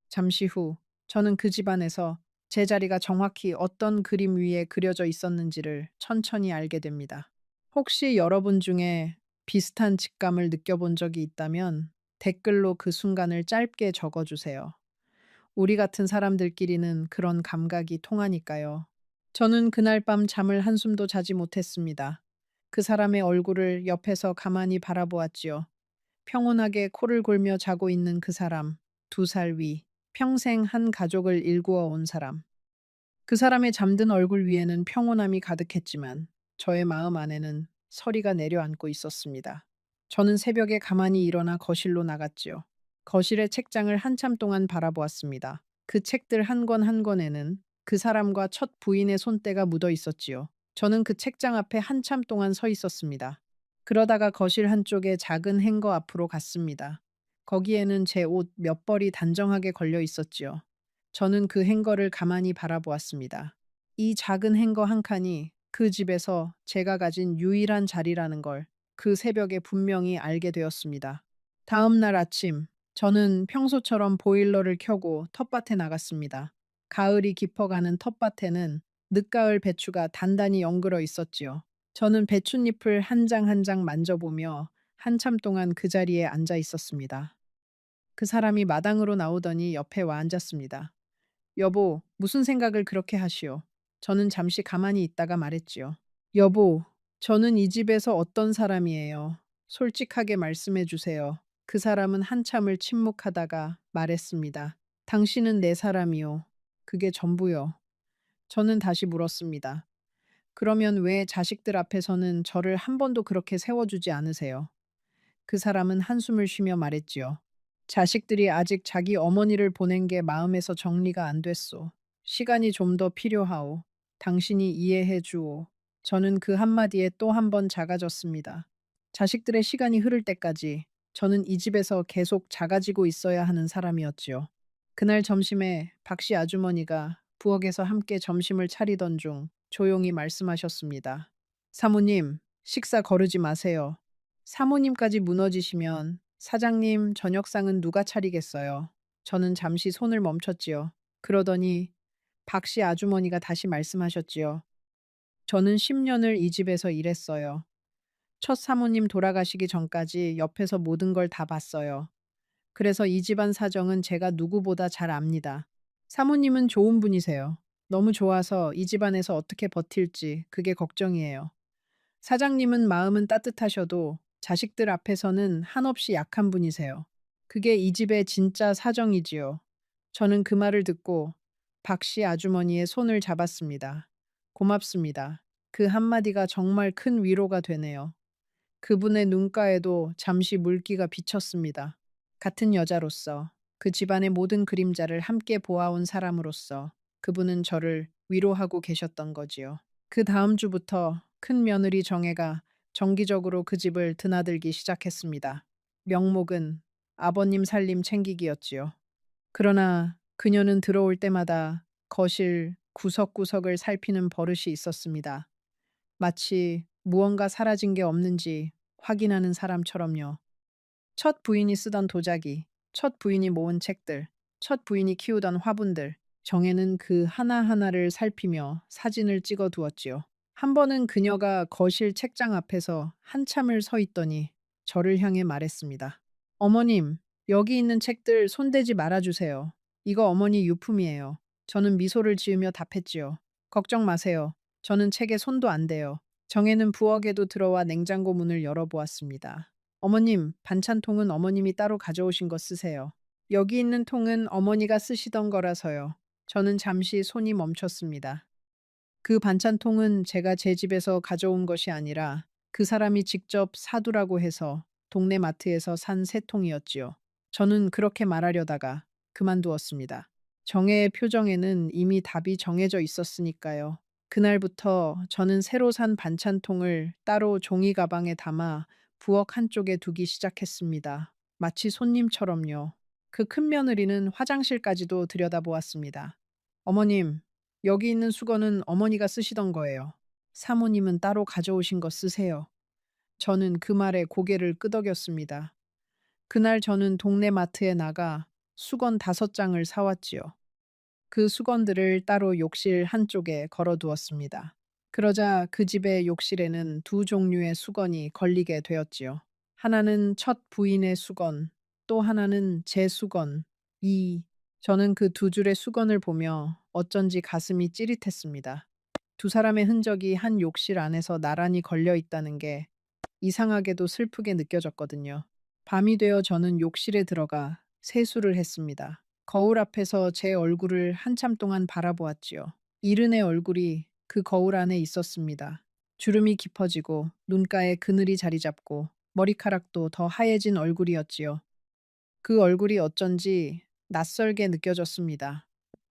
잠시 후 저는 그 집안에서 제 자리가 정확히 어떤 그림 위에 그려져 있었는지를 천천히 알게 됩니다. 혹시 여러분 중에 비슷한 직감을 느껴본 적이 있다면 댓글로 그 순간을 짧게 적어주세요. 우리 같은 사람들끼리는 그런 감각이 통하니까요. 저는 그날 밤 잠을 한숨도 자지 못했습니다. 그 사람의 얼굴을 옆에서 가만히 바라보았지요. 평온하게 코를 골며 자고 있는 그 사람, 2살 위, 평생 한 가족을 일구어 온 사람. 그 사람의 잠든 얼굴 위에는 평온함이 가득했지만 저의 마음 안에는 서리가 내려앉고 있었습니다. 저는 새벽에 가만히 일어나 거실로 나갔지요. 거실의 책장을 한참 동안 바라보았습니다. 그 책들 한 권 한 권에는 그 사람과 첫 부인의 손때가 묻어 있었지요. 저는 그 책장 앞에 한참 동안 서 있었습니다. 그러다가 거실 한쪽에 작은 행거 앞으로 갔습니다. 거기에는 제 옷 몇 벌이 단정하게 걸려 있었지요. 저는 그 행거를 가만히 바라보았습니다. 이 작은 행거 한 칸이 그 집에서 제가 가진 유일한 자리라는 걸 그 새벽에 분명히 알게 되었습니다. 다음 날 아침, 저는 평소처럼 보일러를 켜고 텃밭에 나갔습니다. 가을이 깊어가는 텃밭에는 늦가을 배추가 단단히 엉그러 있었지요. 저는 배춧잎을 한 장 한 장 만져보며 한참 동안 그 자리에 앉아 있었습니다. 그 사람이 마당으로 나오더니 옆에 와 앉았습니다. 여보, 무슨 생각을 그렇게 하시오? 저는 잠시 가만히 있다가 말했지요. 여보, 저는 이 집에서 어떤 사람이에요? 솔직하게 말씀해 주세요. 그 사람은 한참을 침묵하다가 말했습니다. 당신은 내 사람이요. 그게 전부요. 저는 다시 물었습니다. 그러면 왜 자식들 앞에서는 저를 한 번도 그렇게 세워주지 않으세요? 그 사람은 한숨을 쉬며 말했지요. 자식들이 아직 자기 어머니를 보낸 게 마음에서 정리가 안 됐소. 시간이 좀 더 필요하오. 당신이 이해해 주오. 저는 그 한마디에 또 한 번 작아졌습니다. 자식들의 시간이 흐를 때까지 저는 이 집에서 계속 작아지고 있어야 하는 사람이었지요. 그날 점심에 박씨 아주머니가 부엌에서 함께 점심을 차리던 중 조용히 말씀하셨습니다. 사모님, 식사 거르지 마세요. 사모님까지 무너지시면 사장님 저녁상은 누가 차리겠어요? 저는 잠시 손을 멈췄지요. 그러더니 박씨 아주머니가 다시 말씀하셨지요. 저는 10년을 이 집에서 일했어요. 첫 사모님 돌아가시기 전까지 옆에서 모든 걸 다 봤어요. 그래서 이 집안 사정은 제가 누구보다 잘 압니다. 사모님은 좋은 분이세요. 너무 좋아서 이 집안에서 어떻게 버틸지 그게 걱정이에요. 사장님은 마음은 따뜻하셔도 자식들 앞에서는 한없이 약한 분이세요. 그게 이 집의 진짜 사정이지요. 저는 그 말을 듣고 박씨 아주머니의 손을 잡았습니다. 고맙습니다. 그 한마디가 정말 큰 위로가 되네요. 그분의 눈가에도 잠시 물기가 비쳤습니다. 같은 여자로서 그 집안의 모든 그림자를 함께 보아온 사람으로서 그분은 저를 위로하고 계셨던 거지요. 그 다음 주부터 큰 며느리 정혜가 정기적으로 그 집을 드나들기 시작했습니다. 명목은 아버님 살림 챙기기였지요. 그러나 그녀는 들어올 때마다 거실 구석구석을 살피는 버릇이 있었습니다. 마치 무언가 사라진 게 없는지 확인하는 사람처럼요. 첫 부인이 쓰던 도자기, 첫 부인이 모은 책들, 첫 부인이 키우던 화분들, 정혜는 그 하나하나를 살피며 사진을 찍어 두었지요. 한 번은 그녀가 거실 책장 앞에서 한참을 서 있더니 저를 향해 말했습니다. 어머님, 여기 있는 책들 손대지 말아주세요. 이거 어머니 유품이에요. 저는 미소를 지으며 답했지요. 걱정 마세요. 저는 책에 손도 안 대요. 정혜는 부엌에도 들어와 냉장고 문을 열어보았습니다. 어머님, 반찬통은 어머님이 따로 가져오신 거 쓰세요. 여기 있는 통은 어머니가 쓰시던 거라서요. 저는 잠시 손이 멈췄습니다. 그 반찬통은 제가 제 집에서 가져온 것이 아니라 그 사람이 직접 사두라고 해서 동네 마트에서 산 새 통이었지요. 저는 그렇게 말하려다가 그만두었습니다. 정혜의 표정에는 이미 답이 정해져 있었으니까요. 그날부터 저는 새로 산 반찬통을 따로 종이 가방에 담아 부엌 한쪽에 두기 시작했습니다. 마치 손님처럼요. 그 큰 며느리는 화장실까지도 들여다보았습니다. 어머님, 여기 있는 수건은 어머니가 쓰시던 거예요. 사모님은 따로 가져오신 거 쓰세요. 저는 그 말에 고개를 끄덕였습니다. 그날 저는 동네 마트에 나가 수건 5장을 사왔지요. 그 수건들을 따로 욕실 한쪽에 걸어두었습니다. 그러자 그 집의 욕실에는 두 종류의 수건이 걸리게 되었지요. 하나는 첫 부인의 수건, 또 하나는 제 수건. 저는 그 두 줄의 수건을 보며 어쩐지 가슴이 찌릿했습니다. 두 사람의 흔적이 한 욕실 안에서 나란히 걸려 있다는 게 이상하게도 슬프게 느껴졌거든요. 밤이 되어 저는 욕실에 들어가 세수를 했습니다. 거울 앞에서 제 얼굴을 한참 동안 바라보았지요. 이른의 얼굴이 그 거울 안에 있었습니다. 주름이 깊어지고 눈가에 그늘이 자리 잡고 머리카락도 더 하얘진 얼굴이었지요. 그 얼굴이 어쩐지 낯설게 느껴졌습니다.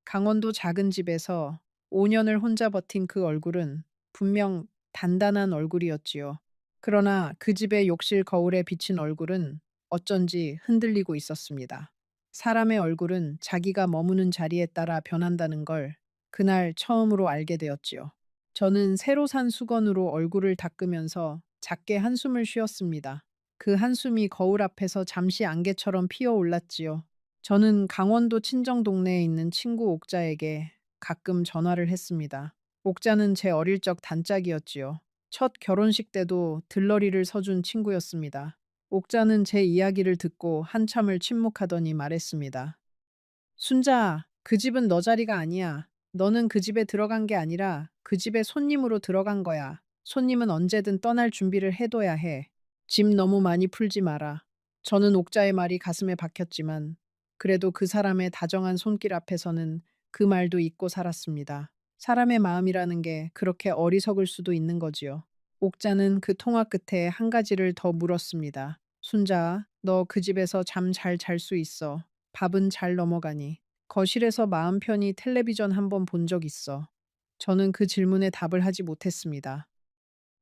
강원도 작은 집에서 5년을 혼자 버틴 그 얼굴은 분명 단단한 얼굴이었지요. 그러나 그 집의 욕실 거울에 비친 얼굴은 어쩐지 흔들리고 있었습니다. 사람의 얼굴은 자기가 머무는 자리에 따라 변한다는 걸 그날 처음으로 알게 되었지요. 저는 새로 산 수건으로 얼굴을 닦으면서 작게 한숨을 쉬었습니다. 그 한숨이 거울 앞에서 잠시 안개처럼 피어올랐지요. 저는 강원도 친정 동네에 있는 친구 옥자에게 가끔 전화를 했습니다. 옥자는 제 어릴 적 단짝이었지요. 첫 결혼식 때도 들러리를 서준 친구였습니다. 옥자는 제 이야기를 듣고 한참을 침묵하더니 말했습니다. 순자, 그 집은 너 자리가 아니야. 너는 그 집에 들어간 게 아니라 그 집에 손님으로 들어간 거야. 손님은 언제든 떠날 준비를 해둬야 해. 짐 너무 많이 풀지 마라. 저는 옥자의 말이 가슴에 박혔지만 그래도 그 사람의 다정한 손길 앞에서는 그 말도 잊고 살았습니다. 사람의 마음이라는 게 그렇게 어리석을 수도 있는 거지요. 옥자는 그 통화 끝에 한 가지를 더 물었습니다. 순자, 너 그 집에서 잠 잘 잘 수 있어. 밥은 잘 넘어가니. 거실에서 마음 편히 텔레비전 한번 본 적 있어. 저는 그 질문에 답을 하지 못했습니다.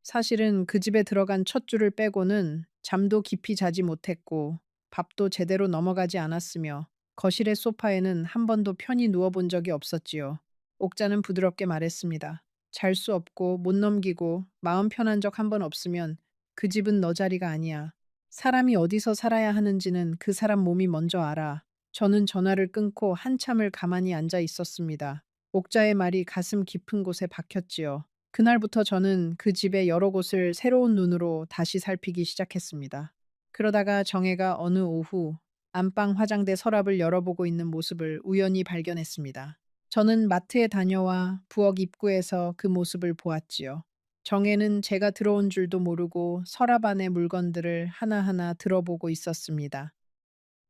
사실은 그 집에 들어간 첫 줄을 빼고는 잠도 깊이 자지 못했고 밥도 제대로 넘어가지 않았으며 거실의 소파에는 한 번도 편히 누워본 적이 없었지요. 옥자는 부드럽게 말했습니다. 잘 수 없고 못 넘기고 마음 편한 적 한 번 없으면 그 집은 너 자리가 아니야. 사람이 어디서 살아야 하는지는 그 사람 몸이 먼저 알아. 저는 전화를 끊고 한참을 가만히 앉아 있었습니다. 옥자의 말이 가슴 깊은 곳에 박혔지요. 그날부터 저는 그 집의 여러 곳을 새로운 눈으로 다시 살피기 시작했습니다. 그러다가 정혜가 어느 오후 안방 화장대 서랍을 열어보고 있는 모습을 우연히 발견했습니다. 저는 마트에 다녀와 부엌 입구에서 그 모습을 보았지요. 정혜는 제가 들어온 줄도 모르고 서랍 안의 물건들을 하나하나 들어보고 있었습니다.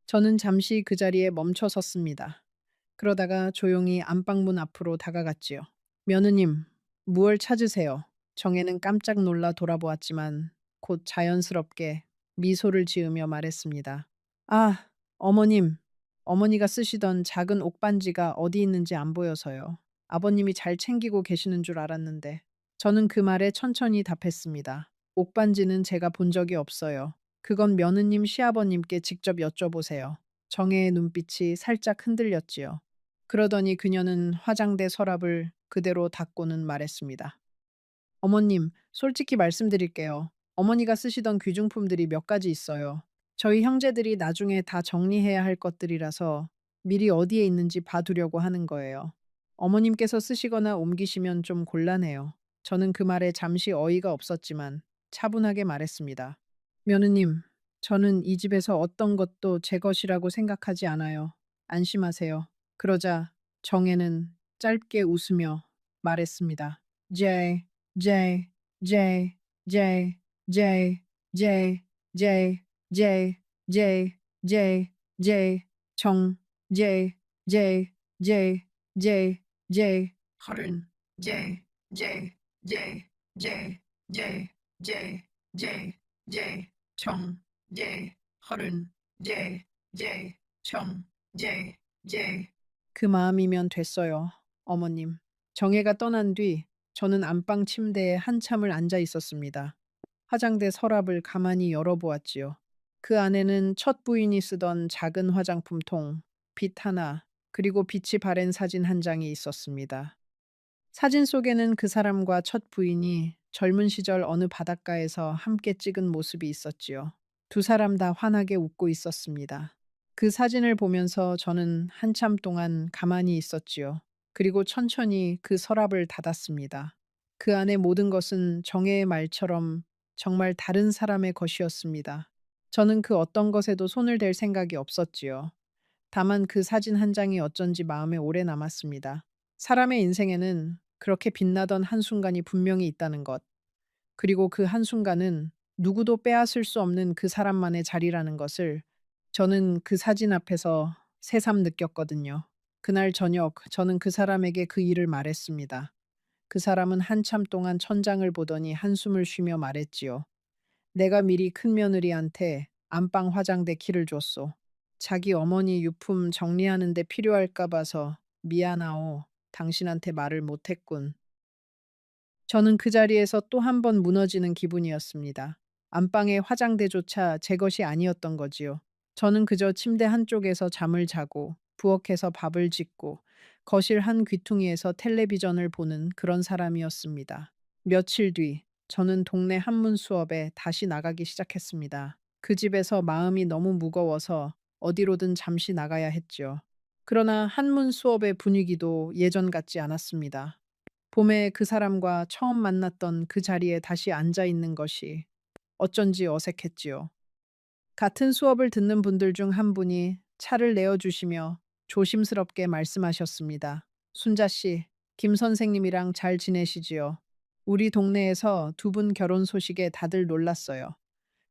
저는 잠시 그 자리에 멈춰 섰습니다. 그러다가 조용히 안방문 앞으로 다가갔지요. 며느님, 무얼 찾으세요? 정혜는 깜짝 놀라 돌아보았지만 곧 자연스럽게 미소를 지으며 말했습니다. 아, 어머님. 어머니가 쓰시던 작은 옥반지가 어디 있는지 안 보여서요. 아버님이 잘 챙기고 계시는 줄 알았는데. 저는 그 말에 천천히 답했습니다. 옥반지는 제가 본 적이 없어요. 그건 며느님 시아버님께 직접 여쭤보세요. 정혜의 눈빛이 살짝 흔들렸지요. 그러더니 그녀는 화장대 서랍을 그대로 닫고는 말했습니다. 어머님, 솔직히 말씀드릴게요. 어머니가 쓰시던 귀중품들이 몇 가지 있어요. 저희 형제들이 나중에 다 정리해야 할 것들이라서 미리 어디에 있는지 봐두려고 하는 거예요. 어머님께서 쓰시거나 옮기시면 좀 곤란해요. 저는 그 말에 잠시 어이가 없었지만 차분하게 말했습니다. 며느님, 저는 이 집에서 어떤 것도 제 것이라고 생각하지 않아요. 안심하세요. 그러자 정혜는 짧게 웃으며 말했습니다. J, J, J, J, J, J, J, J, J, J, J, 정, J, J, J, J, J, 허른, J, J, J, J, J, J, J, J, 정, J, 허른, J, J, 정, J, J. 그 마음이면 됐어요, 어머님. 정혜가 떠난 뒤 저는 안방 침대에 한참을 앉아 있었습니다. 화장대 서랍을 가만히 열어보았지요. 그 안에는 첫 부인이 쓰던 작은 화장품통, 빛 하나, 그리고 빛이 바랜 사진 한 장이 있었습니다. 사진 속에는 그 사람과 첫 부인이 젊은 시절 어느 바닷가에서 함께 찍은 모습이 있었지요. 두 사람 다 환하게 웃고 있었습니다. 그 사진을 보면서 저는 한참 동안 가만히 있었지요. 그리고 천천히 그 서랍을 닫았습니다. 그 안의 모든 것은 정혜의 말처럼 정말 다른 사람의 것이었습니다. 저는 그 어떤 것에도 손을 댈 생각이 없었지요. 다만 그 사진 한 장이 어쩐지 마음에 오래 남았습니다. 사람의 인생에는 그렇게 빛나던 한순간이 분명히 있다는 것. 그리고 그 한순간은 누구도 빼앗을 수 없는 그 사람만의 자리라는 것을 저는 그 사진 앞에서 새삼 느꼈거든요. 그날 저녁 저는 그 사람에게 그 일을 말했습니다. 그 사람은 한참 동안 천장을 보더니 한숨을 쉬며 말했지요. 내가 미리 큰며느리한테 안방 화장대 키를 줬소. 자기 어머니 유품 정리하는 데 필요할까 봐서 미안하오. 당신한테 말을 못했군. 저는 그 자리에서 또 한 번 무너지는 기분이었습니다. 안방의 화장대조차 제 것이 아니었던 거지요. 저는 그저 침대 한쪽에서 잠을 자고 부엌에서 밥을 짓고 거실 한 귀퉁이에서 텔레비전을 보는 그런 사람이었습니다. 며칠 뒤 저는 동네 한문 수업에 다시 나가기 시작했습니다. 그 집에서 마음이 너무 무거워서 어디로든 잠시 나가야 했죠. 그러나 한문 수업의 분위기도 예전 같지 않았습니다. 봄에 그 사람과 처음 만났던 그 자리에 다시 앉아 있는 것이 어쩐지 어색했지요. 같은 수업을 듣는 분들 중 한 분이 차를 내어주시며 조심스럽게 말씀하셨습니다. 순자 씨, 김 선생님이랑 잘 지내시지요? 우리 동네에서 두 분 결혼 소식에 다들 놀랐어요.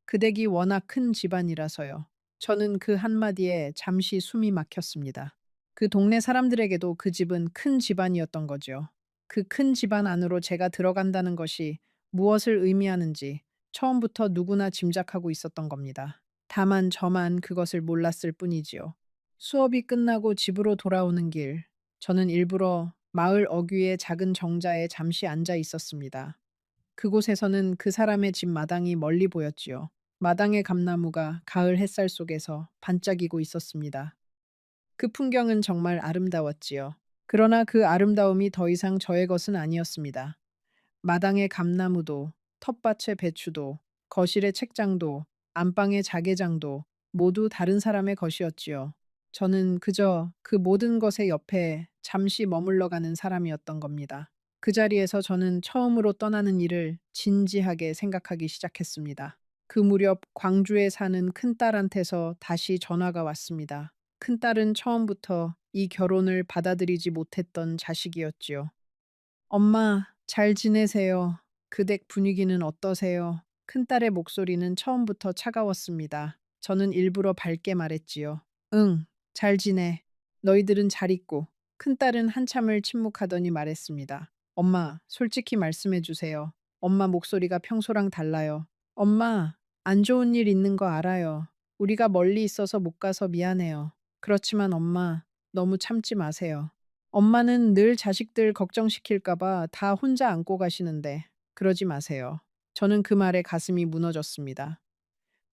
그 댁이 워낙 큰 집안이라서요. 저는 그 한마디에 잠시 숨이 막혔습니다. 그 동네 사람들에게도 그 집은 큰 집안이었던 거죠. 그 큰 집안 안으로 제가 들어간다는 것이 무엇을 의미하는지 처음부터 누구나 짐작하고 있었던 겁니다. 다만 저만 그것을 몰랐을 뿐이지요. 수업이 끝나고 집으로 돌아오는 길, 저는 일부러 마을 어귀의 작은 정자에 잠시 앉아 있었습니다. 그곳에서는 그 사람의 집 마당이 멀리 보였지요. 마당의 감나무가 가을 햇살 속에서 반짝이고 있었습니다. 그 풍경은 정말 아름다웠지요. 그러나 그 아름다움이 더 이상 저의 것은 아니었습니다. 마당의 감나무도, 텃밭의 배추도, 거실의 책장도, 안방의 자개장도 모두 다른 사람의 것이었지요. 저는 그저 그 모든 것의 옆에 잠시 머물러 가는 사람이었던 겁니다. 그 자리에서 저는 처음으로 떠나는 일을 진지하게 생각하기 시작했습니다. 그 무렵 광주에 사는 큰딸한테서 다시 전화가 왔습니다. 큰딸은 처음부터 이 결혼을 받아들이지 못했던 자식이었지요. 엄마, 잘 지내세요? 그 댁 분위기는 어떠세요? 큰딸의 목소리는 처음부터 차가웠습니다. 저는 일부러 밝게 말했지요. 응, 잘 지내. 너희들은 잘 있고. 큰딸은 한참을 침묵하더니 말했습니다. 엄마, 솔직히 말씀해 주세요. 엄마 목소리가 평소랑 달라요. 엄마, 안 좋은 일 있는 거 알아요. 우리가 멀리 있어서 못 가서 미안해요. 그렇지만 엄마, 너무 참지 마세요. 엄마는 늘 자식들 걱정시킬까 봐 다 혼자 안고 가시는데 그러지 마세요. 저는 그 말에 가슴이 무너졌습니다.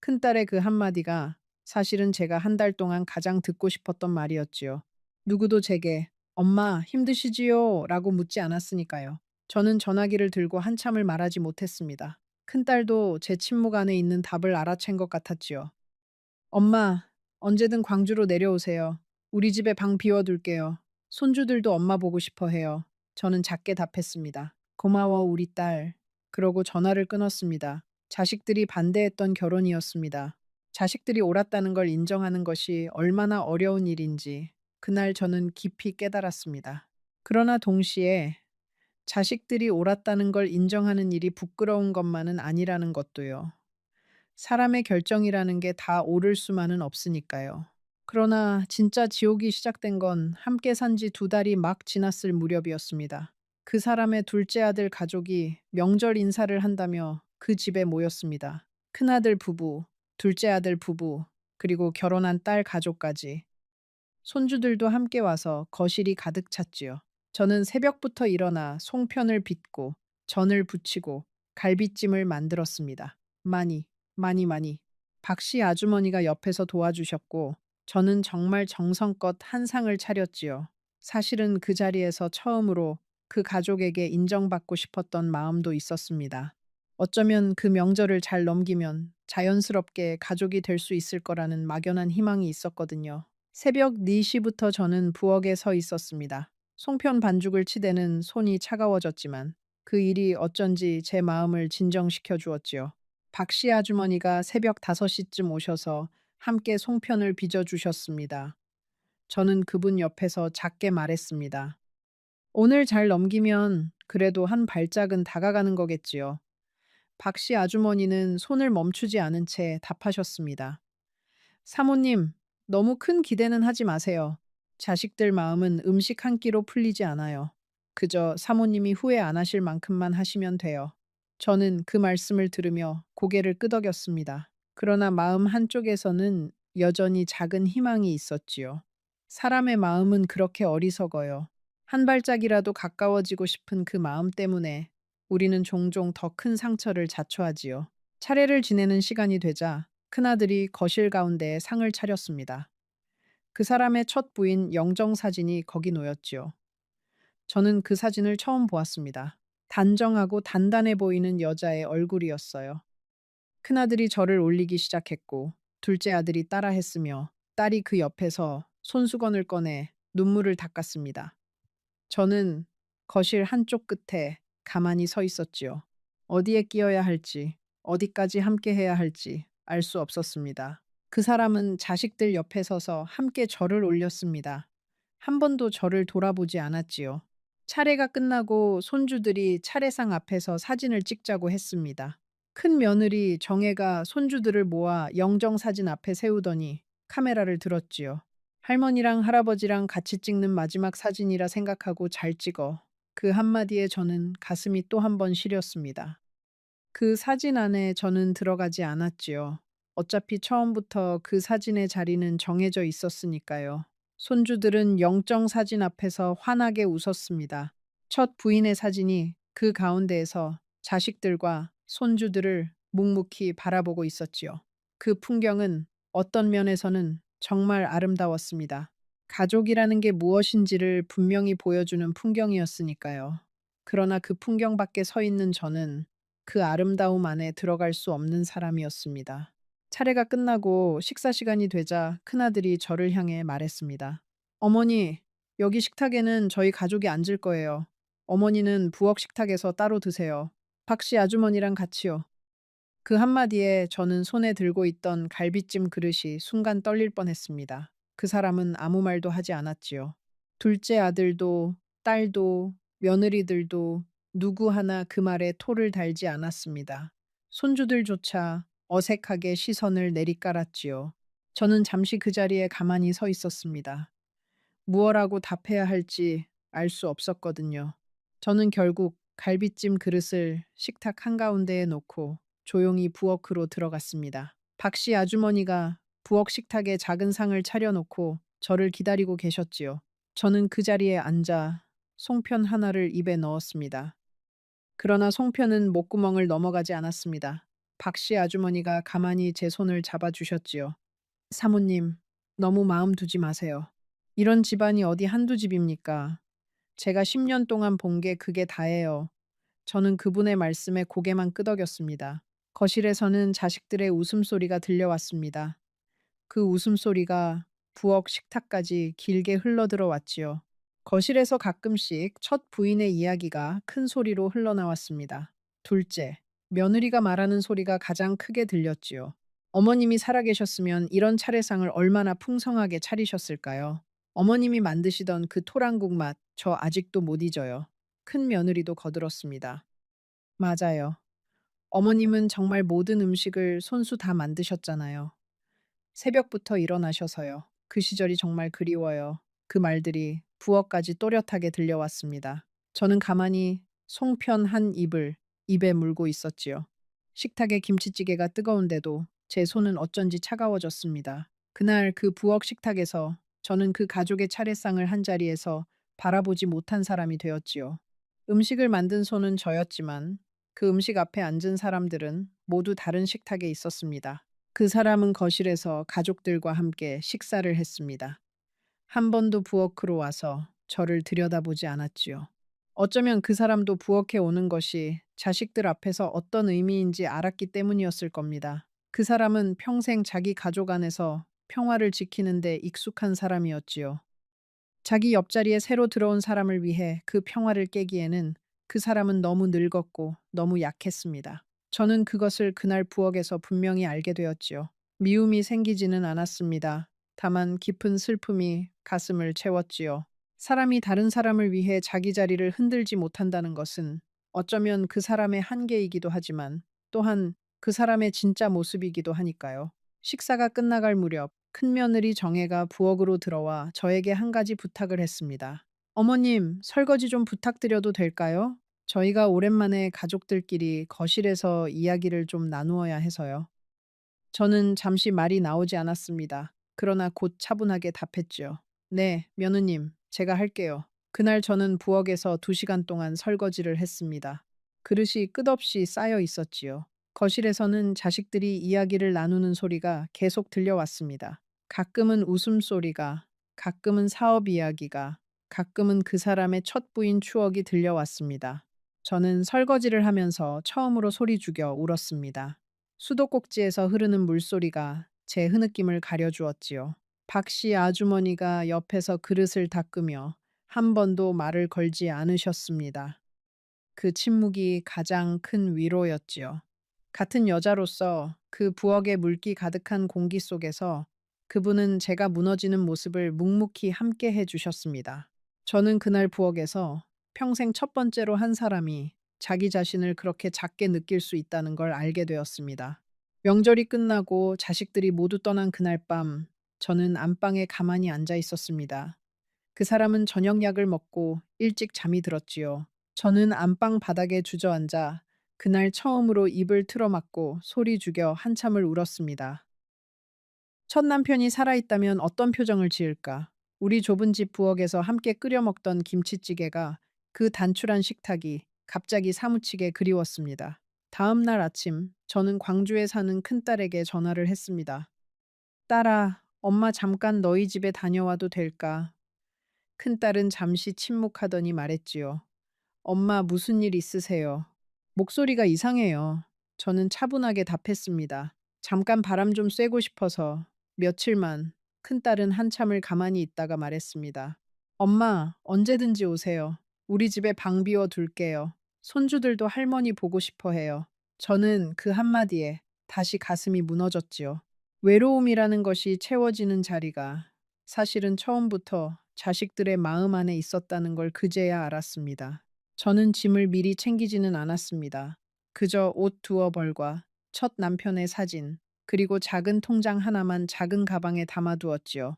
큰딸의 그 한마디가 사실은 제가 한 달 동안 가장 듣고 싶었던 말이었지요. 누구도 제게 엄마 힘드시지요? 라고 묻지 않았으니까요. 저는 전화기를 들고 한참을 말하지 못했습니다. 큰딸도 제 침묵 안에 있는 답을 알아챈 것 같았지요. 엄마, 언제든 광주로 내려오세요. 우리 집에 방 비워둘게요. 손주들도 엄마 보고 싶어 해요. 저는 작게 답했습니다. 고마워, 우리 딸. 그러고 전화를 끊었습니다. 자식들이 반대했던 결혼이었습니다. 자식들이 옳았다는 걸 인정하는 것이 얼마나 어려운 일인지 그날 저는 깊이 깨달았습니다. 그러나 동시에 자식들이 옳았다는 걸 인정하는 일이 부끄러운 것만은 아니라는 것도요. 사람의 결정이라는 게 다 옳을 수만은 없으니까요. 그러나 진짜 지옥이 시작된 건 함께 산 지 두 달이 막 지났을 무렵이었습니다. 그 사람의 둘째 아들 가족이 명절 인사를 한다며 그 집에 모였습니다. 큰아들 부부, 둘째 아들 부부, 그리고 결혼한 딸 가족까지. 손주들도 함께 와서 거실이 가득 찼지요. 저는 새벽부터 일어나 송편을 빚고 전을 부치고 갈비찜을 만들었습니다. 많이, 많이. 박씨 아주머니가 옆에서 도와주셨고 저는 정말 정성껏 한 상을 차렸지요. 사실은 그 자리에서 처음으로 그 가족에게 인정받고 싶었던 마음도 있었습니다. 어쩌면 그 명절을 잘 넘기면 자연스럽게 가족이 될 수 있을 거라는 막연한 희망이 있었거든요. 새벽 4시부터 저는 부엌에 서 있었습니다. 송편 반죽을 치대는 손이 차가워졌지만 그 일이 어쩐지 제 마음을 진정시켜 주었지요. 박씨 아주머니가 새벽 5시쯤 오셔서 함께 송편을 빚어 주셨습니다. 저는 그분 옆에서 작게 말했습니다. 오늘 잘 넘기면 그래도 한 발짝은 다가가는 거겠지요. 박씨 아주머니는 손을 멈추지 않은 채 답하셨습니다. 사모님, 너무 큰 기대는 하지 마세요. 자식들 마음은 음식 한 끼로 풀리지 않아요. 그저 사모님이 후회 안 하실 만큼만 하시면 돼요. 저는 그 말씀을 들으며 고개를 끄덕였습니다. 그러나 마음 한쪽에서는 여전히 작은 희망이 있었지요. 사람의 마음은 그렇게 어리석어요. 한 발짝이라도 가까워지고 싶은 그 마음 때문에 우리는 종종 더 큰 상처를 자초하지요. 차례를 지내는 시간이 되자 큰아들이 거실 가운데에 상을 차렸습니다. 그 사람의 첫 부인 영정 사진이 거기 놓였지요. 저는 그 사진을 처음 보았습니다. 단정하고 단단해 보이는 여자의 얼굴이었어요. 큰아들이 저를 올리기 시작했고 둘째 아들이 따라했으며 딸이 그 옆에서 손수건을 꺼내 눈물을 닦았습니다. 저는 거실 한쪽 끝에 가만히 서 있었지요. 어디에 끼어야 할지, 어디까지 함께 해야 할지 알 수 없었습니다. 그 사람은 자식들 옆에 서서 함께 저를 올렸습니다. 한 번도 저를 돌아보지 않았지요. 차례가 끝나고 손주들이 차례상 앞에서 사진을 찍자고 했습니다. 큰 며느리 정혜가 손주들을 모아 영정사진 앞에 세우더니 카메라를 들었지요. 할머니랑 할아버지랑 같이 찍는 마지막 사진이라 생각하고 잘 찍어. 그 한마디에 저는 가슴이 또 한 번 시렸습니다. 그 사진 안에 저는 들어가지 않았지요. 어차피 처음부터 그 사진의 자리는 정해져 있었으니까요. 손주들은 영정 사진 앞에서 환하게 웃었습니다. 첫 부인의 사진이 그 가운데에서 자식들과 손주들을 묵묵히 바라보고 있었지요. 그 풍경은 어떤 면에서는 정말 아름다웠습니다. 가족이라는 게 무엇인지를 분명히 보여주는 풍경이었으니까요. 그러나 그 풍경 밖에 서 있는 저는 그 아름다움 안에 들어갈 수 없는 사람이었습니다. 차례가 끝나고 식사 시간이 되자 큰아들이 저를 향해 말했습니다. 어머니, 여기 식탁에는 저희 가족이 앉을 거예요. 어머니는 부엌 식탁에서 따로 드세요. 박씨 아주머니랑 같이요. 그 한마디에 저는 손에 들고 있던 갈비찜 그릇이 순간 떨릴 뻔했습니다. 그 사람은 아무 말도 하지 않았지요. 둘째 아들도, 딸도, 며느리들도 누구 하나 그 말에 토를 달지 않았습니다. 손주들조차 어색하게 시선을 내리깔았지요. 저는 잠시 그 자리에 가만히 서 있었습니다. 무엇라고 답해야 할지 알 수 없었거든요. 저는 결국 갈비찜 그릇을 식탁 한가운데에 놓고 조용히 부엌으로 들어갔습니다. 박씨 아주머니가 부엌 식탁에 작은 상을 차려놓고 저를 기다리고 계셨지요. 저는 그 자리에 앉아 송편 하나를 입에 넣었습니다. 그러나 송편은 목구멍을 넘어가지 않았습니다. 박씨 아주머니가 가만히 제 손을 잡아주셨지요. 사모님, 너무 마음 두지 마세요. 이런 집안이 어디 한두 집입니까? 제가 10년 동안 본 게 그게 다예요. 저는 그분의 말씀에 고개만 끄덕였습니다. 거실에서는 자식들의 웃음소리가 들려왔습니다. 그 웃음소리가 부엌 식탁까지 길게 흘러들어 왔지요. 거실에서 가끔씩 첫 부인의 이야기가 큰 소리로 흘러나왔습니다. 둘째, 며느리가 말하는 소리가 가장 크게 들렸지요. 어머님이 살아계셨으면 이런 차례상을 얼마나 풍성하게 차리셨을까요? 어머님이 만드시던 그 토랑국 맛, 저 아직도 못 잊어요. 큰 며느리도 거들었습니다. 맞아요. 어머님은 정말 모든 음식을 손수 다 만드셨잖아요. 새벽부터 일어나셔서요. 그 시절이 정말 그리워요. 그 말들이 부엌까지 또렷하게 들려왔습니다. 저는 가만히 송편 한 입을 입에 물고 있었지요. 식탁에 김치찌개가 뜨거운데도 제 손은 어쩐지 차가워졌습니다. 그날 그 부엌 식탁에서 저는 그 가족의 차례상을 한 자리에서 바라보지 못한 사람이 되었지요. 음식을 만든 손은 저였지만 그 음식 앞에 앉은 사람들은 모두 다른 식탁에 있었습니다. 그 사람은 거실에서 가족들과 함께 식사를 했습니다. 한 번도 부엌으로 와서 저를 들여다보지 않았지요. 어쩌면 그 사람도 부엌에 오는 것이 자식들 앞에서 어떤 의미인지 알았기 때문이었을 겁니다. 그 사람은 평생 자기 가족 안에서 평화를 지키는데 익숙한 사람이었지요. 자기 옆자리에 새로 들어온 사람을 위해 그 평화를 깨기에는 그 사람은 너무 늙었고 너무 약했습니다. 저는 그것을 그날 부엌에서 분명히 알게 되었지요. 미움이 생기지는 않았습니다. 다만 깊은 슬픔이 가슴을 채웠지요. 사람이 다른 사람을 위해 자기 자리를 흔들지 못한다는 것은 어쩌면 그 사람의 한계이기도 하지만 또한 그 사람의 진짜 모습이기도 하니까요. 식사가 끝나갈 무렵 큰며느리 정혜가 부엌으로 들어와 저에게 한 가지 부탁을 했습니다. 어머님, 설거지 좀 부탁드려도 될까요? 저희가 오랜만에 가족들끼리 거실에서 이야기를 좀 나누어야 해서요. 저는 잠시 말이 나오지 않았습니다. 그러나 곧 차분하게 답했지요. 네, 며느님, 제가 할게요. 그날 저는 부엌에서 2시간 동안 설거지를 했습니다. 그릇이 끝없이 쌓여 있었지요. 거실에서는 자식들이 이야기를 나누는 소리가 계속 들려왔습니다. 가끔은 웃음소리가, 가끔은 사업 이야기가, 가끔은 그 사람의 첫 부인 추억이 들려왔습니다. 저는 설거지를 하면서 처음으로 소리 죽여 울었습니다. 수도꼭지에서 흐르는 물소리가 제 흐느낌을 가려주었지요. 박씨 아주머니가 옆에서 그릇을 닦으며 한 번도 말을 걸지 않으셨습니다. 그 침묵이 가장 큰 위로였지요. 같은 여자로서 그 부엌의 물기 가득한 공기 속에서 그분은 제가 무너지는 모습을 묵묵히 함께 해주셨습니다. 저는 그날 부엌에서 평생 첫 번째로 한 사람이 자기 자신을 그렇게 작게 느낄 수 있다는 걸 알게 되었습니다. 명절이 끝나고 자식들이 모두 떠난 그날 밤, 저는 안방에 가만히 앉아 있었습니다. 그 사람은 저녁약을 먹고 일찍 잠이 들었지요. 저는 안방 바닥에 주저앉아 그날 처음으로 입을 틀어막고 소리 죽여 한참을 울었습니다. 첫 남편이 살아있다면 어떤 표정을 지을까? 우리 좁은 집 부엌에서 함께 끓여 먹던 김치찌개가 그 단출한 식탁이 갑자기 사무치게 그리웠습니다. 다음 날 아침, 저는 광주에 사는 큰딸에게 전화를 했습니다. 딸아, 엄마 잠깐 너희 집에 다녀와도 될까? 큰딸은 잠시 침묵하더니 말했지요. 엄마 무슨 일 있으세요? 목소리가 이상해요. 저는 차분하게 답했습니다. 잠깐 바람 좀 쐬고 싶어서 며칠만. 큰딸은 한참을 가만히 있다가 말했습니다. 엄마, 언제든지 오세요. 우리 집에 방 비워 둘게요. 손주들도 할머니 보고 싶어 해요. 저는 그 한마디에 다시 가슴이 무너졌지요. 외로움이라는 것이 채워지는 자리가 사실은 처음부터 자식들의 마음 안에 있었다는 걸 그제야 알았습니다. 저는 짐을 미리 챙기지는 않았습니다. 그저 옷 두어 벌과 첫 남편의 사진, 그리고 작은 통장 하나만 작은 가방에 담아두었지요.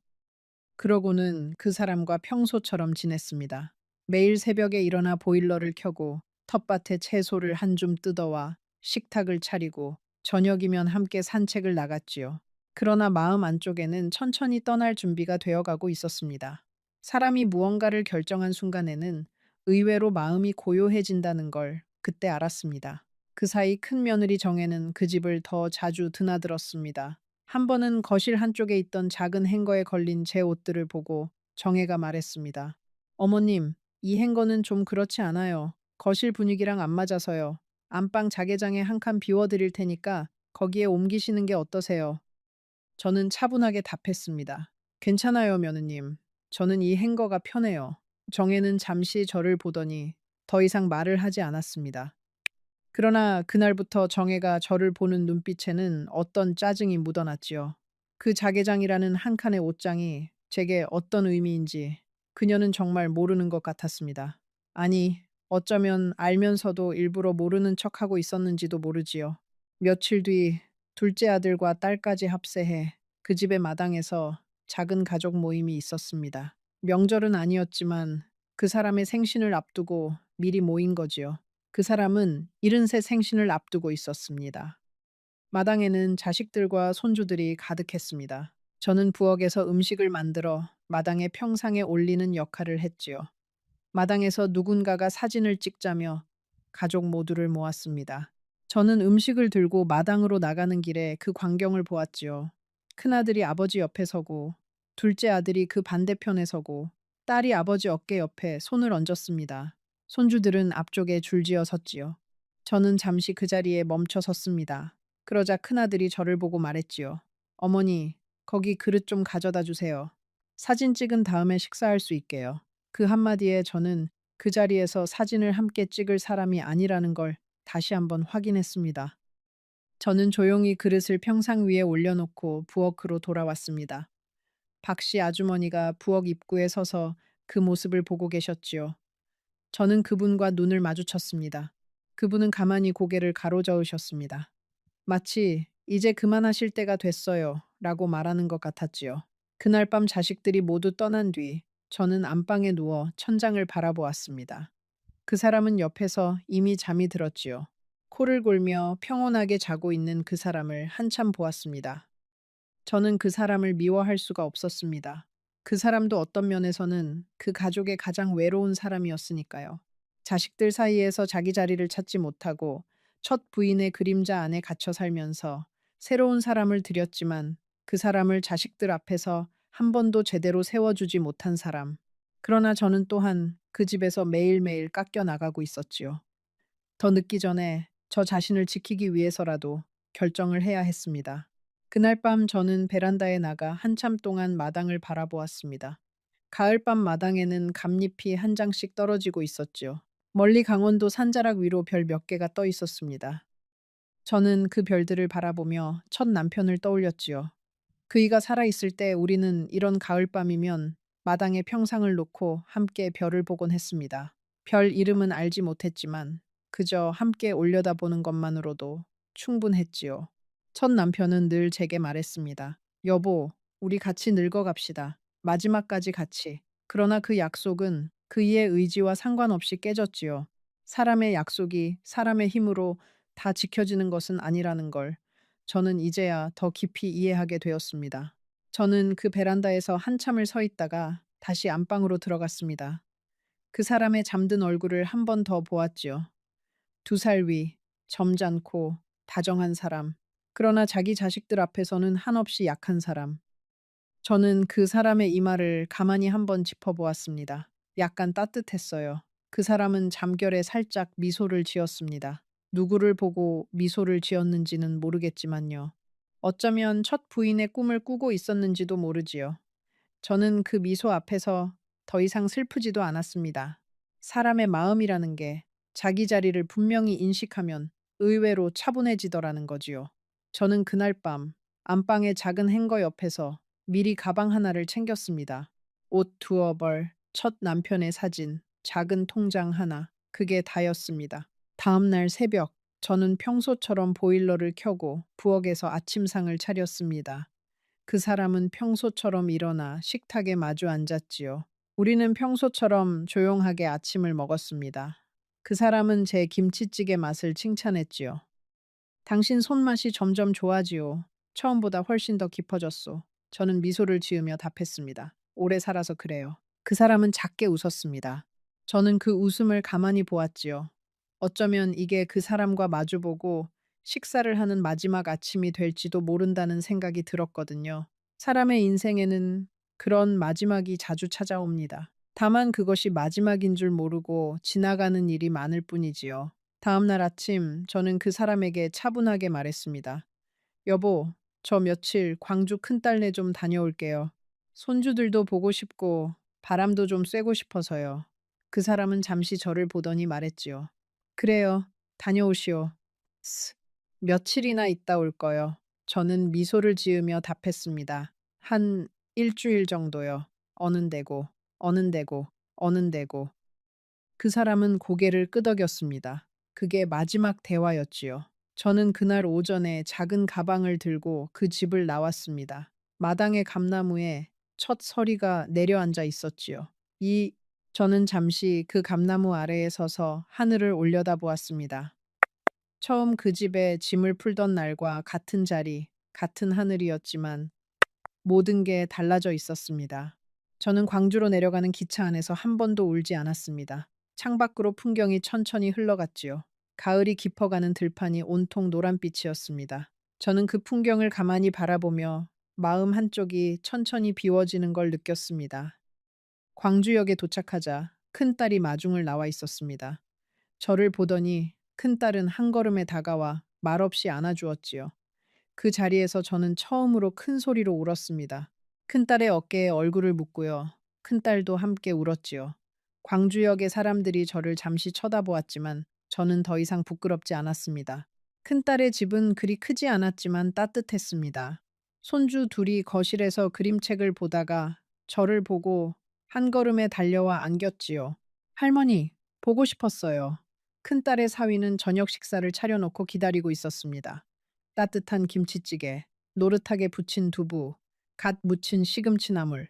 그러고는 그 사람과 평소처럼 지냈습니다. 매일 새벽에 일어나 보일러를 켜고 텃밭에 채소를 한 줌 뜯어와 식탁을 차리고 저녁이면 함께 산책을 나갔지요. 그러나 마음 안쪽에는 천천히 떠날 준비가 되어가고 있었습니다. 사람이 무언가를 결정한 순간에는 의외로 마음이 고요해진다는 걸 그때 알았습니다. 그 사이 큰 며느리 정혜는 그 집을 더 자주 드나들었습니다. 한 번은 거실 한쪽에 있던 작은 행거에 걸린 제 옷들을 보고 정혜가 말했습니다. 어머님, 이 행거는 좀 그렇지 않아요. 거실 분위기랑 안 맞아서요. 안방 자개장에 한 칸 비워드릴 테니까 거기에 옮기시는 게 어떠세요? 저는 차분하게 답했습니다. 괜찮아요, 며느님. 저는 이 행거가 편해요. 정혜는 잠시 저를 보더니 더 이상 말을 하지 않았습니다. 그러나 그날부터 정혜가 저를 보는 눈빛에는 어떤 짜증이 묻어났지요. 그 자개장이라는 한 칸의 옷장이 제게 어떤 의미인지 그녀는 정말 모르는 것 같았습니다. 아니, 어쩌면 알면서도 일부러 모르는 척하고 있었는지도 모르지요. 며칠 뒤 둘째 아들과 딸까지 합세해 그 집의 마당에서 작은 가족 모임이 있었습니다. 명절은 아니었지만 그 사람의 생신을 앞두고 미리 모인 거지요. 그 사람은 73 생신을 앞두고 있었습니다. 마당에는 자식들과 손주들이 가득했습니다. 저는 부엌에서 음식을 만들어 마당의 평상에 올리는 역할을 했지요. 마당에서 누군가가 사진을 찍자며 가족 모두를 모았습니다. 저는 음식을 들고 마당으로 나가는 길에 그 광경을 보았지요. 큰아들이 아버지 옆에 서고, 둘째 아들이 그 반대편에 서고, 딸이 아버지 어깨 옆에 손을 얹었습니다. 손주들은 앞쪽에 줄지어 섰지요. 저는 잠시 그 자리에 멈춰 섰습니다. 그러자 큰아들이 저를 보고 말했지요. 어머니, 거기 그릇 좀 가져다 주세요. 사진 찍은 다음에 식사할 수 있게요. 그 한마디에 저는 그 자리에서 사진을 함께 찍을 사람이 아니라는 걸 다시 한번 확인했습니다. 저는 조용히 그릇을 평상 위에 올려놓고 부엌으로 돌아왔습니다. 박 씨 아주머니가 부엌 입구에 서서 그 모습을 보고 계셨지요. 저는 그분과 눈을 마주쳤습니다. 그분은 가만히 고개를 가로저으셨습니다. 마치 이제 그만하실 때가 됐어요 라고 말하는 것 같았지요. 그날 밤 자식들이 모두 떠난 뒤 저는 안방에 누워 천장을 바라보았습니다. 그 사람은 옆에서 이미 잠이 들었지요. 코를 골며 평온하게 자고 있는 그 사람을 한참 보았습니다. 저는 그 사람을 미워할 수가 없었습니다. 그 사람도 어떤 면에서는 그 가족의 가장 외로운 사람이었으니까요. 자식들 사이에서 자기 자리를 찾지 못하고 첫 부인의 그림자 안에 갇혀 살면서 새로운 사람을 들였지만 그 사람을 자식들 앞에서 한 번도 제대로 세워주지 못한 사람. 그러나 저는 또한 그 집에서 매일매일 깎여 나가고 있었지요. 더 늦기 전에 저 자신을 지키기 위해서라도 결정을 해야 했습니다. 그날 밤 저는 베란다에 나가 한참 동안 마당을 바라보았습니다. 가을밤 마당에는 감잎이 한 장씩 떨어지고 있었지요. 멀리 강원도 산자락 위로 별 몇 개가 떠 있었습니다. 저는 그 별들을 바라보며 첫 남편을 떠올렸지요. 그이가 살아있을 때 우리는 이런 가을밤이면 마당에 평상을 놓고 함께 별을 보곤 했습니다. 별 이름은 알지 못했지만 그저 함께 올려다보는 것만으로도 충분했지요. 첫 남편은 늘 제게 말했습니다. 여보, 우리 같이 늙어갑시다. 마지막까지 같이. 그러나 그 약속은 그이의 의지와 상관없이 깨졌지요. 사람의 약속이 사람의 힘으로 다 지켜지는 것은 아니라는 걸 저는 이제야 더 깊이 이해하게 되었습니다. 저는 그 베란다에서 한참을 서 있다가 다시 안방으로 들어갔습니다. 그 사람의 잠든 얼굴을 한 번 더 보았지요. 2살 위, 점잖고 다정한 사람. 그러나 자기 자식들 앞에서는 한없이 약한 사람. 저는 그 사람의 이마를 가만히 한번 짚어보았습니다. 약간 따뜻했어요. 그 사람은 잠결에 살짝 미소를 지었습니다. 누구를 보고 미소를 지었는지는 모르겠지만요. 어쩌면 첫 부인의 꿈을 꾸고 있었는지도 모르지요. 저는 그 미소 앞에서 더 이상 슬프지도 않았습니다. 사람의 마음이라는 게 자기 자리를 분명히 인식하면 의외로 차분해지더라는 거지요. 저는 그날 밤 안방의 작은 행거 옆에서 미리 가방 하나를 챙겼습니다. 옷 두어 벌, 첫 남편의 사진, 작은 통장 하나, 그게 다였습니다. 다음 날 새벽, 저는 평소처럼 보일러를 켜고 부엌에서 아침상을 차렸습니다. 그 사람은 평소처럼 일어나 식탁에 마주 앉았지요. 우리는 평소처럼 조용하게 아침을 먹었습니다. 그 사람은 제 김치찌개 맛을 칭찬했지요. 당신 손맛이 점점 좋아지요. 처음보다 훨씬 더 깊어졌소. 저는 미소를 지으며 답했습니다. 오래 살아서 그래요. 그 사람은 작게 웃었습니다. 저는 그 웃음을 가만히 보았지요. 어쩌면 이게 그 사람과 마주보고 식사를 하는 마지막 아침이 될지도 모른다는 생각이 들었거든요. 사람의 인생에는 그런 마지막이 자주 찾아옵니다. 다만 그것이 마지막인 줄 모르고 지나가는 일이 많을 뿐이지요. 다음 날 아침 저는 그 사람에게 차분하게 말했습니다. 여보, 저 며칠 광주 큰딸네 좀 다녀올게요. 손주들도 보고 싶고 바람도 좀 쐬고 싶어서요. 그 사람은 잠시 저를 보더니 말했지요. 그래요. 다녀오시오. 며칠이나 있다 올 거요. 저는 미소를 지으며 답했습니다. 한 일주일 정도요. 어는 데고, 어는 데고, 어는 데고. 그 사람은 고개를 끄덕였습니다. 그게 마지막 대화였지요. 저는 그날 오전에 작은 가방을 들고 그 집을 나왔습니다. 마당의 감나무에 첫 서리가 내려앉아 있었지요. 저는 잠시 그 감나무 아래에 서서 하늘을 올려다보았습니다. 처음 그 집에 짐을 풀던 날과 같은 자리, 같은 하늘이었지만 모든 게 달라져 있었습니다. 저는 광주로 내려가는 기차 안에서 한 번도 울지 않았습니다. 창밖으로 풍경이 천천히 흘러갔지요. 가을이 깊어가는 들판이 온통 노란빛이었습니다. 저는 그 풍경을 가만히 바라보며 마음 한쪽이 천천히 비워지는 걸 느꼈습니다. 광주역에 도착하자 큰딸이 마중을 나와 있었습니다. 저를 보더니 큰딸은 한 걸음에 다가와 말없이 안아주었지요. 그 자리에서 저는 처음으로 큰 소리로 울었습니다. 큰딸의 어깨에 얼굴을 묻고요. 큰딸도 함께 울었지요. 광주역의 사람들이 저를 잠시 쳐다보았지만 저는 더 이상 부끄럽지 않았습니다. 큰딸의 집은 그리 크지 않았지만 따뜻했습니다. 손주 둘이 거실에서 그림책을 보다가 저를 보고 한 걸음에 달려와 안겼지요. 할머니, 보고 싶었어요. 큰딸의 사위는 저녁 식사를 차려놓고 기다리고 있었습니다. 따뜻한 김치찌개, 노릇하게 부친 두부, 갓 무친 시금치 나물.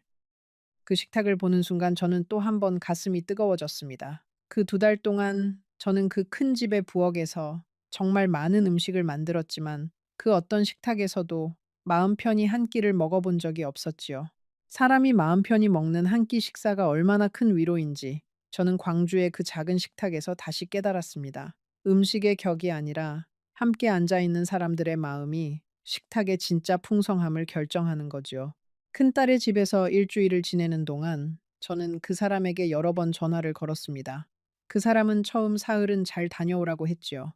그 식탁을 보는 순간 저는 또 한 번 가슴이 뜨거워졌습니다. 그 2달 동안 저는 그 큰 집의 부엌에서 정말 많은 음식을 만들었지만 그 어떤 식탁에서도 마음 편히 한 끼를 먹어본 적이 없었지요. 사람이 마음 편히 먹는 한 끼 식사가 얼마나 큰 위로인지 저는 광주의 그 작은 식탁에서 다시 깨달았습니다. 음식의 격이 아니라 함께 앉아 있는 사람들의 마음이 식탁의 진짜 풍성함을 결정하는 거지요. 큰딸의 집에서 일주일을 지내는 동안 저는 그 사람에게 여러 번 전화를 걸었습니다. 그 사람은 처음 사흘은 잘 다녀오라고 했지요.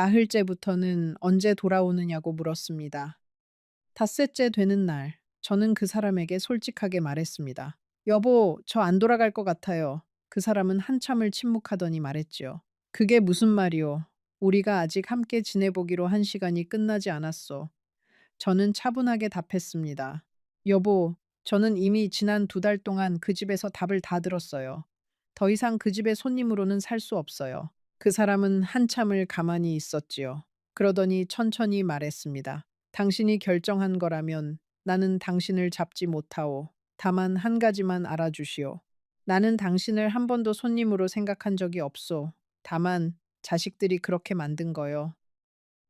나흘째부터는 언제 돌아오느냐고 물었습니다. 닷새째 되는 날, 저는 그 사람에게 솔직하게 말했습니다. 여보, 저 안 돌아갈 것 같아요. 그 사람은 한참을 침묵하더니 말했지요. 그게 무슨 말이오? 우리가 아직 함께 지내보기로 한 시간이 끝나지 않았소. 저는 차분하게 답했습니다. 여보, 저는 이미 지난 2달 동안 그 집에서 답을 다 들었어요. 더 이상 그 집의 손님으로는 살 수 없어요. 그 사람은 한참을 가만히 있었지요. 그러더니 천천히 말했습니다. 당신이 결정한 거라면 나는 당신을 잡지 못하오. 다만 한 가지만 알아주시오. 나는 당신을 한 번도 손님으로 생각한 적이 없소. 다만 자식들이 그렇게 만든 거요.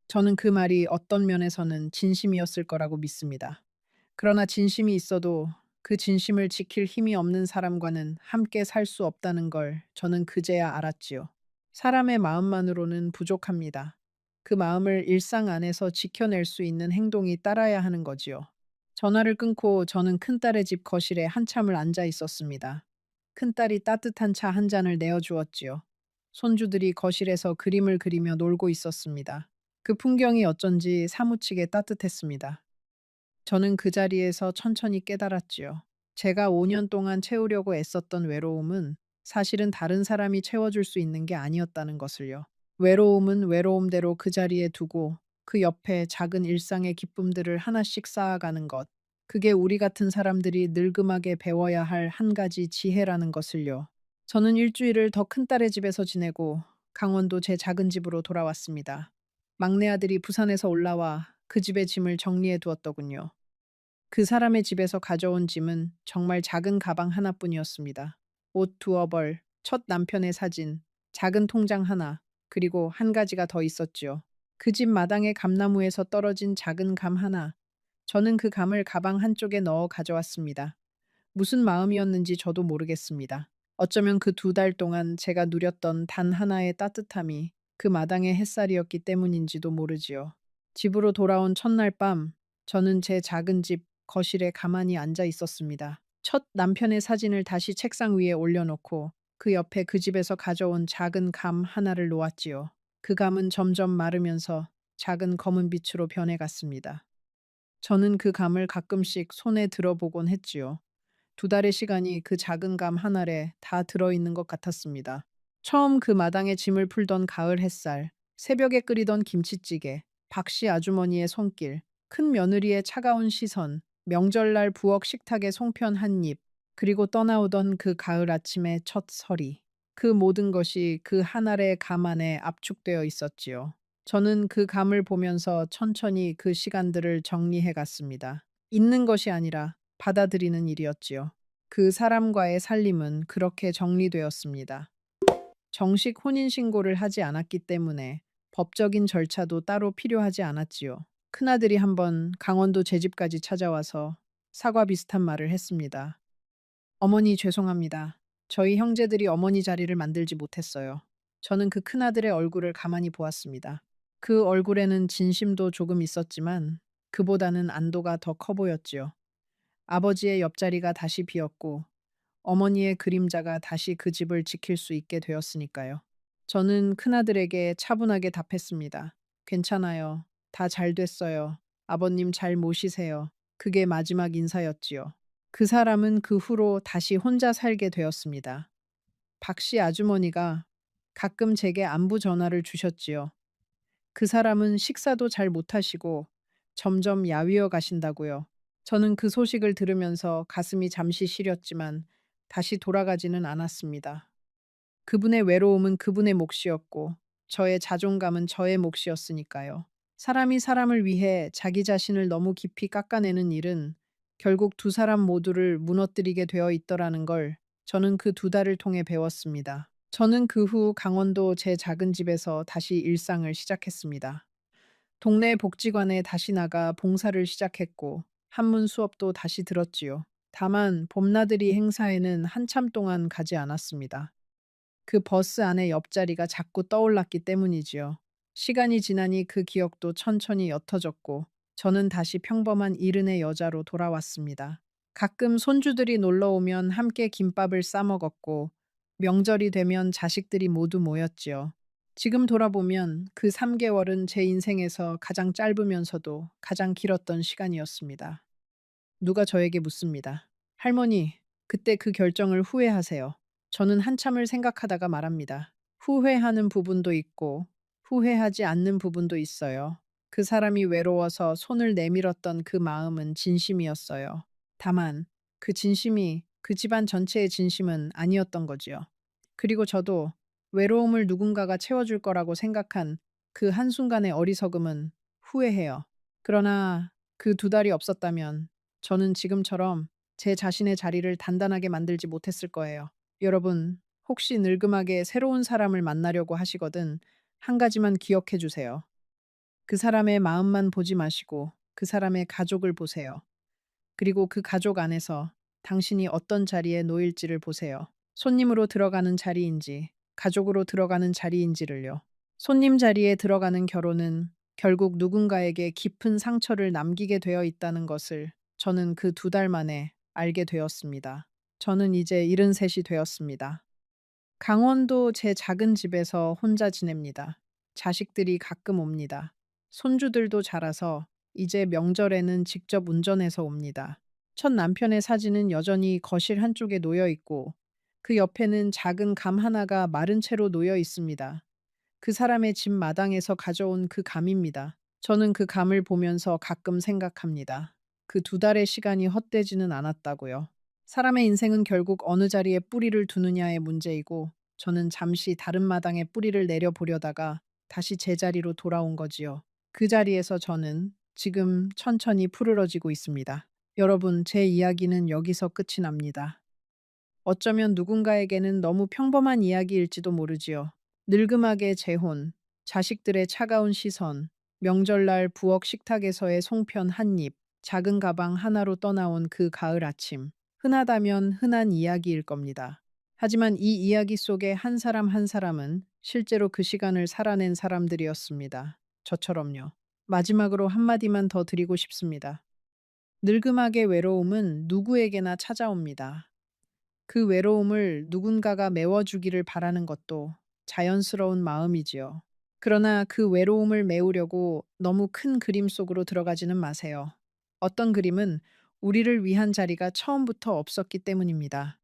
저는 그 말이 어떤 면에서는 진심이었을 거라고 믿습니다. 그러나 진심이 있어도 그 진심을 지킬 힘이 없는 사람과는 함께 살 수 없다는 걸 저는 그제야 알았지요. 사람의 마음만으로는 부족합니다. 그 마음을 일상 안에서 지켜낼 수 있는 행동이 따라야 하는 거지요. 전화를 끊고 저는 큰딸의 집 거실에 한참을 앉아 있었습니다. 큰딸이 따뜻한 차 한 잔을 내어주었지요. 손주들이 거실에서 그림을 그리며 놀고 있었습니다. 그 풍경이 어쩐지 사무치게 따뜻했습니다. 저는 그 자리에서 천천히 깨달았지요. 제가 5년 동안 채우려고 애썼던 외로움은 사실은 다른 사람이 채워줄 수 있는 게 아니었다는 것을요. 외로움은 외로움대로 그 자리에 두고 그 옆에 작은 일상의 기쁨들을 하나씩 쌓아가는 것. 그게 우리 같은 사람들이 늙음하게 배워야 할 한 가지 지혜라는 것을요. 저는 일주일을 더 큰딸의 집에서 지내고 강원도 제 작은 집으로 돌아왔습니다. 막내 아들이 부산에서 올라와 그 집의 짐을 정리해 두었더군요. 그 사람의 집에서 가져온 짐은 정말 작은 가방 하나뿐이었습니다. 옷 두어 벌, 첫 남편의 사진, 작은 통장 하나, 그리고 한 가지가 더 있었지요. 그 집 마당의 감나무에서 떨어진 작은 감 하나. 저는 그 감을 가방 한쪽에 넣어 가져왔습니다. 무슨 마음이었는지 저도 모르겠습니다. 어쩌면 그 2달 동안 제가 누렸던 단 하나의 따뜻함이 그 마당의 햇살이었기 때문인지도 모르지요. 집으로 돌아온 첫날 밤, 저는 제 작은 집 거실에 가만히 앉아 있었습니다. 첫 남편의 사진을 다시 책상 위에 올려놓고 그 옆에 그 집에서 가져온 작은 감 하나를 놓았지요. 그 감은 점점 마르면서 작은 검은 빛으로 변해갔습니다. 저는 그 감을 가끔씩 손에 들어보곤 했지요. 2달의 시간이 그 작은 감 하나에 다 들어있는 것 같았습니다. 처음 그 마당에 짐을 풀던 가을 햇살, 새벽에 끓이던 김치찌개, 박씨 아주머니의 손길, 큰 며느리의 차가운 시선, 명절날 부엌 식탁의 송편 한 입, 그리고 떠나오던 그 가을 아침의 첫 서리. 그 모든 것이 그 한 알의 감 안에 압축되어 있었지요. 저는 그 감을 보면서 천천히 그 시간들을 정리해 갔습니다. 있는 것이 아니라 받아들이는 일이었지요. 그 사람과의 살림은 그렇게 정리되었습니다. 정식 혼인신고를 하지 않았기 때문에 법적인 절차도 따로 필요하지 않았지요. 큰아들이 한번 강원도 제 집까지 찾아와서 사과 비슷한 말을 했습니다. 어머니 죄송합니다. 저희 형제들이 어머니 자리를 만들지 못했어요. 저는 그 큰아들의 얼굴을 가만히 보았습니다. 그 얼굴에는 진심도 조금 있었지만 그보다는 안도가 더 커 보였지요. 아버지의 옆자리가 다시 비었고 어머니의 그림자가 다시 그 집을 지킬 수 있게 되었으니까요. 저는 큰아들에게 차분하게 답했습니다. 괜찮아요. 다 잘 됐어요. 아버님 잘 모시세요. 그게 마지막 인사였지요. 그 사람은 그 후로 다시 혼자 살게 되었습니다. 박 씨 아주머니가 가끔 제게 안부 전화를 주셨지요. 그 사람은 식사도 잘 못하시고 점점 야위어 가신다고요. 저는 그 소식을 들으면서 가슴이 잠시 시렸지만 다시 돌아가지는 않았습니다. 그분의 외로움은 그분의 몫이었고 저의 자존감은 저의 몫이었으니까요. 사람이 사람을 위해 자기 자신을 너무 깊이 깎아내는 일은 결국 두 사람 모두를 무너뜨리게 되어 있더라는 걸 저는 그 두 달을 통해 배웠습니다. 저는 그 후 강원도 제 작은 집에서 다시 일상을 시작했습니다. 동네 복지관에 다시 나가 봉사를 시작했고 한문 수업도 다시 들었지요. 다만 봄나들이 행사에는 한참 동안 가지 않았습니다. 그 버스 안에 옆자리가 자꾸 떠올랐기 때문이지요. 시간이 지나니 그 기억도 천천히 옅어졌고 저는 다시 평범한 이른의 여자로 돌아왔습니다. 가끔 손주들이 놀러 오면 함께 김밥을 싸 먹었고 명절이 되면 자식들이 모두 모였지요. 지금 돌아보면 그 3개월은 제 인생에서 가장 짧으면서도 가장 길었던 시간이었습니다. 누가 저에게 묻습니다. 할머니, 그때 그 결정을 후회하세요? 저는 한참을 생각하다가 말합니다. 후회하는 부분도 있고, 후회하지 않는 부분도 있어요. 그 사람이 외로워서 손을 내밀었던 그 마음은 진심이었어요. 다만, 그 진심이 그 집안 전체의 진심은 아니었던 거지요. 그리고 저도 외로움을 누군가가 채워줄 거라고 생각한 그 한순간의 어리석음은 후회해요. 그러나 그 두 달이 없었다면 저는 지금처럼 제 자신의 자리를 단단하게 만들지 못했을 거예요. 여러분, 혹시 늙음하게 새로운 사람을 만나려고 하시거든 한 가지만 기억해 주세요. 그 사람의 마음만 보지 마시고 그 사람의 가족을 보세요. 그리고 그 가족 안에서 당신이 어떤 자리에 놓일지를 보세요. 손님으로 들어가는 자리인지, 가족으로 들어가는 자리인지를요. 손님 자리에 들어가는 결혼은 결국 누군가에게 깊은 상처를 남기게 되어 있다는 것을 저는 그 두 달 만에 알게 되었습니다. 저는 이제 73이 되었습니다. 강원도 제 작은 집에서 혼자 지냅니다. 자식들이 가끔 옵니다. 손주들도 자라서 이제 명절에는 직접 운전해서 옵니다. 첫 남편의 사진은 여전히 거실 한쪽에 놓여 있고 그 옆에는 작은 감 하나가 마른 채로 놓여 있습니다. 그 사람의 집 마당에서 가져온 그 감입니다. 저는 그 감을 보면서 가끔 생각합니다. 그 두 달의 시간이 헛되지는 않았다고요. 사람의 인생은 결국 어느 자리에 뿌리를 두느냐의 문제이고 저는 잠시 다른 마당에 뿌리를 내려보려다가 다시 제자리로 돌아온 거지요. 그 자리에서 저는 지금 천천히 푸르러지고 있습니다. 여러분, 제 이야기는 여기서 끝이 납니다. 어쩌면 누군가에게는 너무 평범한 이야기일지도 모르지요. 늙음하게 재혼, 자식들의 차가운 시선, 명절날 부엌 식탁에서의 송편 한 입, 작은 가방 하나로 떠나온 그 가을 아침. 흔하다면 흔한 이야기일 겁니다. 하지만 이 이야기 속에 한 사람 한 사람은 실제로 그 시간을 살아낸 사람들이었습니다. 저처럼요. 마지막으로 한마디만 더 드리고 싶습니다. 늙음하게 외로움은 누구에게나 찾아옵니다. 그 외로움을 누군가가 메워주기를 바라는 것도 자연스러운 마음이지요. 그러나 그 외로움을 메우려고 너무 큰 그림 속으로 들어가지는 마세요. 어떤 그림은 우리를 위한 자리가 처음부터 없었기 때문입니다.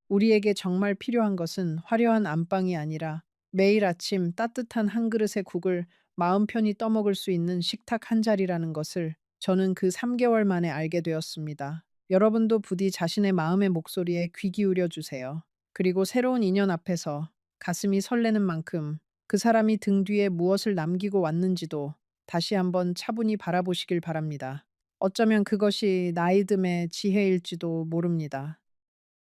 우리에게 정말 필요한 것은 화려한 안방이 아니라 매일 아침 따뜻한 한 그릇의 국을 마음 편히 떠먹을 수 있는 식탁 한 자리라는 것을 저는 그 3개월 만에 알게 되었습니다. 여러분도 부디 자신의 마음의 목소리에 귀 기울여 주세요. 그리고 새로운 인연 앞에서 가슴이 설레는 만큼 그 사람이 등 뒤에 무엇을 남기고 왔는지도 다시 한번 차분히 바라보시길 바랍니다. 어쩌면 그것이 나이듦의 지혜일지도 모릅니다.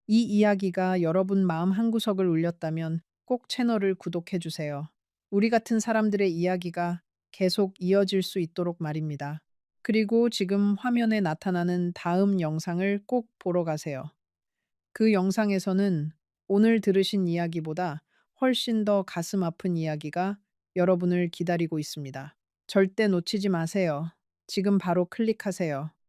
이 이야기가 여러분 마음 한구석을 울렸다면 꼭 채널을 구독해 주세요. 우리 같은 사람들의 이야기가 계속 이어질 수 있도록 말입니다. 그리고 지금 화면에 나타나는 다음 영상을 꼭 보러 가세요. 그 영상에서는 오늘 들으신 이야기보다 훨씬 더 가슴 아픈 이야기가 여러분을 기다리고 있습니다. 절대 놓치지 마세요. 지금 바로 클릭하세요.